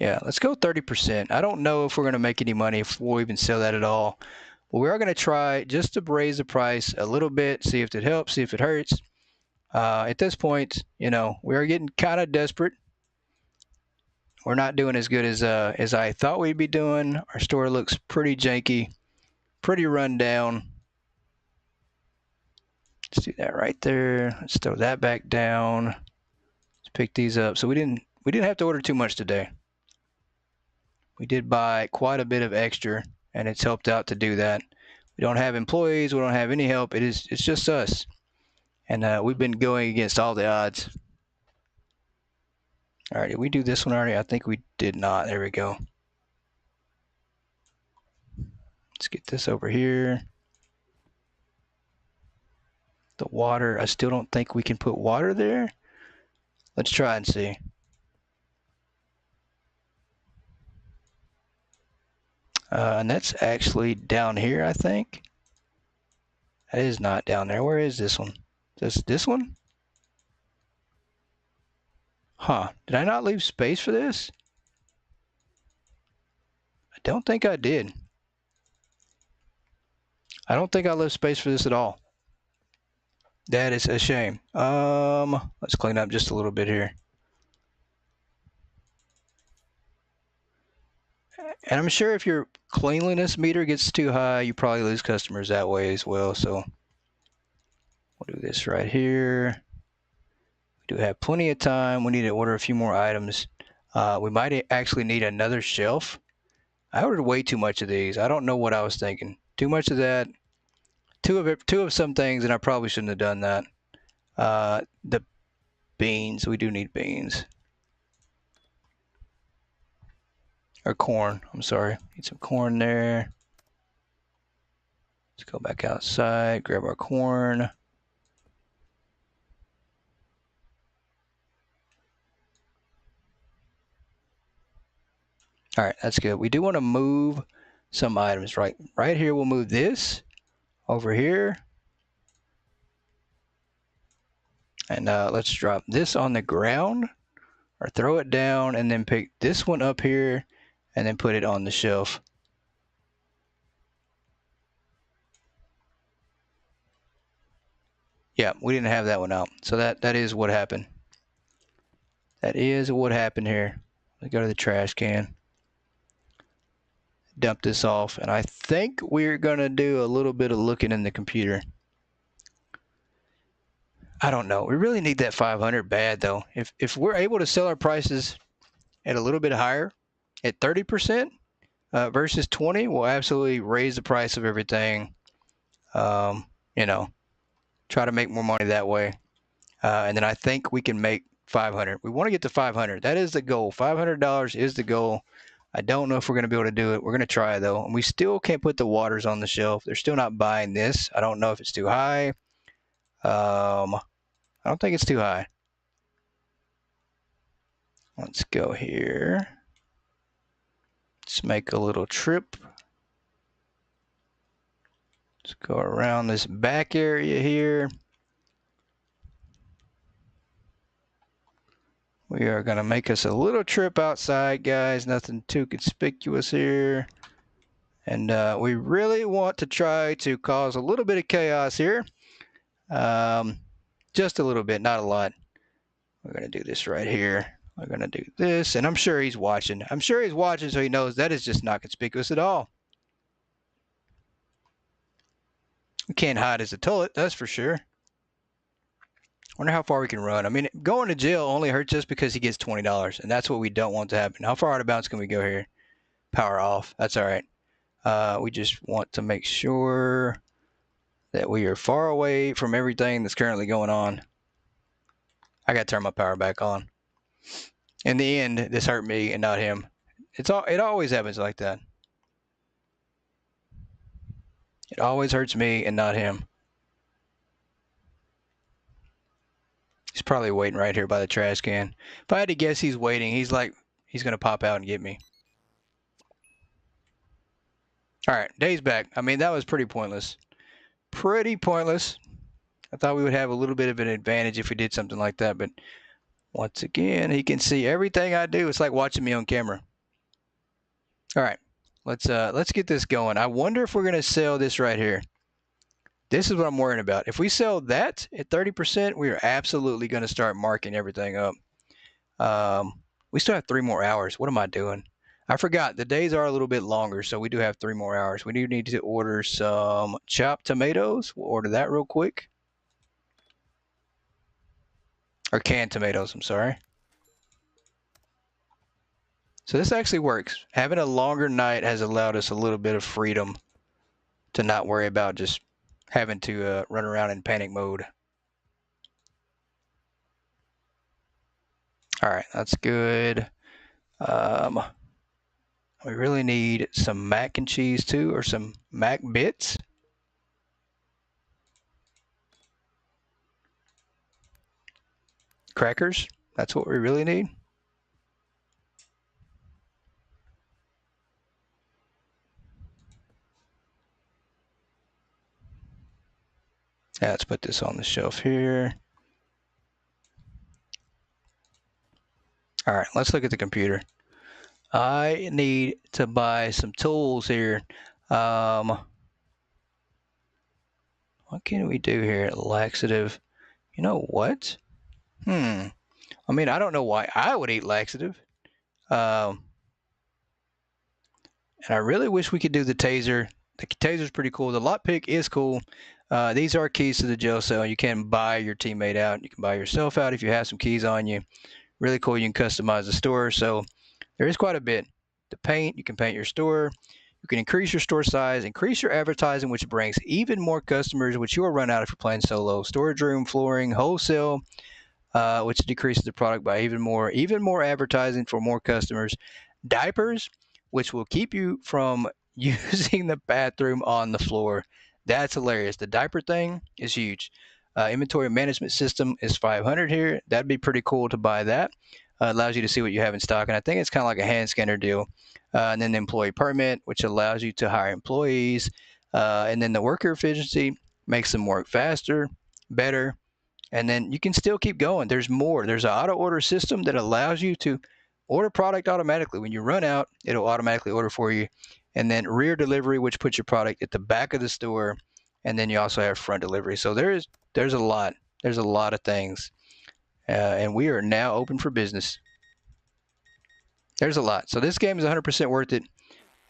Yeah, let's go 30%. I don't know if we're going to make any money if we'll even sell that at all. But we are going to try just to raise the price a little bit, see if it helps, see if it hurts. At this point, we are getting kind of desperate. We're not doing as good as I thought we'd be doing. Our store looks pretty janky, pretty run down. Let's do that right there. Let's throw that back down. Let's pick these up. So we didn't have to order too much today. We did buy quite a bit of extra, and it's helped out to do that. We don't have employees. We don't have any help. It's just us. And we've been going against all the odds. All right, did we do this one already? I think we did not. There we go. Let's get this over here. The water, I still don't think we can put water there. Let's try and see. And that's actually down here, I think. That is not down there. Where is this one? This one? Huh. Did I not leave space for this? I don't think I did. I don't think I left space for this at all. That is a shame. Let's clean up just a little bit here. And I'm sure if your cleanliness meter gets too high, you probably lose customers that way as well. So we'll do this right here. We do have plenty of time. We need to order a few more items. We might actually need another shelf. I ordered way too much of these. I don't know what I was thinking. Too much of that. Two of some things, and I probably shouldn't have done that. The beans. We do need beans. Or corn. I'm sorry. Need some corn there. Let's go back outside, grab our corn. All right, that's good. We do want to move some items. Right here, we'll move this over here. And let's drop this on the ground or throw it down and then pick this one up here and then put it on the shelf. Yeah, we didn't have that one out. So that is what happened. That is what happened here. Let's go to the trash can. Dump this off. And I think we're going to do a little bit of looking in the computer. I don't know. We really need that 500 bad, though. If we're able to sell our prices at a little bit higher, at 30% versus 20, we'll absolutely raise the price of everything. You know, try to make more money that way. And then I think we can make 500. We want to get to 500. That is the goal. $500 is the goal. I don't know if we're going to be able to do it. We're going to try, though. And we still can't put the waters on the shelf. They're still not buying this. I don't know if it's too high. I don't think it's too high. Let's go here. Let's make a little trip. Let's go around this back area here. We are going to make us a little trip outside, guys. Nothing too conspicuous here. And we really want to try to cause a little bit of chaos here. Just a little bit, not a lot. We're going to do this right here. We're going to do this. And I'm sure he's watching. I'm sure he's watching so he knows that is just not conspicuous at all. We can't hide as a toilet, that's for sure. Wonder how far we can run. I mean, going to jail only hurts us because he gets $20, and that's what we don't want to happen. How far out of bounds can we go here? Power off. That's all right. We just want to make sure that we are far away from everything that's currently going on. I got to turn my power back on. In the end, this hurt me and not him. It always happens like that. It always hurts me and not him. He's probably waiting right here by the trash can. If I had to guess, he's waiting. He's like, he's going to pop out and get me. All right, Day's back. I mean, that was pretty pointless. Pretty pointless. I thought we would have a little bit of an advantage if we did something like that, but once again, he can see everything I do. It's like watching me on camera. All right, let's get this going. I wonder if we're going to sell this right here. This is what I'm worrying about. If we sell that at 30%, we are absolutely going to start marking everything up. We still have 3 more hours. What am I doing? I forgot. The days are a little bit longer, so we do have 3 more hours. We do need to order some chopped tomatoes. We'll order that real quick. Or canned tomatoes, I'm sorry. So this actually works. Having a longer night has allowed us a little bit of freedom to not worry about just having to run around in panic mode. All right, that's good. We really need some mac and cheese too, or some mac bits. Crackers, that's what we really need. Yeah, let's put this on the shelf here. All right, let's look at the computer. I need to buy some tools here. What can we do here? Laxative. You know what? I mean, I don't know why I would eat laxative. And I really wish we could do the taser. The taser's pretty cool. The lockpick is cool. These are keys to the jail cell. You can buy your teammate out. You can buy yourself out if you have some keys on you. Really cool. You can customize the store. So there is quite a bit. The paint, you can paint your store. You can increase your store size, increase your advertising, which brings even more customers, which you will run out if you're playing solo. Storage room, flooring, wholesale, which decreases the product by even more advertising for more customers. Diapers, which will keep you from using the bathroom on the floor. That's hilarious. The diaper thing is huge. Inventory management system is 500 here. That'd be pretty cool to buy that. Allows you to see what you have in stock, and I think it's kind of like a hand scanner deal. And then the employee permit, which allows you to hire employees. And then the worker efficiency makes them work faster, better, and then you can still keep going. There's more. There's an auto order system that allows you to order product automatically. When you run out, it'll automatically order for you. And then rear delivery, which puts your product at the back of the store. And then you also have front delivery. So there's a lot. There's a lot of things. And we are now open for business. There's a lot. So this game is 100% worth it.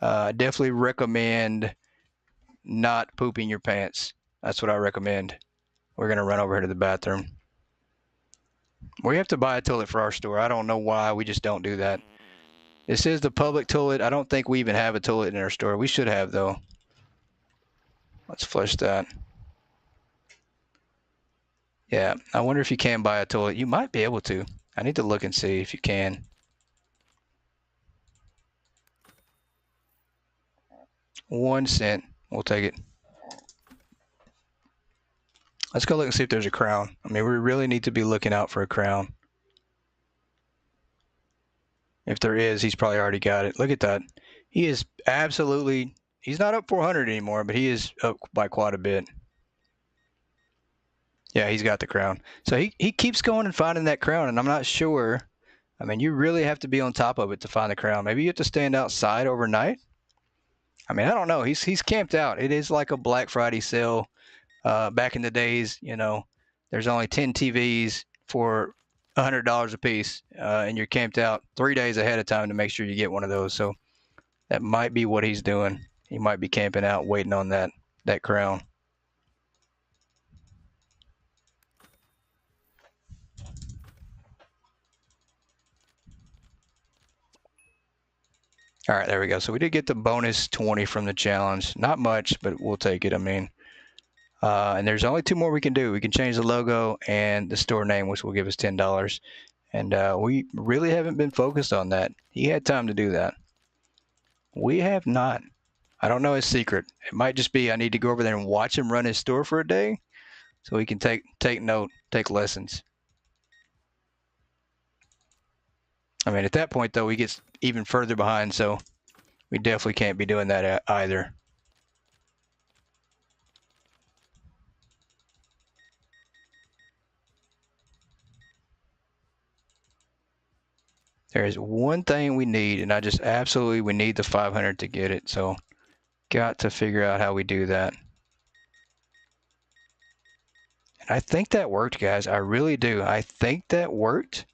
I definitely recommend not pooping your pants. That's what I recommend. We're going to run over here to the bathroom. We have to buy a toilet for our store. I don't know why. We just don't do that. This is the public toilet. I don't think we even have a toilet in our store. We should have, though. Let's flush that. Yeah, I wonder if you can buy a toilet. You might be able to. I need to look and see if you can. $0.01. We'll take it. Let's go look and see if there's a crown. I mean, we really need to be looking out for a crown. If there is, he's probably already got it. Look at that. He is absolutely, he's not up 400 anymore, but he is up by quite a bit. Yeah, he's got the crown. So he keeps going and finding that crown, and I'm not sure. I mean, you really have to be on top of it to find the crown. Maybe you have to stand outside overnight. I mean, I don't know. He's camped out. It is like a Black Friday sale. Back in the days, there's only 10 TVs for $100 a piece, and you're camped out 3 days ahead of time to make sure you get one of those. So that might be what he's doing. He might be camping out waiting on that crown. All right, there we go. So we did get the bonus 20 from the challenge. Not much, but we'll take it. I mean, and there's only 2 more we can do. We can change the logo and the store name, which will give us $10. And we really haven't been focused on that. He had time to do that. We have not. I don't know his secret. It might just be I need to go over there and watch him run his store for a day so he can take note, take lessons. I mean, at that point, though, he gets even further behind, so we definitely can't be doing that either. There is one thing we need, and we need the 500 to get it, so got to figure out how we do that. And I think that worked, guys. I really do. I think that worked.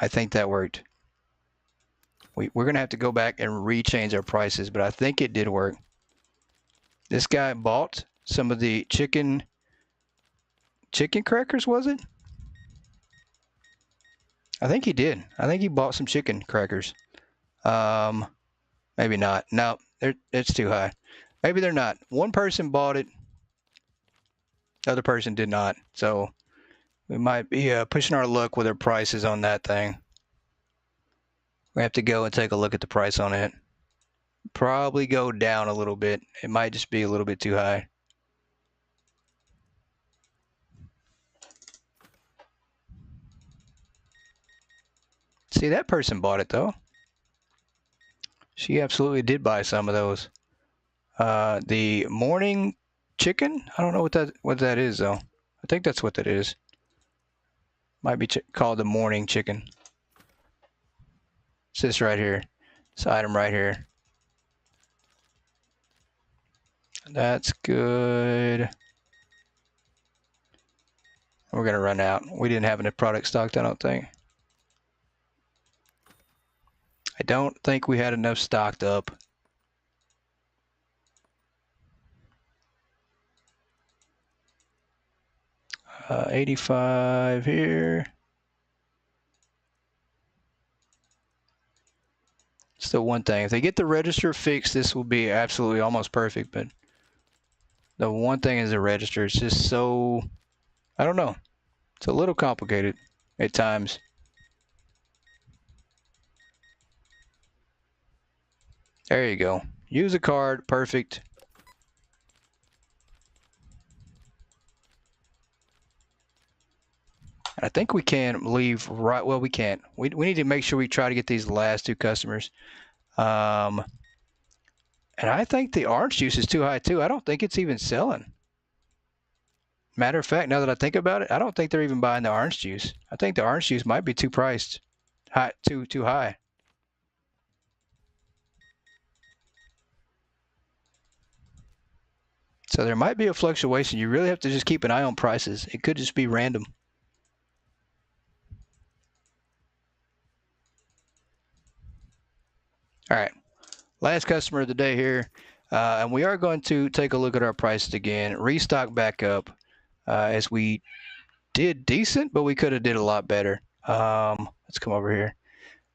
I think that worked. We're going to have to go back and rechange our prices, but I think it did work. This guy bought some of the chicken crackers, was it? I think he did. I think he bought some chicken crackers. Maybe not. No, it's too high. Maybe they're not. One person bought it. The other person did not. So we might be pushing our luck with our prices on that thing. We have to go and take a look at the price on it. Probably go down a little bit. It might just be a little bit too high. See, that person bought it though. She absolutely did buy some of those. The morning chicken. I don't know what that is though. I think that's what that is. Might be called the morning chicken. It's this right here. This item right here. That's good. We're gonna run out. We didn't have enough product stocked, I don't think. I don't think we had enough stocked up. Uh, 85 here. It's the one thing. If they get the register fixed, this will be absolutely almost perfect. But the one thing is the register. It's just so, I don't know. It's a little complicated at times. There you go. Use a card. Perfect. I think we can leave right. Well, we can't. We need to make sure we try to get these last two customers. And I think the orange juice is too high too. I don't think it's even selling. Matter of fact, now that I think about it, I don't think they're even buying the orange juice. I think the orange juice might be too priced, too high. So there might be a fluctuation. You really have to just keep an eye on prices. It could just be random. All right, last customer of the day here. And we are going to take a look at our prices again, restock back up as we did decent, but we could have did a lot better. Let's come over here.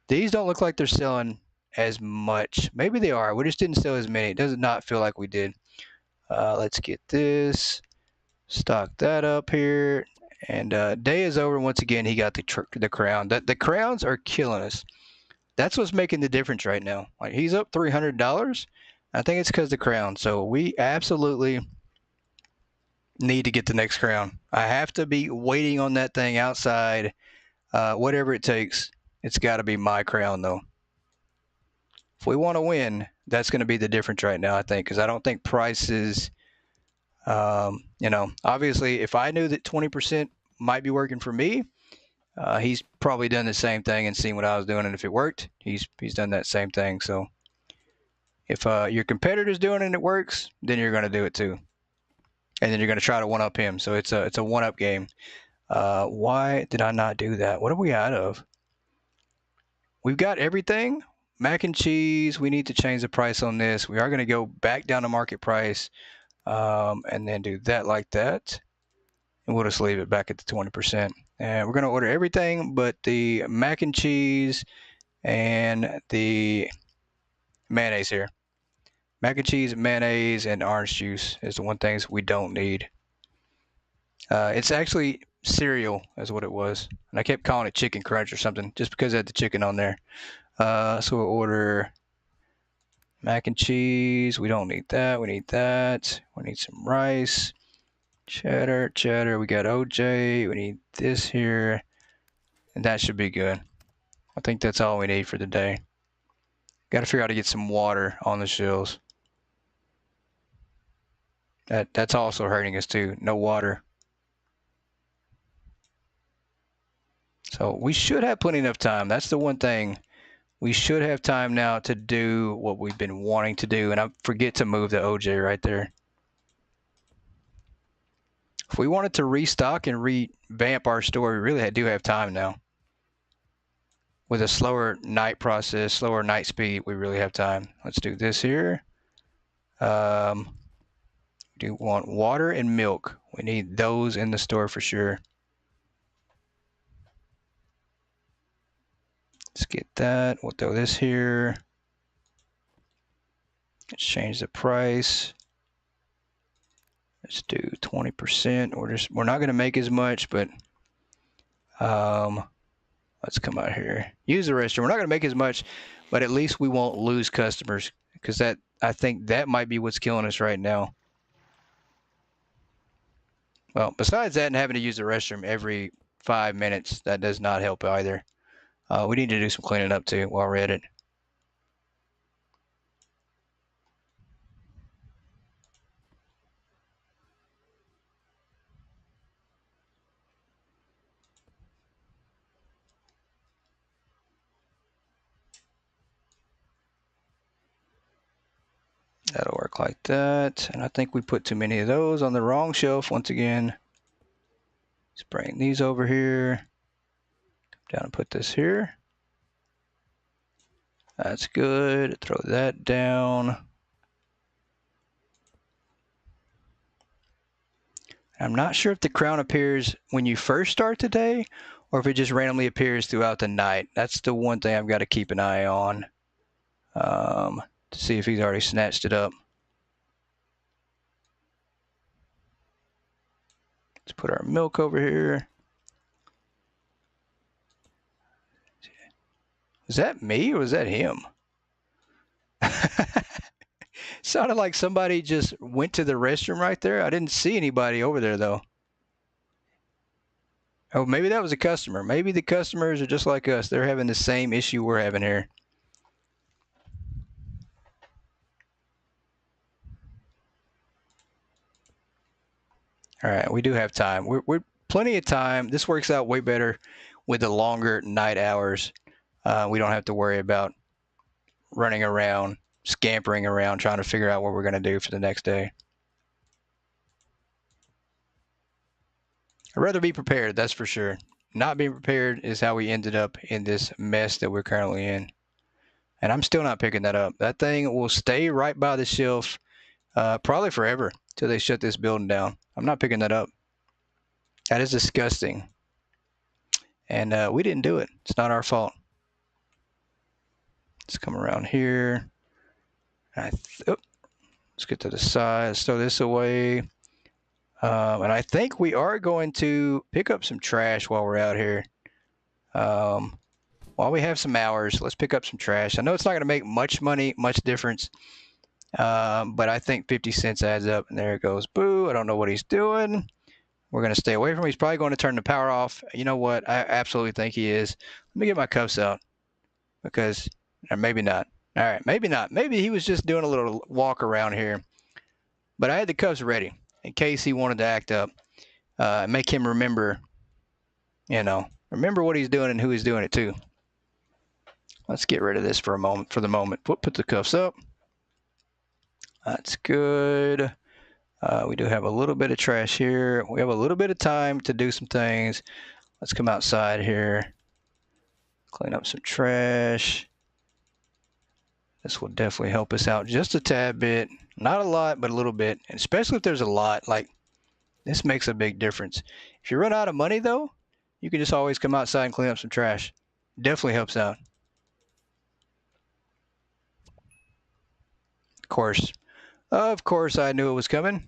These don't look like they're selling as much. Maybe they are. We just didn't sell as many. It does not feel like we did. Let's get this. Stock that up here. And day is over. Once again, he got the crown. The crowns are killing us. That's what's making the difference right now. Like he's up $300. I think it's because the crown. So we absolutely need to get the next crown. I have to be waiting on that thing outside, whatever it takes. It's got to be my crown, though. If we want to win, that's going to be the difference right now, I think, because I don't think prices, obviously, if I knew that 20% might be working for me, he's probably done the same thing and seen what I was doing, and if it worked, he's done that same thing. So if your competitor's doing it and it works, then you're going to do it too, and then you're going to try to one-up him. So it's a one-up game. Why did I not do that? What are we out of? We've got everything. Mac and cheese, we need to change the price on this. We are going to go back down to market price and then do that like that. And we'll just leave it back at the 20%. And we're going to order everything but the mac and cheese and the mayonnaise here. Mac and cheese, mayonnaise, and orange juice is the one things we don't need. It's actually cereal is what it was. And I kept calling it chicken crunch or something just because it had the chicken on there. So we'll order mac and cheese. We don't need that. We need that. We need some rice. Cheddar. We got OJ. We need this here. And that should be good. I think that's all we need for the day. Got to figure out how to get some water on the shelves. That's also hurting us too. No water. So we should have plenty enough time. That's the one thing. We should have time now to do what we've been wanting to do. And I forget to move the OJ right there. If we wanted to restock and revamp our store, we really do have time now. With a slower night process, slower night speed, we really have time. Let's do this here. We do want water and milk. We need those in the store for sure. Let's get that. We'll throw this here. Let's change the price. Let's do 20%. We're not going to make as much, but let's come out here. Use the restroom. We're not going to make as much, but at least we won't lose customers because I think that might be what's killing us right now. Well, besides that and having to use the restroom every 5 minutes, that does not help either. We need to do some cleaning up too while we're at it. That'll work like that. And I think we put too many of those on the wrong shelf once again. Let's bring these over here. Come down and put this here. That's good. Throw that down. I'm not sure if the crown appears when you first start the day or if it just randomly appears throughout the night. That's the one thing I've got to keep an eye on. to see if he's already snatched it up. Let's put our milk over here. Was that me or was that him? Sounded like somebody just went to the restroom right there. I didn't see anybody over there though. Oh, maybe that was a customer. Maybe the customers are just like us. They're having the same issue we're having here. All right, we do have time. We're plenty of time. This works out way better with the longer night hours. We don't have to worry about running around, scampering around, trying to figure out what we're going to do for the next day. I'd rather be prepared, that's for sure. Not being prepared is how we ended up in this mess that we're currently in. And I'm still not picking that up. That thing will stay right by the shelf probably forever till they shut this building down. I'm not picking that up. That is disgusting. And we didn't do it. It's not our fault. Let's come around here. Let's get to the side. Let's throw this away. And I think we are going to pick up some trash while we're out here. While we have some hours, let's pick up some trash. I know it's not going to make much money, much difference, but I think 50 cents adds up. And there it goes. Boo. I don't know what he's doing. We're going to stay away from him. He's probably going to turn the power off. You know what? I absolutely think he is. Let me get my cuffs out because, or maybe not. All right, maybe not. Maybe he was just doing a little walk around here. But I had the cuffs ready in case he wanted to act up, make him remember, remember what he's doing and who he's doing it to. Let's get rid of this for the moment. Put the cuffs up. That's good. We do have a little bit of trash here. We have a little bit of time to do some things. Let's come outside here. Clean up some trash. This will definitely help us out just a tad bit. Not a lot, but a little bit. And especially if there's a lot, like this makes a big difference. If you run out of money, though, you can just always come outside and clean up some trash. Definitely helps out. Of course, I knew it was coming.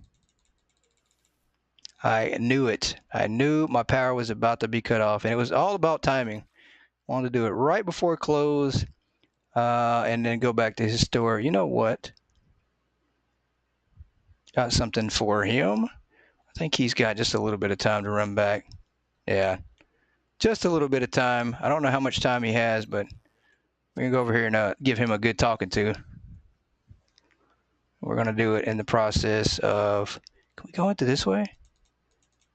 I knew it. I knew my power was about to be cut off, and it was all about timing. Wanted to do it right before close, and then go back to his store. You know what? Got something for him. I think he's got just a little bit of time to run back. Yeah, just a little bit of time. I don't know how much time he has, but we're going to go over here and give him a good talking to. We're going to do it in the process of, can we go into this way?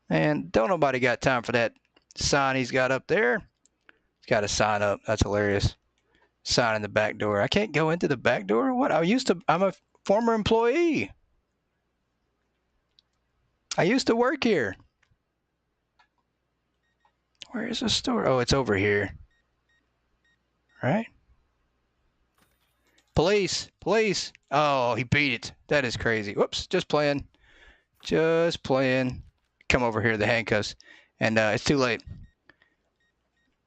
And don't nobody got time for that sign he's got up there. He's got a sign up. That's hilarious. Sign in the back door. I can't go into the back door? What? I'm a former employee. I used to work here. Where is the store? Oh, it's over here. Right? Police. Police. Oh, he beat it. That is crazy. Whoops. Just playing. Just playing. Come over here, the handcuffs. And it's too late.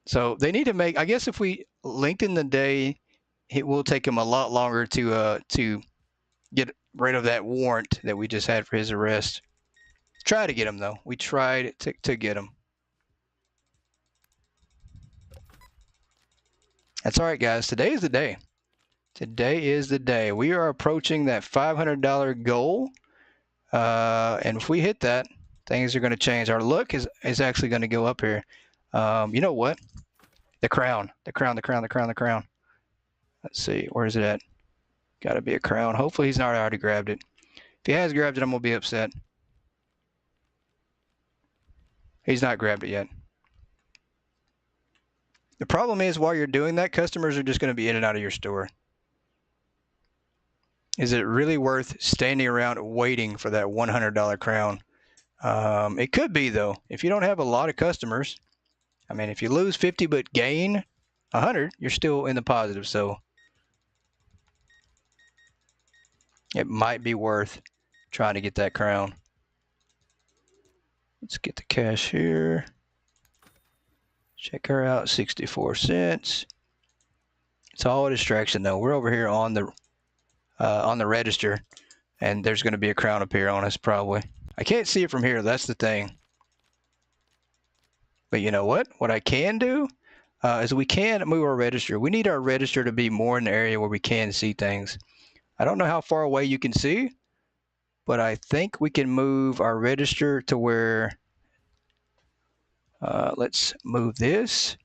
So they need to make, I guess if we lengthen the day, it will take him a lot longer to get rid of that warrant that we just had for his arrest. Try to get him, though. We tried to get him. That's all right, guys. Today is the day. Today is the day. We are approaching that $500 goal. And if we hit that, things are going to change. Our luck is actually going to go up here. You know what? The crown. The crown, the crown, the crown, the crown. Let's see. Where is it at? Got to be a crown. Hopefully he's not already grabbed it. If he has grabbed it, I'm going to be upset. He's not grabbed it yet. The problem is while you're doing that, customers are just going to be in and out of your store. Is it really worth standing around waiting for that $100 crown? It could be, though. If you don't have a lot of customers, I mean, if you lose 50 but gain 100, you're still in the positive. So it might be worth trying to get that crown. Let's get the cash here. Check her out, 64 cents. It's all a distraction, though. We're over here on the register, and there's going to be a crown appear on us probably. I can't see it from here. That's the thing. But you know what? What I can do is we can move our register. We need our register to be more in the area where we can see things. I don't know how far away you can see, but I think we can move our register to where, let's move this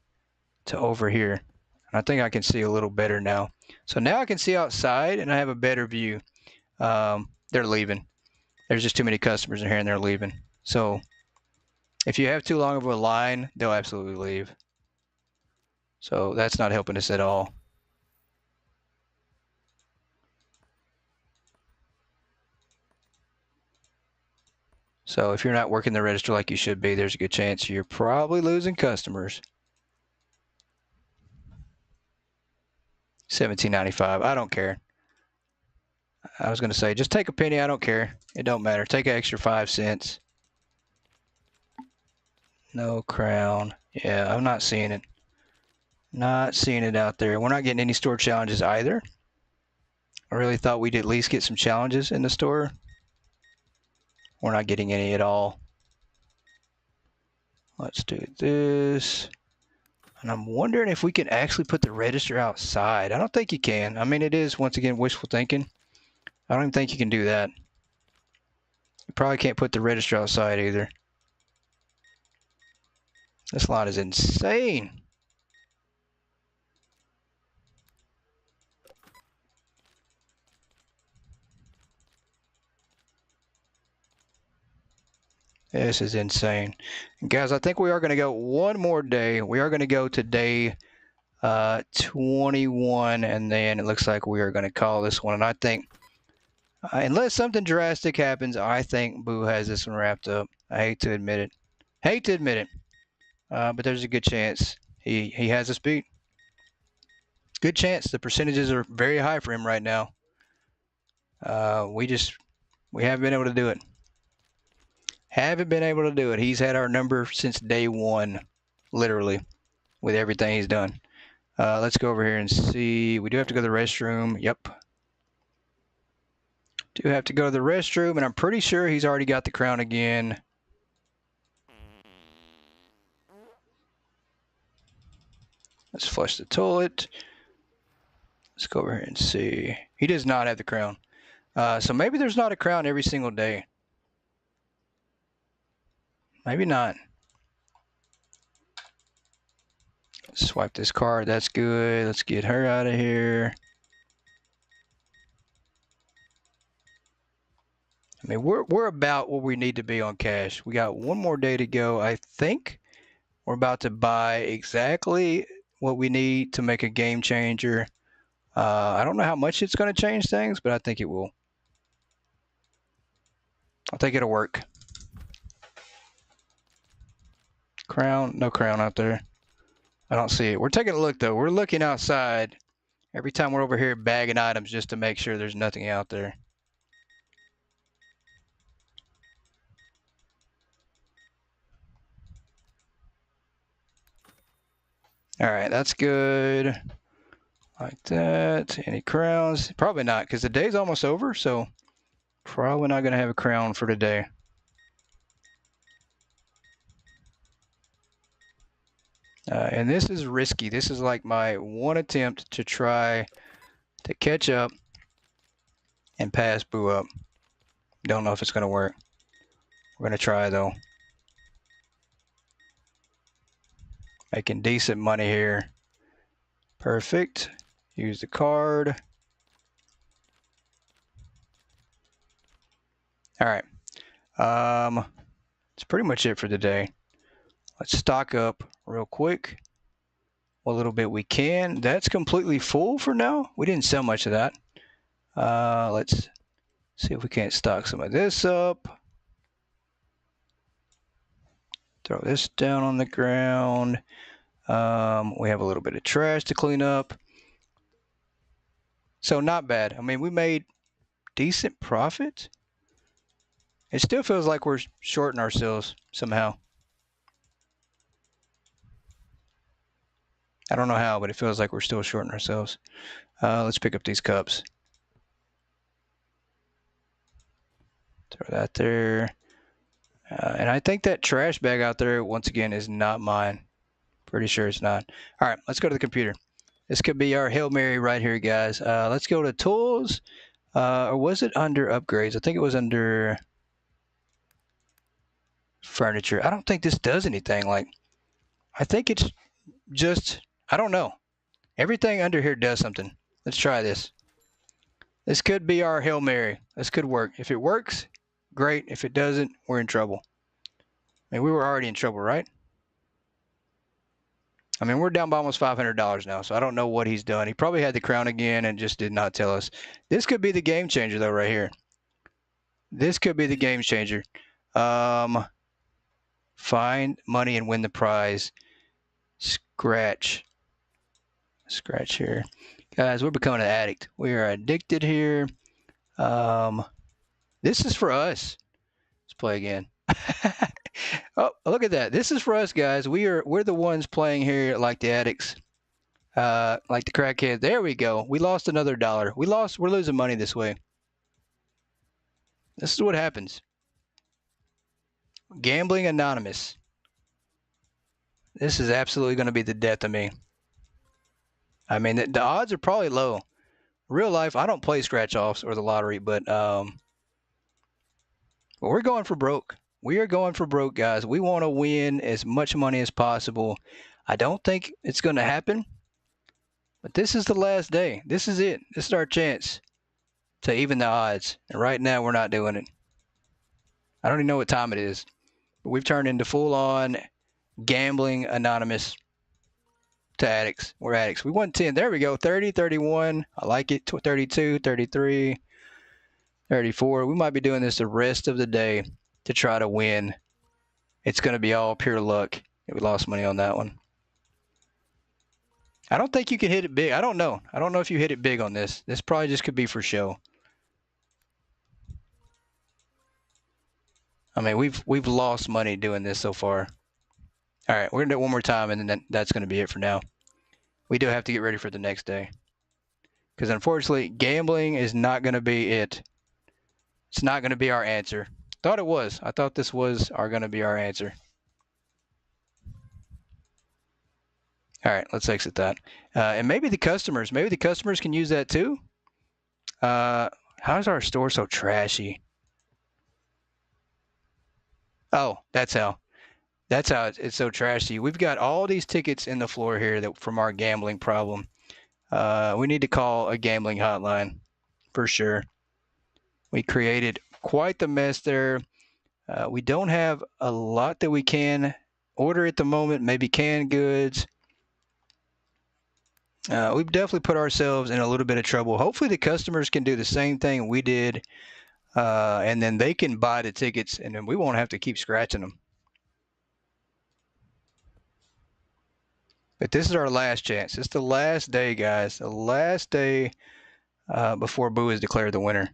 to over here. I think I can see a little better now. So now I can see outside and I have a better view. They're leaving. There's just too many customers in here and they're leaving. So if you have too long of a line, they'll absolutely leave. So that's not helping us at all. So if you're not working the register like you should be, there's a good chance you're probably losing customers. $17.95. I don't care. I was going to say, just take a penny. I don't care. It don't matter. Take an extra 5 cents. No crown. Yeah, I'm not seeing it. Not seeing it out there. We're not getting any store challenges either. I really thought we'd at least get some challenges in the store. We're not getting any at all. Let's do this. And I'm wondering if we can actually put the register outside. I don't think you can. I mean, it is, once again, wishful thinking. I don't even think you can do that. You probably can't put the register outside either. This line is insane. This is insane. And guys, I think we are going to go one more day. We are going to go to day 21, and then it looks like we are going to call this one. And I think, unless something drastic happens, I think Boo has this one wrapped up. I hate to admit it. But there's a good chance he has us beat. Good chance. The percentages are very high for him right now. We haven't been able to do it. Haven't been able to do it. He's had our number since day one, literally, with everything he's done. Let's go over here and see. We do have to go to the restroom. Yep. Do have to go to the restroom, and I'm pretty sure he's already got the crown again. Let's flush the toilet. Let's go over here and see. He does not have the crown. So maybe there's not a crown every single day. Maybe not. Swipe this card. That's good. Let's get her out of here. I mean, we're about where we need to be on cash. We got one more day to go. I think we're about to buy exactly what we need to make a game changer. I don't know how much it's going to change things, but I think it will. I think it'll work. Crown, no crown out there. I don't see it. We're taking a look, though. We're looking outside every time we're over here bagging items just to make sure there's nothing out there. All right, that's good. Like that. Any crowns? Probably not, because the day's almost over, so probably not going to have a crown for today. And this is risky. This is like my one attempt to try to catch up and pass Boo up. Don't know if it's going to work. We're going to try, though. Making decent money here. Perfect. Use the card. All right. That's pretty much it for today. Let's stock up real quick. What little bit we can. That's completely full for now. We didn't sell much of that. Let's see if we can't stock some of this up. Throw this down on the ground. We have a little bit of trash to clean up. So not bad. I mean, we made decent profit. It still feels like we're shorting ourselves somehow. I don't know how, but it feels like we're still shorting ourselves. Let's pick up these cups. Throw that there. And I think that trash bag out there, once again, is not mine. Pretty sure it's not. All right, let's go to the computer. This could be our Hail Mary right here, guys. Let's go to tools. Or was it under upgrades? I think it was under furniture. I don't think this does anything. Like, I think it's just, I don't know. Everything under here does something. Let's try this. This could be our Hail Mary. This could work. If it works, great. If it doesn't, we're in trouble. I mean, we were already in trouble, right? I mean, we're down by almost $500 now, so I don't know what he's done. He probably had the crown again and just did not tell us. This could be the game changer, though, right here. This could be the game changer. Find money and win the prize. Scratch. Scratch here. Guys, we're becoming an addict. We are addicted here. This is for us. Let's play again. Oh, look at that. This is for us, guys. We're the ones playing here like the addicts. Like the crackhead. There we go. We lost another dollar. We're losing money this way. This is what happens. Gambling Anonymous. This is absolutely going to be the death of me. I mean, the odds are probably low. Real life, I don't play scratch offs or the lottery, but we're going for broke. We are going for broke, guys. We want to win as much money as possible. I don't think it's going to happen, but this is the last day. This is it. This is our chance to even the odds. And right now, we're not doing it. I don't even know what time it is, but we've turned into full-on gambling anonymous to addicts. We're addicts. We won 10. There we go. 30, 31. I like it. 32, 33, 34. We might be doing this the rest of the day to try to win. It's going to be all pure luck. We lost money on that one. I don't think you can hit it big. I don't know. I don't know if you hit it big on this. This probably just could be for show. I mean, we've lost money doing this so far. All right, we're going to do it one more time, and then that's going to be it for now. We do have to get ready for the next day. Because unfortunately, gambling is not going to be it. It's not going to be our answer. Thought it was. I thought this was going to be our answer. All right, let's exit that. And maybe the customers can use that too. How's our store so trashy? Oh, that's how. That's how it's so trashy. We've got all these tickets in the floor here that from our gambling problem. We need to call a gambling hotline for sure. We created quite the mess there. We don't have a lot that we can order at the moment, maybe canned goods. We've definitely put ourselves in a little bit of trouble. Hopefully the customers can do the same thing we did, and then they can buy the tickets, and then we won't have to keep scratching them. But this is our last chance. It's the last day, guys. The last day before Boo is declared the winner.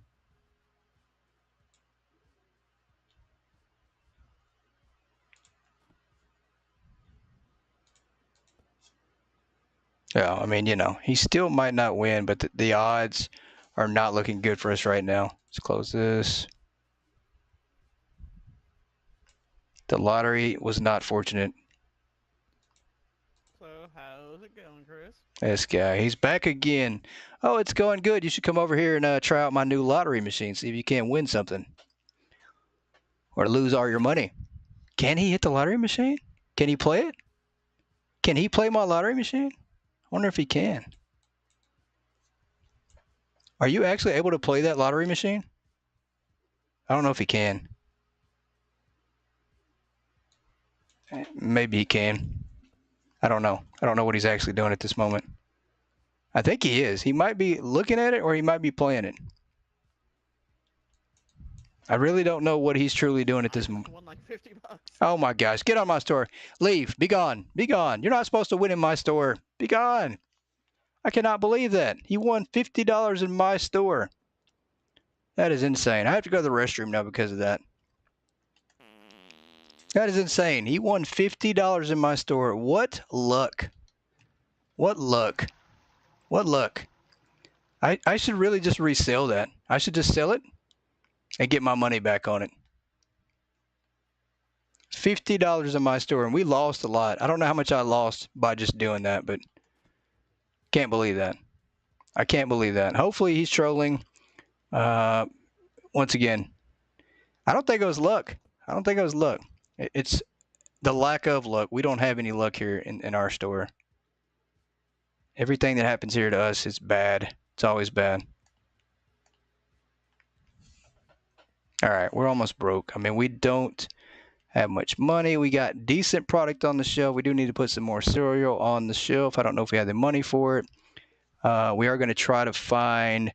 Yeah, I mean, you know, he still might not win, but the odds are not looking good for us right now. Let's close this. The lottery was not fortunate. So, how's it going, Chris? This guy, he's back again. Oh, it's going good. You should come over here and try out my new lottery machine, see if you can't win something or lose all your money. Can he hit the lottery machine? Can he play it? Can he play my lottery machine? I wonder if he can. Are you actually able to play that lottery machine? I don't know if he can. Maybe he can. I don't know. I don't know what he's actually doing at this moment. I think he is. He might be looking at it or he might be playing it. I really don't know what he's truly doing at this moment. Won like $50. Oh my gosh. Get out of my store. Leave. Be gone. Be gone. You're not supposed to win in my store. Be gone. I cannot believe that. He won $50 in my store. That is insane. I have to go to the restroom now because of that. That is insane. He won $50 in my store. What luck. What luck. What luck. I should really just resell that. I should just sell it and get my money back on it. $50 in my store, and we lost a lot. I don't know how much I lost by just doing that, but can't believe that. I can't believe that. Hopefully he's trolling. Once again, I don't think it was luck. I don't think it was luck. It's the lack of luck. We don't have any luck here in our store. Everything that happens here to us is bad. It's always bad. All right, we're almost broke. I mean, we don't have much money. We got decent product on the shelf. We do need to put some more cereal on the shelf. I don't know if we have the money for it. We are going to try to find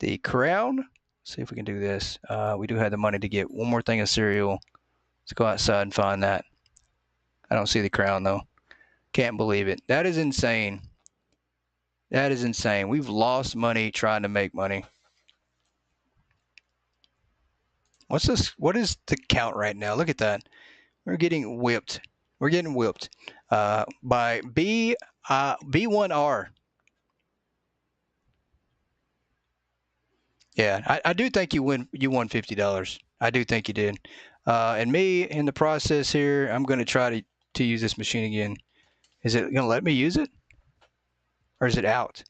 the crown. See if we can do this. We do have the money to get one more thing of cereal. Let's go outside and find that. I don't see the crown though. Can't believe it. That is insane. That is insane. We've lost money trying to make money. What's this? What is the count right now? Look at that. We're getting whipped. We're getting whipped by B1R. Yeah, I do think you won $50. I do think you did. And me in the process here, I'm going to try to use this machine again. Is it going to let me use it? Or is it out?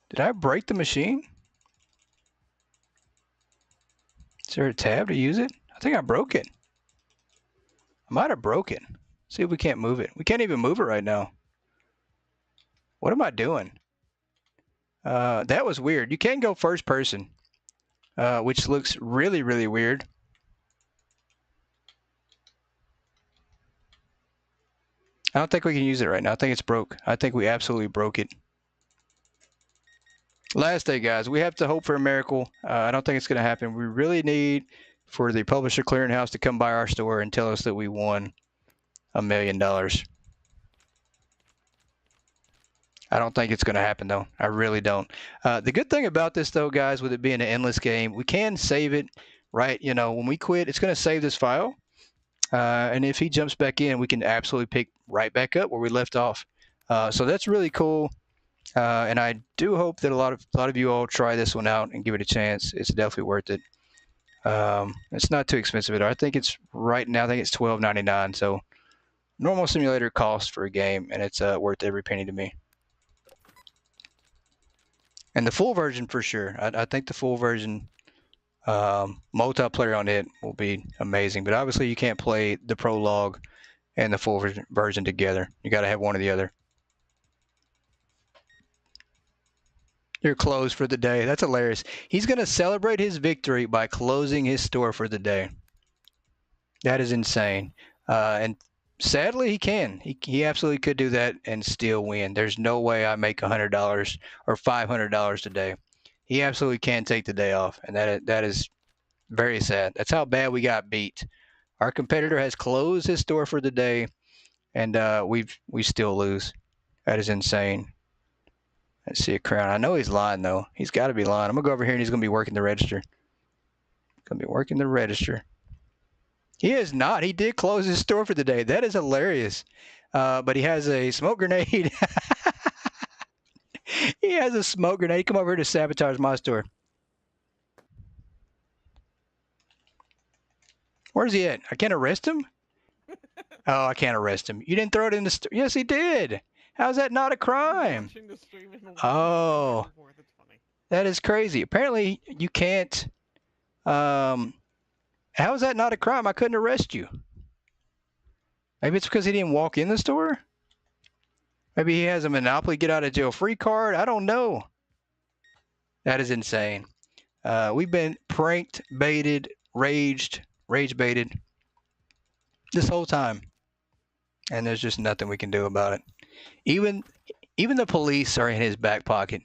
Did I break the machine? Is there a tab to use it? I think I broke it. I might have broke it. See if we can't move it. We can't even move it right now. What am I doing? That was weird. You can go first person, which looks really, really weird. I don't think we can use it right now. I think it's broke. I think we absolutely broke it. Last day, guys. We have to hope for a miracle. I don't think it's going to happen. We really need for the publisher clearinghouse to come by our store and tell us that we won $1 million. I don't think it's going to happen, though. I really don't. The good thing about this, though, guys, with it being an endless game, we can save it, right? You know, when we quit, it's going to save this file. And if he jumps back in, we can absolutely pick right back up where we left off. So that's really cool. And I do hope that a lot of you all try this one out and give it a chance. It's definitely worth it. It's not too expensive. I think it's right now. I think it's $12.99. So normal simulator cost for a game, and it's worth every penny to me. And the full version for sure. I think the full version, multiplayer on it will be amazing. But obviously, you can't play the prologue and the full version together. You got to have one or the other. You're closed for the day. That's hilarious. He's going to celebrate his victory by closing his store for the day. That is insane. And sadly, he can. He absolutely could do that and still win. There's no way I make $100 or $500 today. He absolutely can take the day off, and that is very sad. That's how bad we got beat. Our competitor has closed his store for the day, and we still lose. That is insane. Let's see a crown. I know he's lying, though. He's got to be lying. I'm going to go over here, and he's going to be working the register. Going to be working the register. He is not. He did close his store for the day. That is hilarious. But he has a smoke grenade. He has a smoke grenade. Come over here to sabotage my store. Where's he at? I can't arrest him? Oh, I can't arrest him. You didn't throw it in the store. Yes, he did. How's that not a crime? Oh, that is crazy. Apparently, you can't. How is that not a crime? I couldn't arrest you. Maybe it's because he didn't walk in the store? Maybe he has a Monopoly get out of jail free card? I don't know. That is insane. We've been pranked, baited, rage baited this whole time. And there's just nothing we can do about it. Even the police are in his back pocket.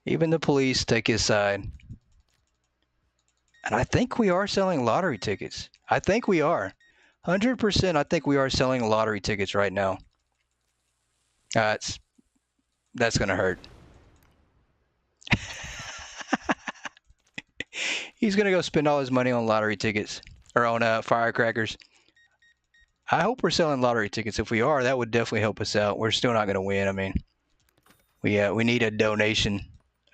Even the police take his side. And I think we are selling lottery tickets. I think we are. 100% I think we are selling lottery tickets right now. That's going to hurt. He's going to go spend all his money on lottery tickets or on firecrackers. I hope we're selling lottery tickets. If we are, that would definitely help us out. We're still not going to win. I mean, we need a donation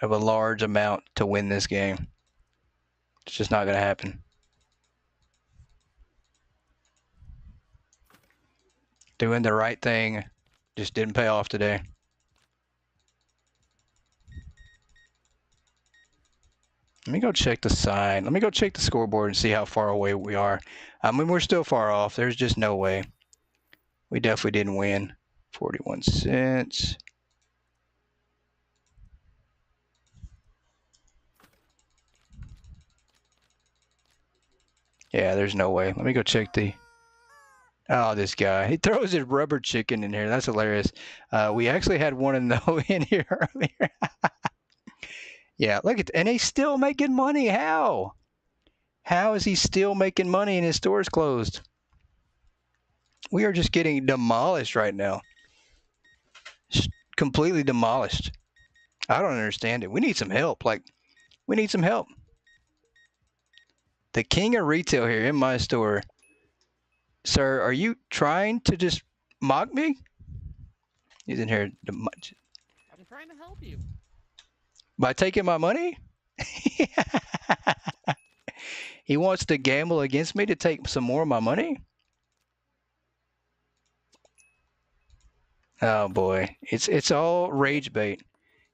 of a large amount to win this game. It's just not going to happen. Doing the right thing just didn't pay off today. Let me go check the sign. Let me go check the scoreboard and see how far away we are. I mean, we're still far off. There's just no way. We definitely didn't win. 41 cents. Yeah, there's no way. Let me go check the... Oh, this guy. He throws his rubber chicken in here. That's hilarious. We actually had one in in here earlier. Yeah, look at... And he's still making money. How? How is he still making money and his store's closed? We are just getting demolished right now. Completely demolished. I don't understand it. We need some help. Like, we need some help. The king of retail here in my store. Sir, are you trying to just mock me? He's in here I'm trying to help you. by taking my money? He wants to gamble against me to take some more of my money? Oh boy, it's all rage bait.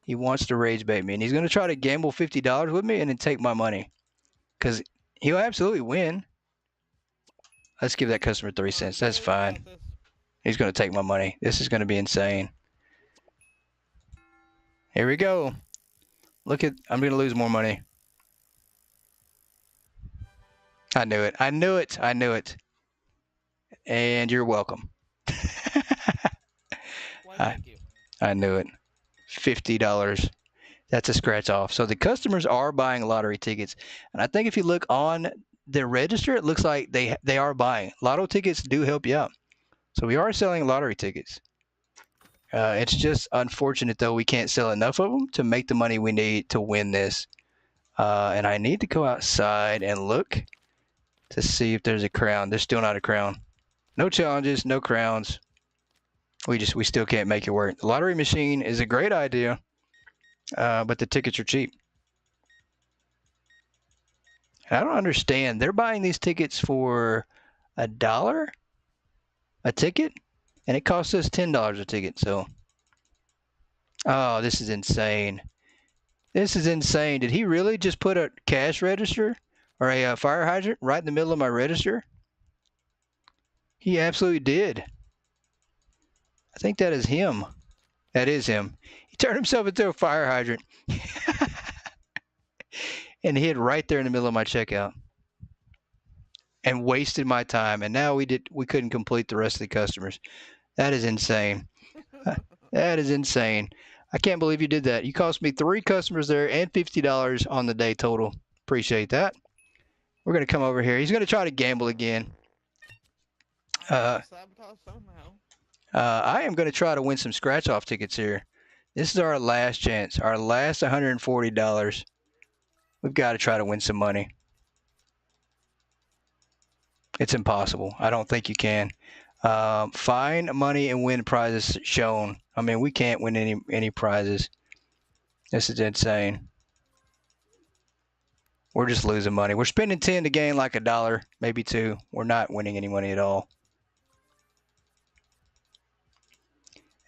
He wants to rage bait me, and he's going to try to gamble $50 with me and then take my money, because he'll absolutely win. Let's give that customer 3 cents. That's fine. He's going to take my money. This is going to be insane. Here we go. Look at, I'm going to lose more money. I knew it. I knew it. I knew it. And you're welcome. Why, thank you. I knew it. $50. That's a scratch off. So the customers are buying lottery tickets. And I think if you look on the register, it looks like they are buying. Lotto tickets do help you out. So we are selling lottery tickets. It's just unfortunate, though, we can't sell enough of them to make the money we need to win this. And I need to go outside and look to see if there's a crown. There's still not a crown. No challenges, no crowns. We still can't make it work. The lottery machine is a great idea, but the tickets are cheap. And I don't understand. They're buying these tickets for $1 a ticket, and it costs us $10 a ticket. So, oh, this is insane. This is insane. Did he really just put a cash register or a fire hydrant right in the middle of my register? He absolutely did. I think that is him. That is him. He turned himself into a fire hydrant and hid right there in the middle of my checkout and wasted my time. And now we couldn't complete the rest of the customers. That is insane. That is insane. I can't believe you did that. You cost me 3 customers there and $50 on the day total. Appreciate that. We're going to come over here. He's going to try to gamble again. Sabotage somehow. I am going to try to win some scratch-off tickets here. This is our last chance, our last $140. We've got to try to win some money. It's impossible. I don't think you can. Find money and win prizes shown. I mean, we can't win any prizes. This is insane. We're just losing money. We're spending 10 to gain like $1, maybe 2. We're not winning any money at all.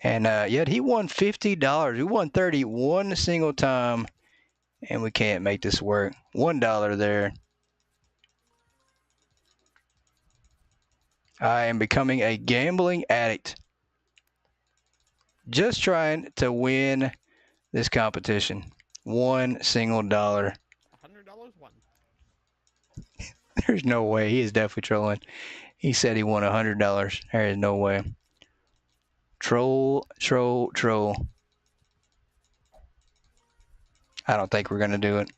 And yet he won $50. We won 30 one single time, and we can't make this work. $1 there. I am becoming a gambling addict. Just trying to win this competition. One single dollar. $100 won. There's no way. He is definitely trolling. He said he won $100. There is no way. Troll, troll, troll. I don't think we're going to do it.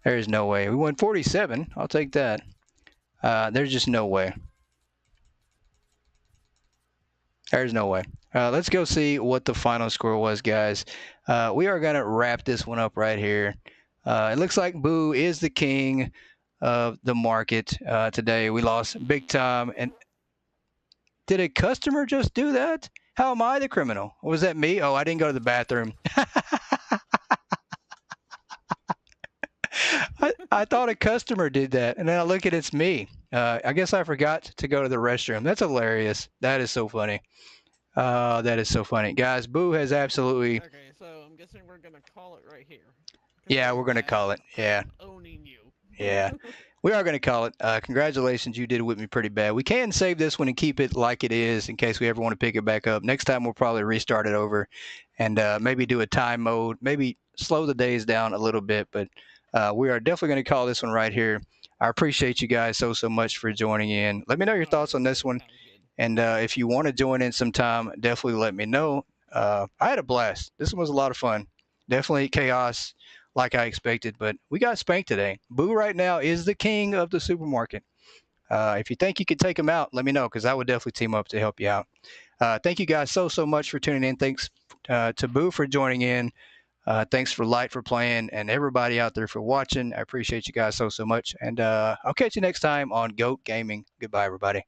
There is no way. We won 47. I'll take that. There's just no way. There's no way. Let's go see what the final score was, guys. We are going to wrap this one up right here. It looks like Boo is the king of the market today. We lost big time. And Did a customer just do that? How am I the criminal? Was that me? Oh, I didn't go to the bathroom. I thought a customer did that, and then I look at it's me. I guess I forgot to go to the restroom. That's hilarious. That is so funny. That is so funny, guys. Boo has absolutely. Okay, so I'm guessing we're gonna call it right here. Yeah, we're Because gonna call it. I Yeah, am owning you. yeah. We are going to call it. Congratulations, you did whip me pretty bad. We can save this one and keep it like it is in case we ever want to pick it back up. Next time we'll probably restart it over and maybe do a time mode, maybe slow the days down a little bit. But we are definitely going to call this one right here. I appreciate you guys so much for joining in. Let me know your thoughts on this Alright, one. sounds good. And if you want to join in sometime, definitely let me know. I had a blast. This one was a lot of fun. Definitely chaos like I expected, but we got spanked today. Boo right now is the king of the supermarket. If you think you could take him out, let me know because I would definitely team up to help you out. Thank you guys so much for tuning in. Thanks to Boo for joining in. Thanks for Light for playing and everybody out there for watching. I appreciate you guys so much. And I'll catch you next time on Goat Gaming. Goodbye, everybody.